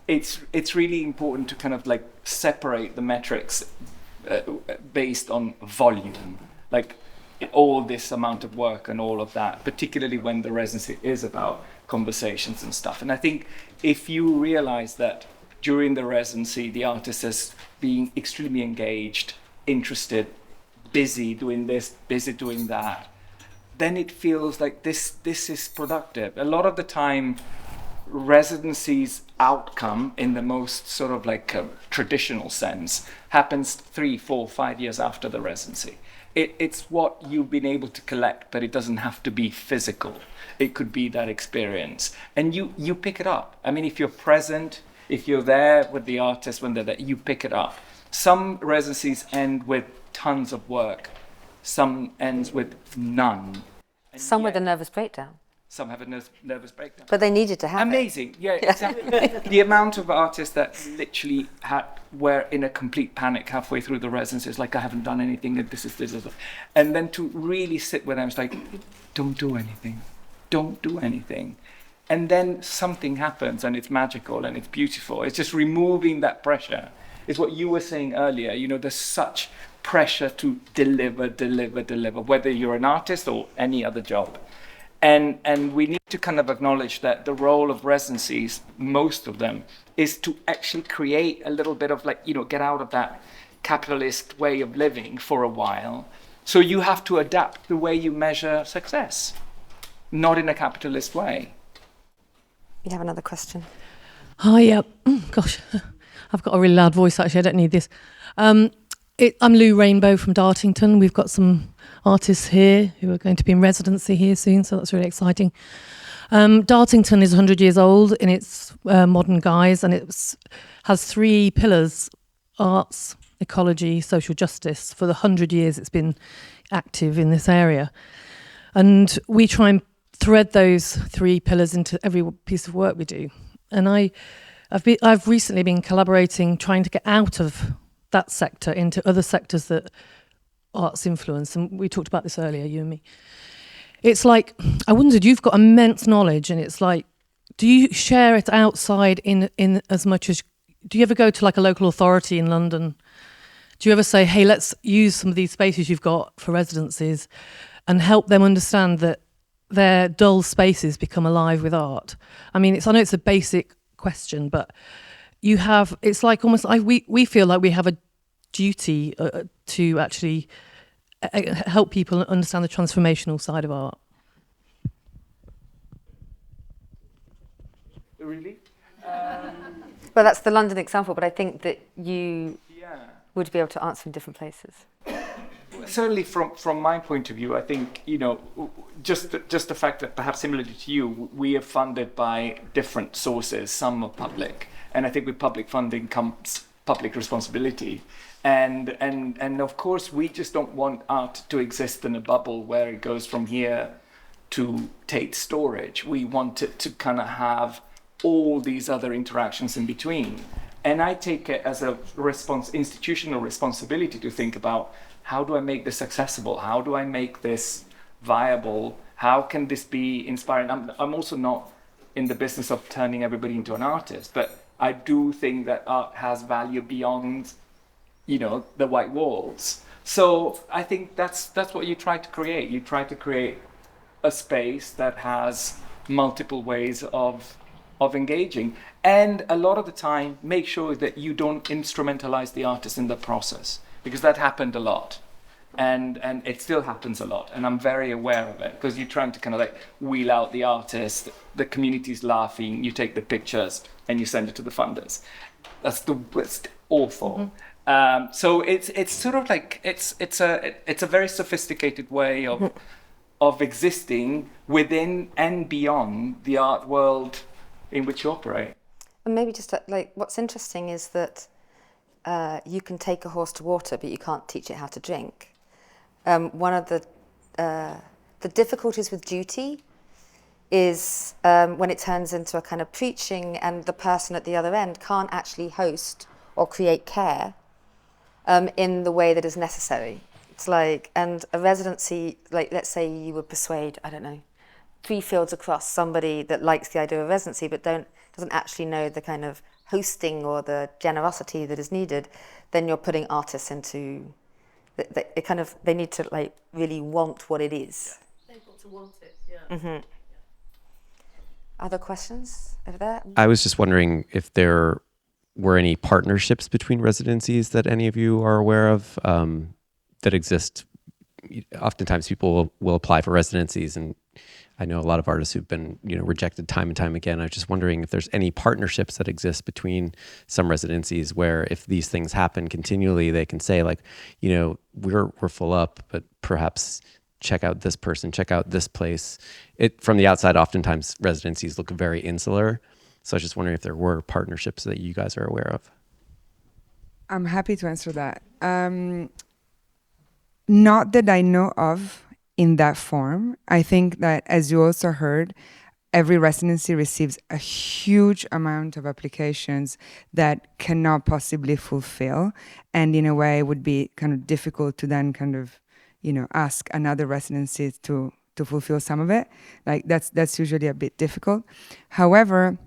it's really important to kind of like separate the metrics based on volume, like all this amount of work and all of that, particularly when the residency is about conversations and stuff. And I think if you realize that during the residency, the artist is being extremely engaged, interested, busy doing this, busy doing that, then it feels like this is productive. A lot of the time, residency's outcome, in the most sort of like traditional sense, happens 3, 4, 5 years after the residency. It's what you've been able to collect, but it doesn't have to be physical. It could be that experience. And you pick it up. I mean, if you're present, if you're there with the artist when they're there, you pick it up. Some residencies end with tons of work. Some ends with none. And some with a nervous breakdown. Some have a nervous breakdown. But they needed to have Amazing. Yeah, exactly. The amount of artists that literally were in a complete panic halfway through the residency, it's like, I haven't done anything, and this. And then to really sit with them, it's like, don't do anything. Don't do anything. And then something happens, and it's magical, and it's beautiful. It's just removing that pressure. It's what you were saying earlier. There's such pressure to deliver, whether you're an artist or any other job. And we need to kind of acknowledge that the role of residencies, most of them, is to actually create a little bit of get out of that capitalist way of living for a while. So you have to adapt the way you measure success, not in a capitalist way. You have another question? Hi, yeah. Gosh, I've got a really loud voice, actually. I don't need this. I'm Lou Rainbow from Dartington. We've got some artists here who are going to be in residency here soon, so that's really exciting. Dartington is 100 years old in its modern guise, and it has 3 pillars: arts, ecology, social justice. For the 100 years it's been active in this area. And we try and thread those 3 pillars into every piece of work we do. And I've recently been collaborating, trying to get out of that sector into other sectors that arts influence. And we talked about this earlier, you and me. It's like, I wondered, you've got immense knowledge, and it's like, do you share it outside in as much as, do you ever go to like a local authority in London? Do you ever say, hey, let's use some of these spaces you've got for residencies and help them understand that their dull spaces become alive with art? I mean, I know it's a basic question, but it's like almost, we feel like we have a duty to actually help people understand the transformational side of art. Really? Well, that's the London example, but I think that you would be able to answer in different places. Certainly from my point of view, I think, just the fact that perhaps similarly to you, we are funded by different sources. Some are public. And I think with public funding comes public responsibility. And of course, we just don't want art to exist in a bubble where it goes from here to Tate storage. We want it to kind of have all these other interactions in between. And I take it as a institutional responsibility to think about, how do I make this accessible? How do I make this viable? How can this be inspiring? I'm also not in the business of turning everybody into an artist, but I do think that art has value beyond, the white walls. So I think that's what you try to create. You try to create a space that has multiple ways of of engaging. And a lot of the time, make sure that you don't instrumentalize the artist in the process, because that happened a lot. And it still happens a lot. And I'm very aware of it, because you're trying to kind of like wheel out the artist, the community's laughing, you take the pictures and you send it to the funders. That's awful. So it's sort of like, it's a very sophisticated way of existing within and beyond the art world in which you operate. And maybe just like what's interesting is that you can take a horse to water, but you can't teach it how to drink. One of the difficulties with duty is when it turns into a kind of preaching, and the person at the other end can't actually host or create care in the way that is necessary. It's like, and a residency, like let's say you would persuade, I don't know, 3 fields across somebody that likes the idea of residency but doesn't actually know the kind of hosting or the generosity that is needed, then you're putting artists into, they need to like really want what it is. They've got to want it, yeah. Other questions over there? I was just wondering if there were any partnerships between residencies that any of you are aware of that exist. Oftentimes people will apply for residencies, and I know a lot of artists who've been rejected time and time again. I was just wondering if there's any partnerships that exist between some residencies where if these things happen continually, they can say like, we're full up, but perhaps check out this person, check out this place. From the outside, oftentimes residencies look very insular. So I was just wondering if there were partnerships that you guys are aware of. I'm happy to answer that. Not that I know of in that form. I think that, as you also heard, every residency receives a huge amount of applications that cannot possibly fulfill. And in a way, it would be kind of difficult to then kind of, ask another residency to fulfill some of it. Like that's usually a bit difficult. However,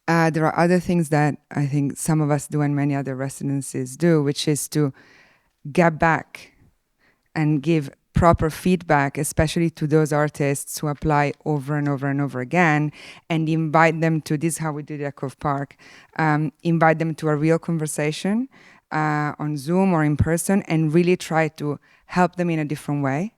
there are other things that I think some of us do and many other residencies do, which is to get back and give proper feedback, especially to those artists who apply over and over and over again, and invite them to, this is how we do the Echo Park, invite them to a real conversation on Zoom or in person, and really try to help them in a different way.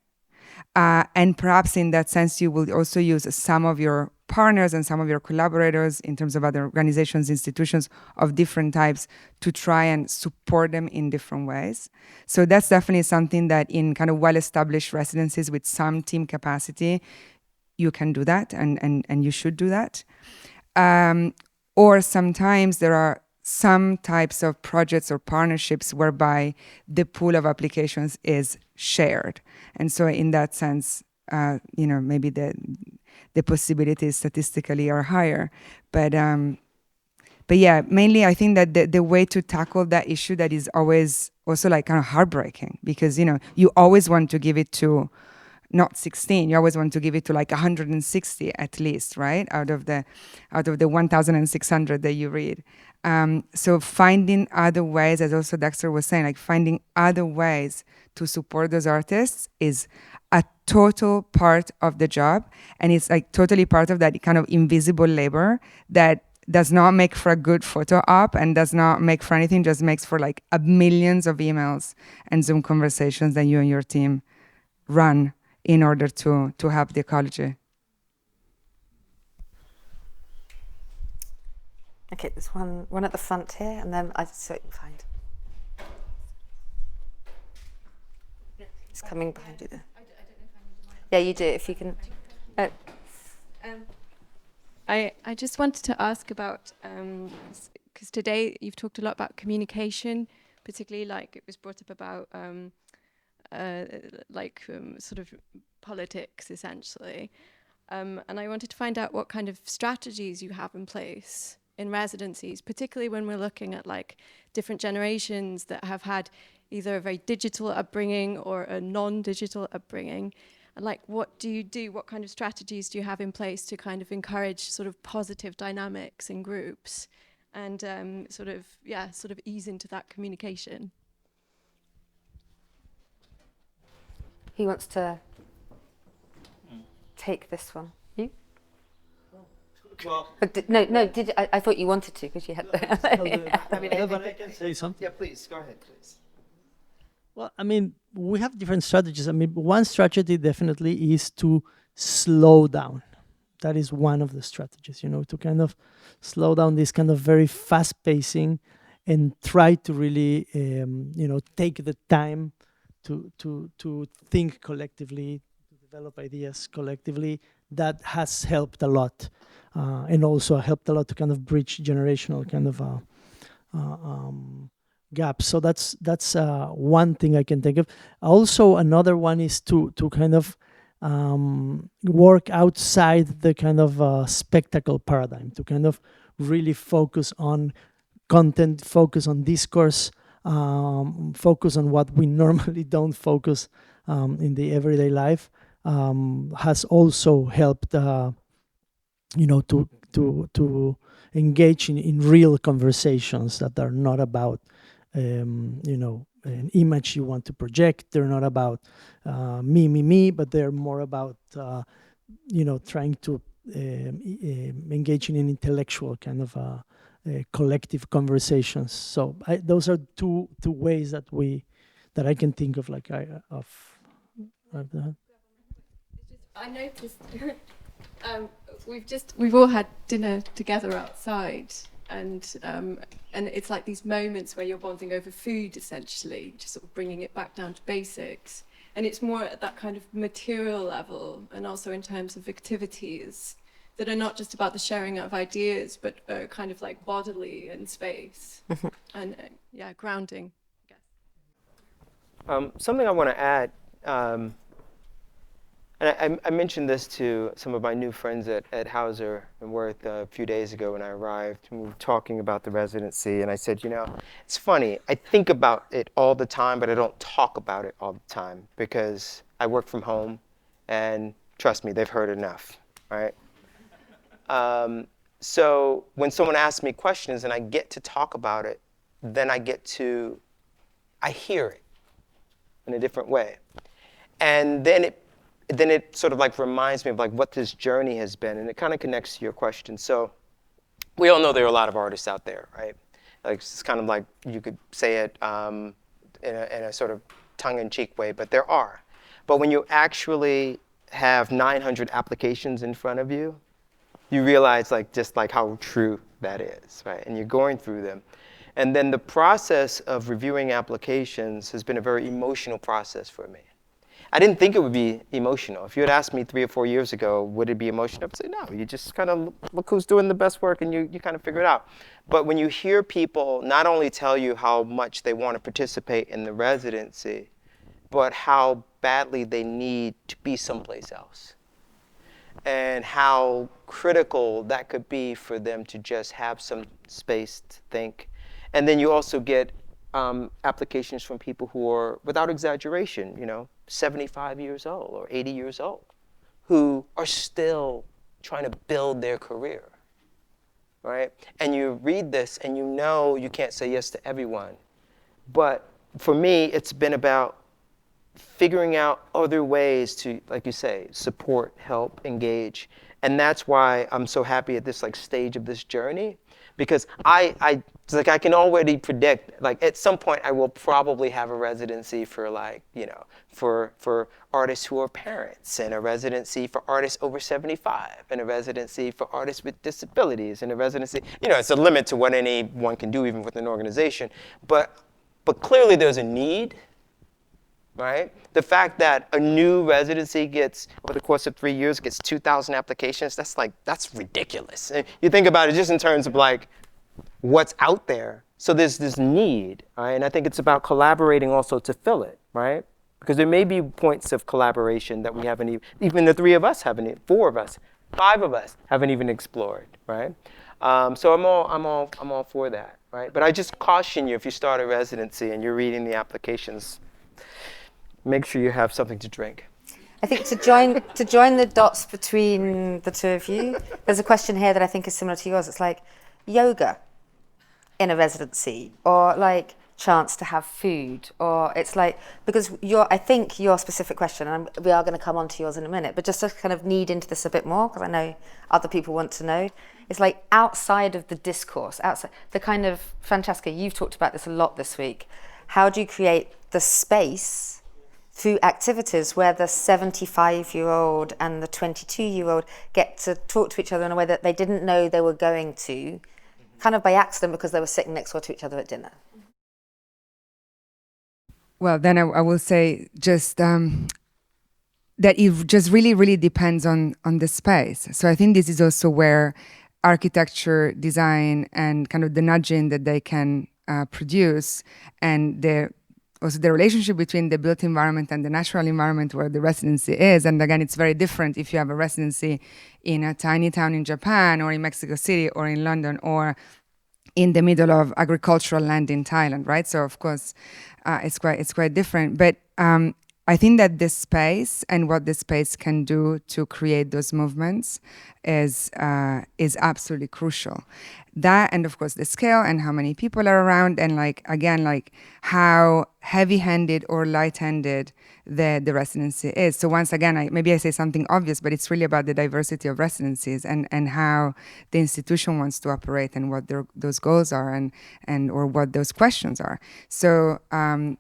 And perhaps in that sense, you will also use some of your partners and some of your collaborators in terms of other organizations, institutions of different types to try and support them in different ways. So that's definitely something that in kind of well-established residencies with some team capacity, you can do that and you should do that. Or sometimes there are some types of projects or partnerships whereby the pool of applications is shared. And so in that sense, maybe the possibilities statistically are higher. But yeah, mainly I think that the way to tackle that issue that is always also like kind of heartbreaking, because, you always want to give it to not 16, you always want to give it to like 160 at least, right? Out of the 1,600 that you read. So finding other ways, as also Dexter was saying, like finding other ways to support those artists is a total part of the job. And it's like totally part of that kind of invisible labor that does not make for a good photo op and does not make for anything, just makes for like millions of emails and Zoom conversations that you and your team run in order to help the ecology. Okay, there's one at the front here, and then I saw it behind. It's coming behind you there. Yeah, you do, if you can. I just wanted to ask about, because today you've talked a lot about communication, particularly like it was brought up about sort of politics, essentially. And I wanted to find out what kind of strategies you have in place in residencies, particularly when we're looking at like different generations that have had either a very digital upbringing or a non-digital upbringing. And like, what do you do? What kind of strategies do you have in place to kind of encourage sort of positive dynamics in groups and sort of ease into that communication? Who wants to take this one? You? No. I thought you wanted to because you had. But I can say something. Yeah, please go ahead, please. Well, I mean, we have different strategies. I mean, one strategy definitely is to slow down. That is one of the strategies, to kind of slow down this kind of very fast pacing and try to really, take the time to think collectively, to develop ideas collectively. That has helped a lot, and also helped a lot to kind of bridge generational kind of gaps. So that's one thing I can think of. Also, another one is to kind of work outside the kind of spectacle paradigm, to kind of really focus on content, focus on discourse, focus on what we normally don't focus in the everyday life, has also helped, to engage in real conversations that are not about, an image you want to project. They're not about me, but they're more about, trying to engage in an intellectual kind of collective conversations. So those are two ways that I can think of, like I noticed we've all had dinner together outside, and it's like these moments where you're bonding over food, essentially, just sort of bringing it back down to basics. And it's more at that kind of material level, and also in terms of activities that are not just about the sharing of ideas, but are kind of like bodily in space and grounding. Something I want to add, and I mentioned this to some of my new friends at Hauser Wirth a few days ago when I arrived, and we were talking about the residency, and I said, it's funny, I think about it all the time, but I don't talk about it all the time because I work from home, and trust me, they've heard enough, right? So when someone asks me questions and I get to talk about it, then I hear it in a different way. And then it sort of like reminds me of like what this journey has been, and it kind of connects to your question. So we all know there are a lot of artists out there, right? Like it's kind of like you could say it in a sort of tongue-in-cheek way, but there are. But when you actually have 900 applications in front of you, you realize just how true that is, right? And you're going through them. And then the process of reviewing applications has been a very emotional process for me. I didn't think it would be emotional. If you had asked me 3 or 4 years ago, would it be emotional? I'd say, no, you just kind of look who's doing the best work and you kind of figure it out. But when you hear people not only tell you how much they want to participate in the residency, but how badly they need to be someplace else, and how critical that could be for them to just have some space to think. And then you also get applications from people who are, without exaggeration, 75 years old or 80 years old, who are still trying to build their career, right? And you read this and you can't say yes to everyone. But for me, it's been about figuring out other ways to, like you say, support, help, engage. And that's why I'm so happy at this stage of this journey, because I can already predict, at some point I will probably have a residency for for artists who are parents, and a residency for artists over 75, and a residency for artists with disabilities, and a residency, it's a limit to what anyone can do even with an organization. But clearly there's a need. Right? The fact that a new residency gets, over the course of 3 years, gets 2,000 applications, that's ridiculous. And you think about it just in terms of what's out there. So there's this need, right? And I think it's about collaborating also to fill it, right? Because there may be points of collaboration that we haven't even the 3 of us haven't, 4 of us, 5 of us haven't even explored, right? So I'm all for that, right? But I just caution you, if you start a residency and you're reading the applications, make sure you have something to drink. I think to join the dots between the two of you, there's a question here that I think is similar to yours. It's like yoga in a residency, or chance to have food, or it's like, because I think your specific question, and we are going to come on to yours in a minute, but just to kind of knead into this a bit more, because I know other people want to know, it's like outside of the discourse, outside the kind of, Francesca, you've talked about this a lot this week, how do you create the space through activities where the 75-year-old and the 22-year-old get to talk to each other in a way that they didn't know they were going to, kind of by accident because they were sitting next door to each other at dinner? Well, then I will say just that it just really, really depends on the space. So I think this is also where architecture, design, and kind of the nudging that they can produce, and also the relationship between the built environment and the natural environment where the residency is. And again, it's very different if you have a residency in a tiny town in Japan, or in Mexico City, or in London, or in the middle of agricultural land in Thailand, right? So of course, it's quite different. But I think that this space and what this space can do to create those movements is absolutely crucial. That, and of course the scale and how many people are around, and like how heavy-handed or light-handed the residency is. So once again, maybe I say something obvious, but it's really about the diversity of residencies and how the institution wants to operate, and what those goals are, and or what those questions are. So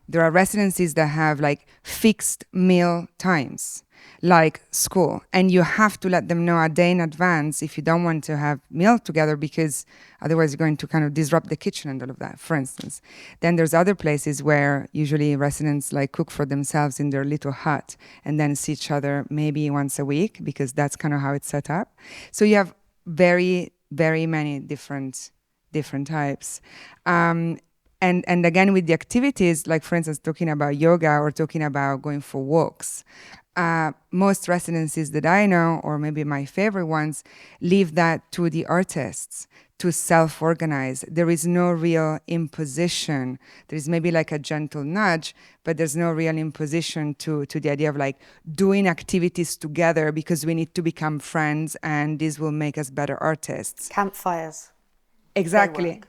there are residencies that have like fixed meal times, like school, and you have to let them know a day in advance if you don't want to have meal together, because otherwise you're going to kind of disrupt the kitchen and all of that, for instance. Then there's other places where usually residents like cook for themselves in their little hut and then see each other maybe once a week, because that's kind of how it's set up. So you have very, very many different types. And again, with the activities, like for instance, talking about yoga or talking about going for walks, most residencies that I know, or maybe my favorite ones, leave that to the artists to self-organize. There is no real imposition. There is maybe like a gentle nudge, but there's no real imposition to the idea of like doing activities together because we need to become friends and this will make us better artists. Campfires. Exactly.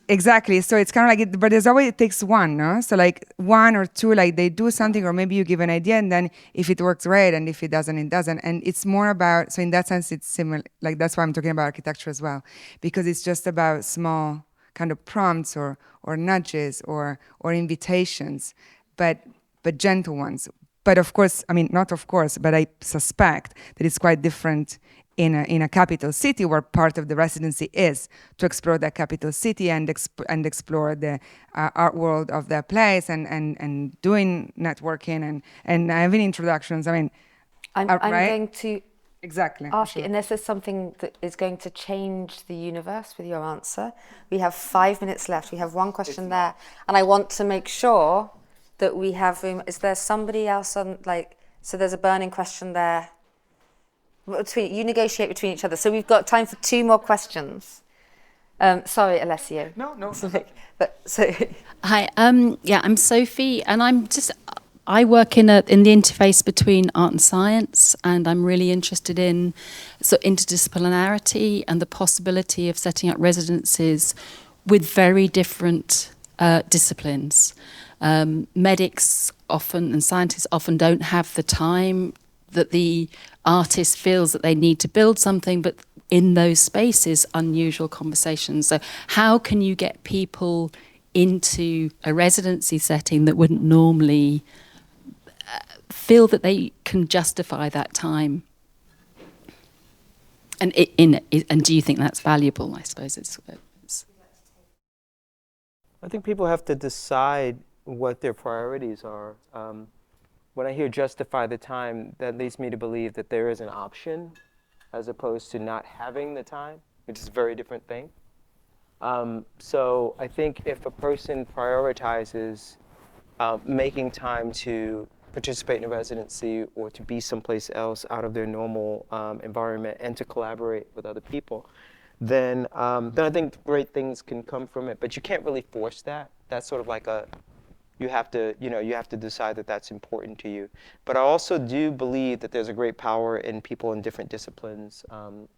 Exactly. So it's kind of like, but there's always, it takes one, no? So like one or two, like they do something, or maybe you give an idea, and then if it works, great, and if it doesn't, it doesn't. And it's more about, so in that sense, it's similar. Like that's why I'm talking about architecture as well, because it's just about small kind of prompts or nudges or invitations, but gentle ones. But of course, I mean, not of course, but I suspect that it's quite different in a capital city, where part of the residency is to explore that capital city and explore the art world of that place, and doing networking and having introductions. I mean, I'm right? going to exactly ask you, and this is something that is going to change the universe with your answer. We have 5 minutes left. We have one question there, and I want to make sure that we have room. Is there somebody else on, like, so there's a burning question there. You negotiate between each other. So we've got time for 2 more questions. Sorry, Alessio. No. Hi, I'm Sophie, and I work in the interface between art and science, and I'm really interested in interdisciplinarity and the possibility of setting up residencies with very different disciplines. Medics often and scientists often don't have the time that the artist feels that they need to build something, but in those spaces, unusual conversations. So how can you get people into a residency setting that wouldn't normally feel that they can justify that time? And do you think that's valuable? I suppose it's I think people have to decide what their priorities are. When I hear justify the time, that leads me to believe that there is an option as opposed to not having the time, which is a very different thing. So I think if a person prioritizes making time to participate in a residency or to be someplace else out of their normal environment and to collaborate with other people, then I think great things can come from it. But you can't really force that. That's sort of like you have to decide that that's important to you. But I also do believe that there's a great power in people in different disciplines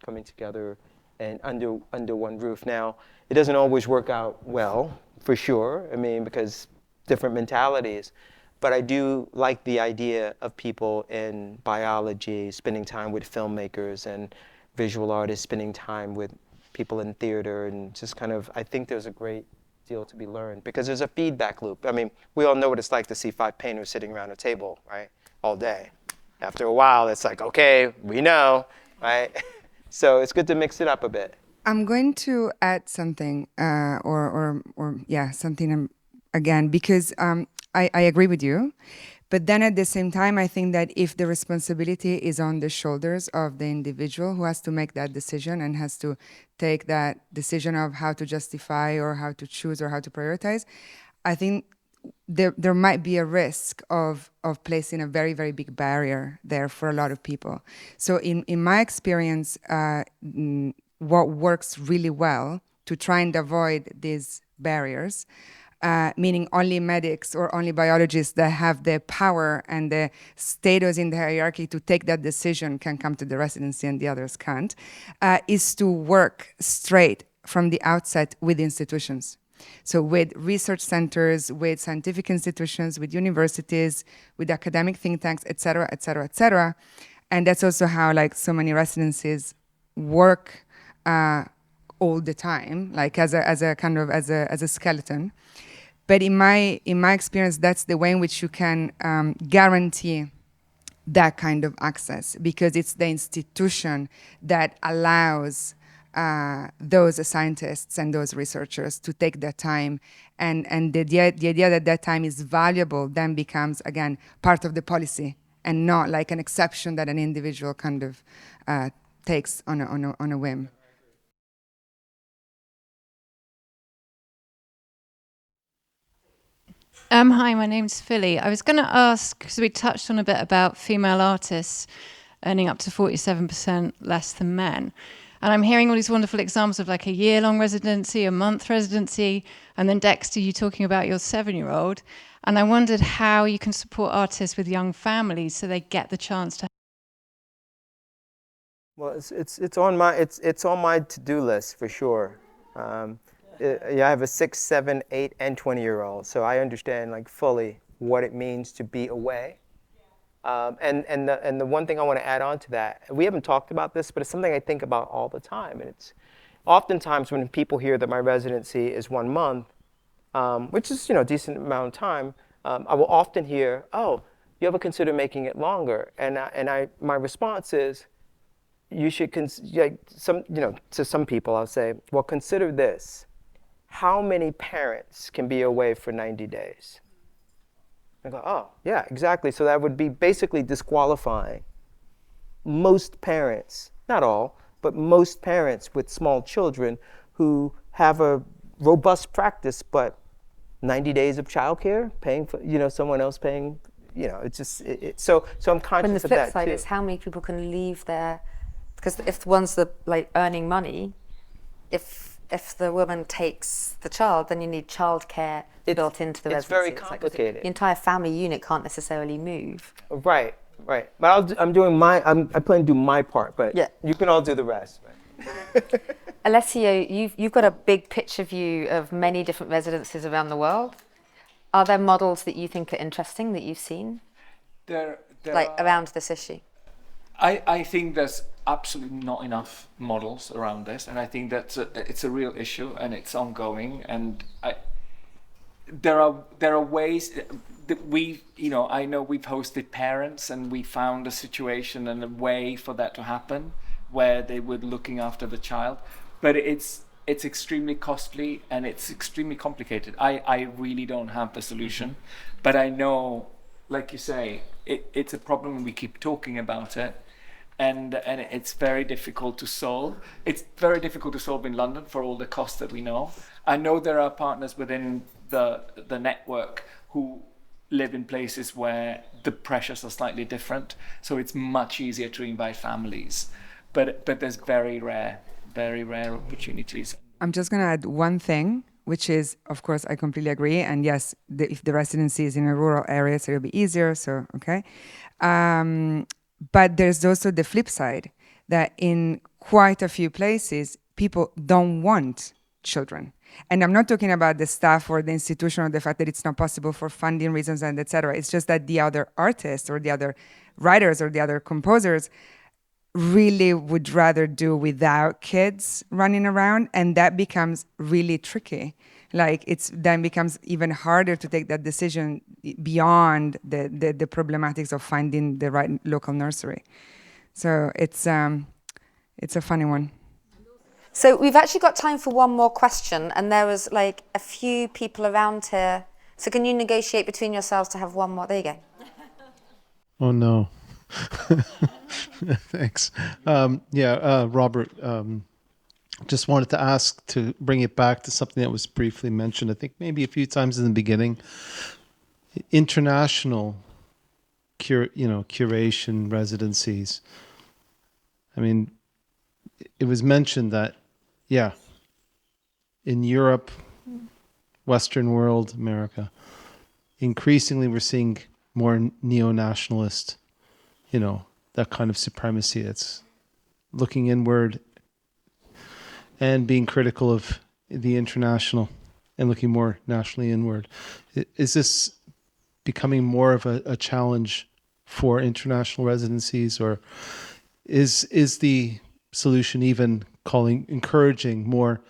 coming together and under one roof. Now, it doesn't always work out well, for sure. I mean, because different mentalities. But I do like the idea of people in biology spending time with filmmakers and visual artists spending time with people in theater, and just kind of, I think there's a great deal to be learned because there's a feedback loop. I mean, we all know what it's like to see 5 painters sitting around a table, right, all day. After a while, it's like, okay, we know, right? So it's good to mix it up a bit. I'm going to add something, something again, because I agree with you. But then at the same time, I think that if the responsibility is on the shoulders of the individual who has to make that decision and has to take that decision of how to justify or how to choose or how to prioritize, I think there might be a risk of placing a very, very big barrier there for a lot of people. So in my experience, what works really well to try and avoid these barriers, meaning only medics or only biologists that have the power and the status in the hierarchy to take that decision can come to the residency and the others can't, is to work straight from the outset with institutions. So with research centers, with scientific institutions, with universities, with academic think tanks, et cetera, et cetera, et cetera. And that's also how like so many residencies work all the time, like as a skeleton. But in my experience, that's the way in which you can guarantee that kind of access, because it's the institution that allows those scientists and those researchers to take their time, and the idea that that time is valuable then becomes, again, part of the policy and not like an exception that an individual kind of takes on a whim. Hi, my name's Philly. I was going to ask, because we touched on a bit about female artists earning up to 47% less than men. And I'm hearing all these wonderful examples of like a year-long residency, a month residency, and then Dexter, you talking about your 7-year-old. And I wondered how you can support artists with young families so they get the chance to. Well, it's on my to-do list for sure. I have a 6, 7, 8, and 20-year-old, so I understand like fully what it means to be away. And the one thing I want to add on to that, we haven't talked about this, but it's something I think about all the time. And it's oftentimes when people hear that my residency is 1 month, which is a decent amount of time, I will often hear, "Oh, you ever consider making it longer?" And my response is, you should to some people I'll say, well, consider this. How many parents can be away for 90 days? I go, oh, yeah, exactly. So that would be basically disqualifying most parents, not all, but most parents with small children who have a robust practice, but 90 days of childcare, paying for, someone else paying, it's just, so I'm conscious of that too. And the flip side is how many people can leave there, because if the ones that like earning money, if the woman takes the child, then you need childcare built into the residency. It's very complicated. Like the entire family unit can't necessarily move. Right. But I plan to do my part, but yeah, you can all do the rest. Right? Alessio, you've got a big picture view of many different residencies around the world. Are there models that you think are interesting that you've seen? There around this issue? I think there's absolutely not enough models around this, and I think that it's a real issue and it's ongoing. And there are ways that I know we've hosted parents and we found a situation and a way for that to happen where they were looking after the child, but it's extremely costly and it's extremely complicated. I really don't have the solution, but I know, like you say, it's a problem and we keep talking about it. And it's very difficult to solve. It's very difficult to solve in London for all the costs that we know. I know there are partners within the network who live in places where the pressures are slightly different, so it's much easier to invite families. But there's very rare opportunities. I'm just going to add one thing, which is, of course, I completely agree. And yes, if the residency is in a rural area, so it'll be easier. So okay. But there's also the flip side, that in quite a few places, people don't want children. And I'm not talking about the staff or the institution or the fact that it's not possible for funding reasons and etc. It's just that the other artists or the other writers or the other composers really would rather do without kids running around, and that becomes really tricky. Like it's then becomes even harder to take that decision beyond the problematics of finding the right local nursery. So it's a funny one. So we've actually got time for one more question, and there was like a few people around here. So can you negotiate between yourselves to have one more? There you go. Oh no. Thanks. Robert, just wanted to ask to bring it back to something that was briefly mentioned, I think maybe a few times in the beginning. International curation residencies. I mean, it was mentioned that, in Europe, Western world, America, increasingly we're seeing more neo-nationalist, that kind of supremacy. It's looking inward and being critical of the international and looking more nationally inward. Is this becoming more of a challenge for international residencies, or is the solution even encouraging more,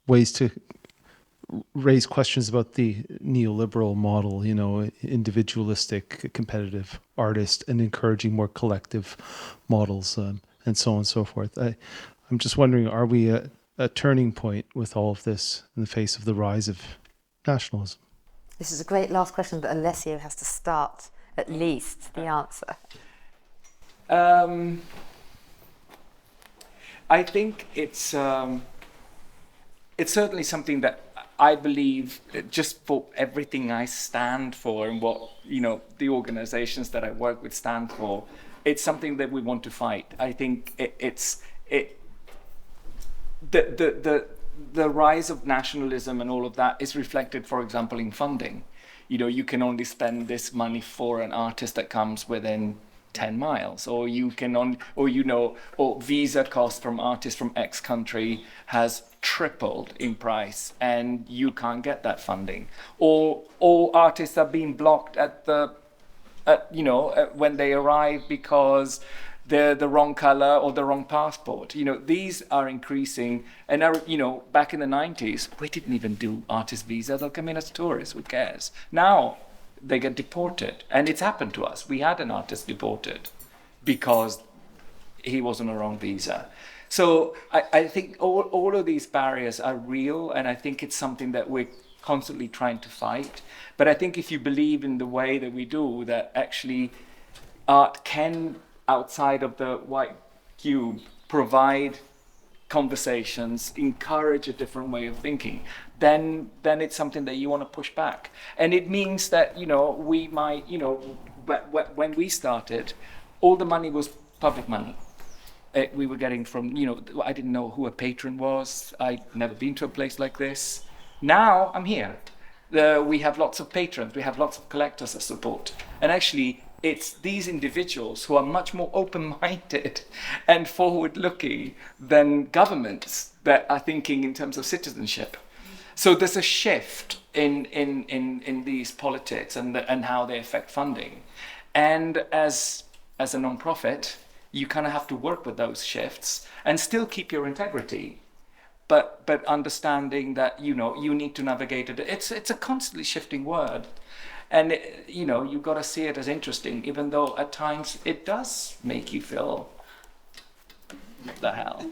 ways to raise questions about the neoliberal model, individualistic, competitive artist, and encouraging more collective models, and so on and so forth. I'm just wondering, are we at a turning point with all of this in the face of the rise of nationalism? This is a great last question, but Alessio has to start at least the answer. I think it's certainly something that I believe, just for everything I stand for and what the organizations that I work with stand for, it's something that we want to fight. I think the rise of nationalism and all of that is reflected, for example, in funding. You can only spend this money for an artist that comes within 10 miles, or visa cost from artists from X country has tripled in price and you can't get that funding, or artists are being blocked when they arrive because they're the wrong color or the wrong passport. These are increasing, and back in the 90s we didn't even do artist visa. They'll come in as tourists, who cares? Now they get deported, and it's happened to us. We had an artist deported because he was on a wrong visa. So I think all of these barriers are real, and I think it's something that we're constantly trying to fight. But I think if you believe in the way that we do, that actually art can, outside of the white cube, provide conversations, encourage a different way of thinking, then it's something that you want to push back. And it means that, we might, when we started, all the money was public money. We were getting from, I didn't know who a patron was. I'd never been to a place like this. Now I'm here. We have lots of patrons. We have lots of collectors that support. And actually, it's these individuals who are much more open-minded and forward-looking than governments that are thinking in terms of citizenship. So there's a shift in these politics and how they affect funding. And as a non-profit, you kind of have to work with those shifts and still keep your integrity, but understanding that you need to navigate it. It's a constantly shifting world, and you've got to see it as interesting, even though at times it does make you feel, what the hell.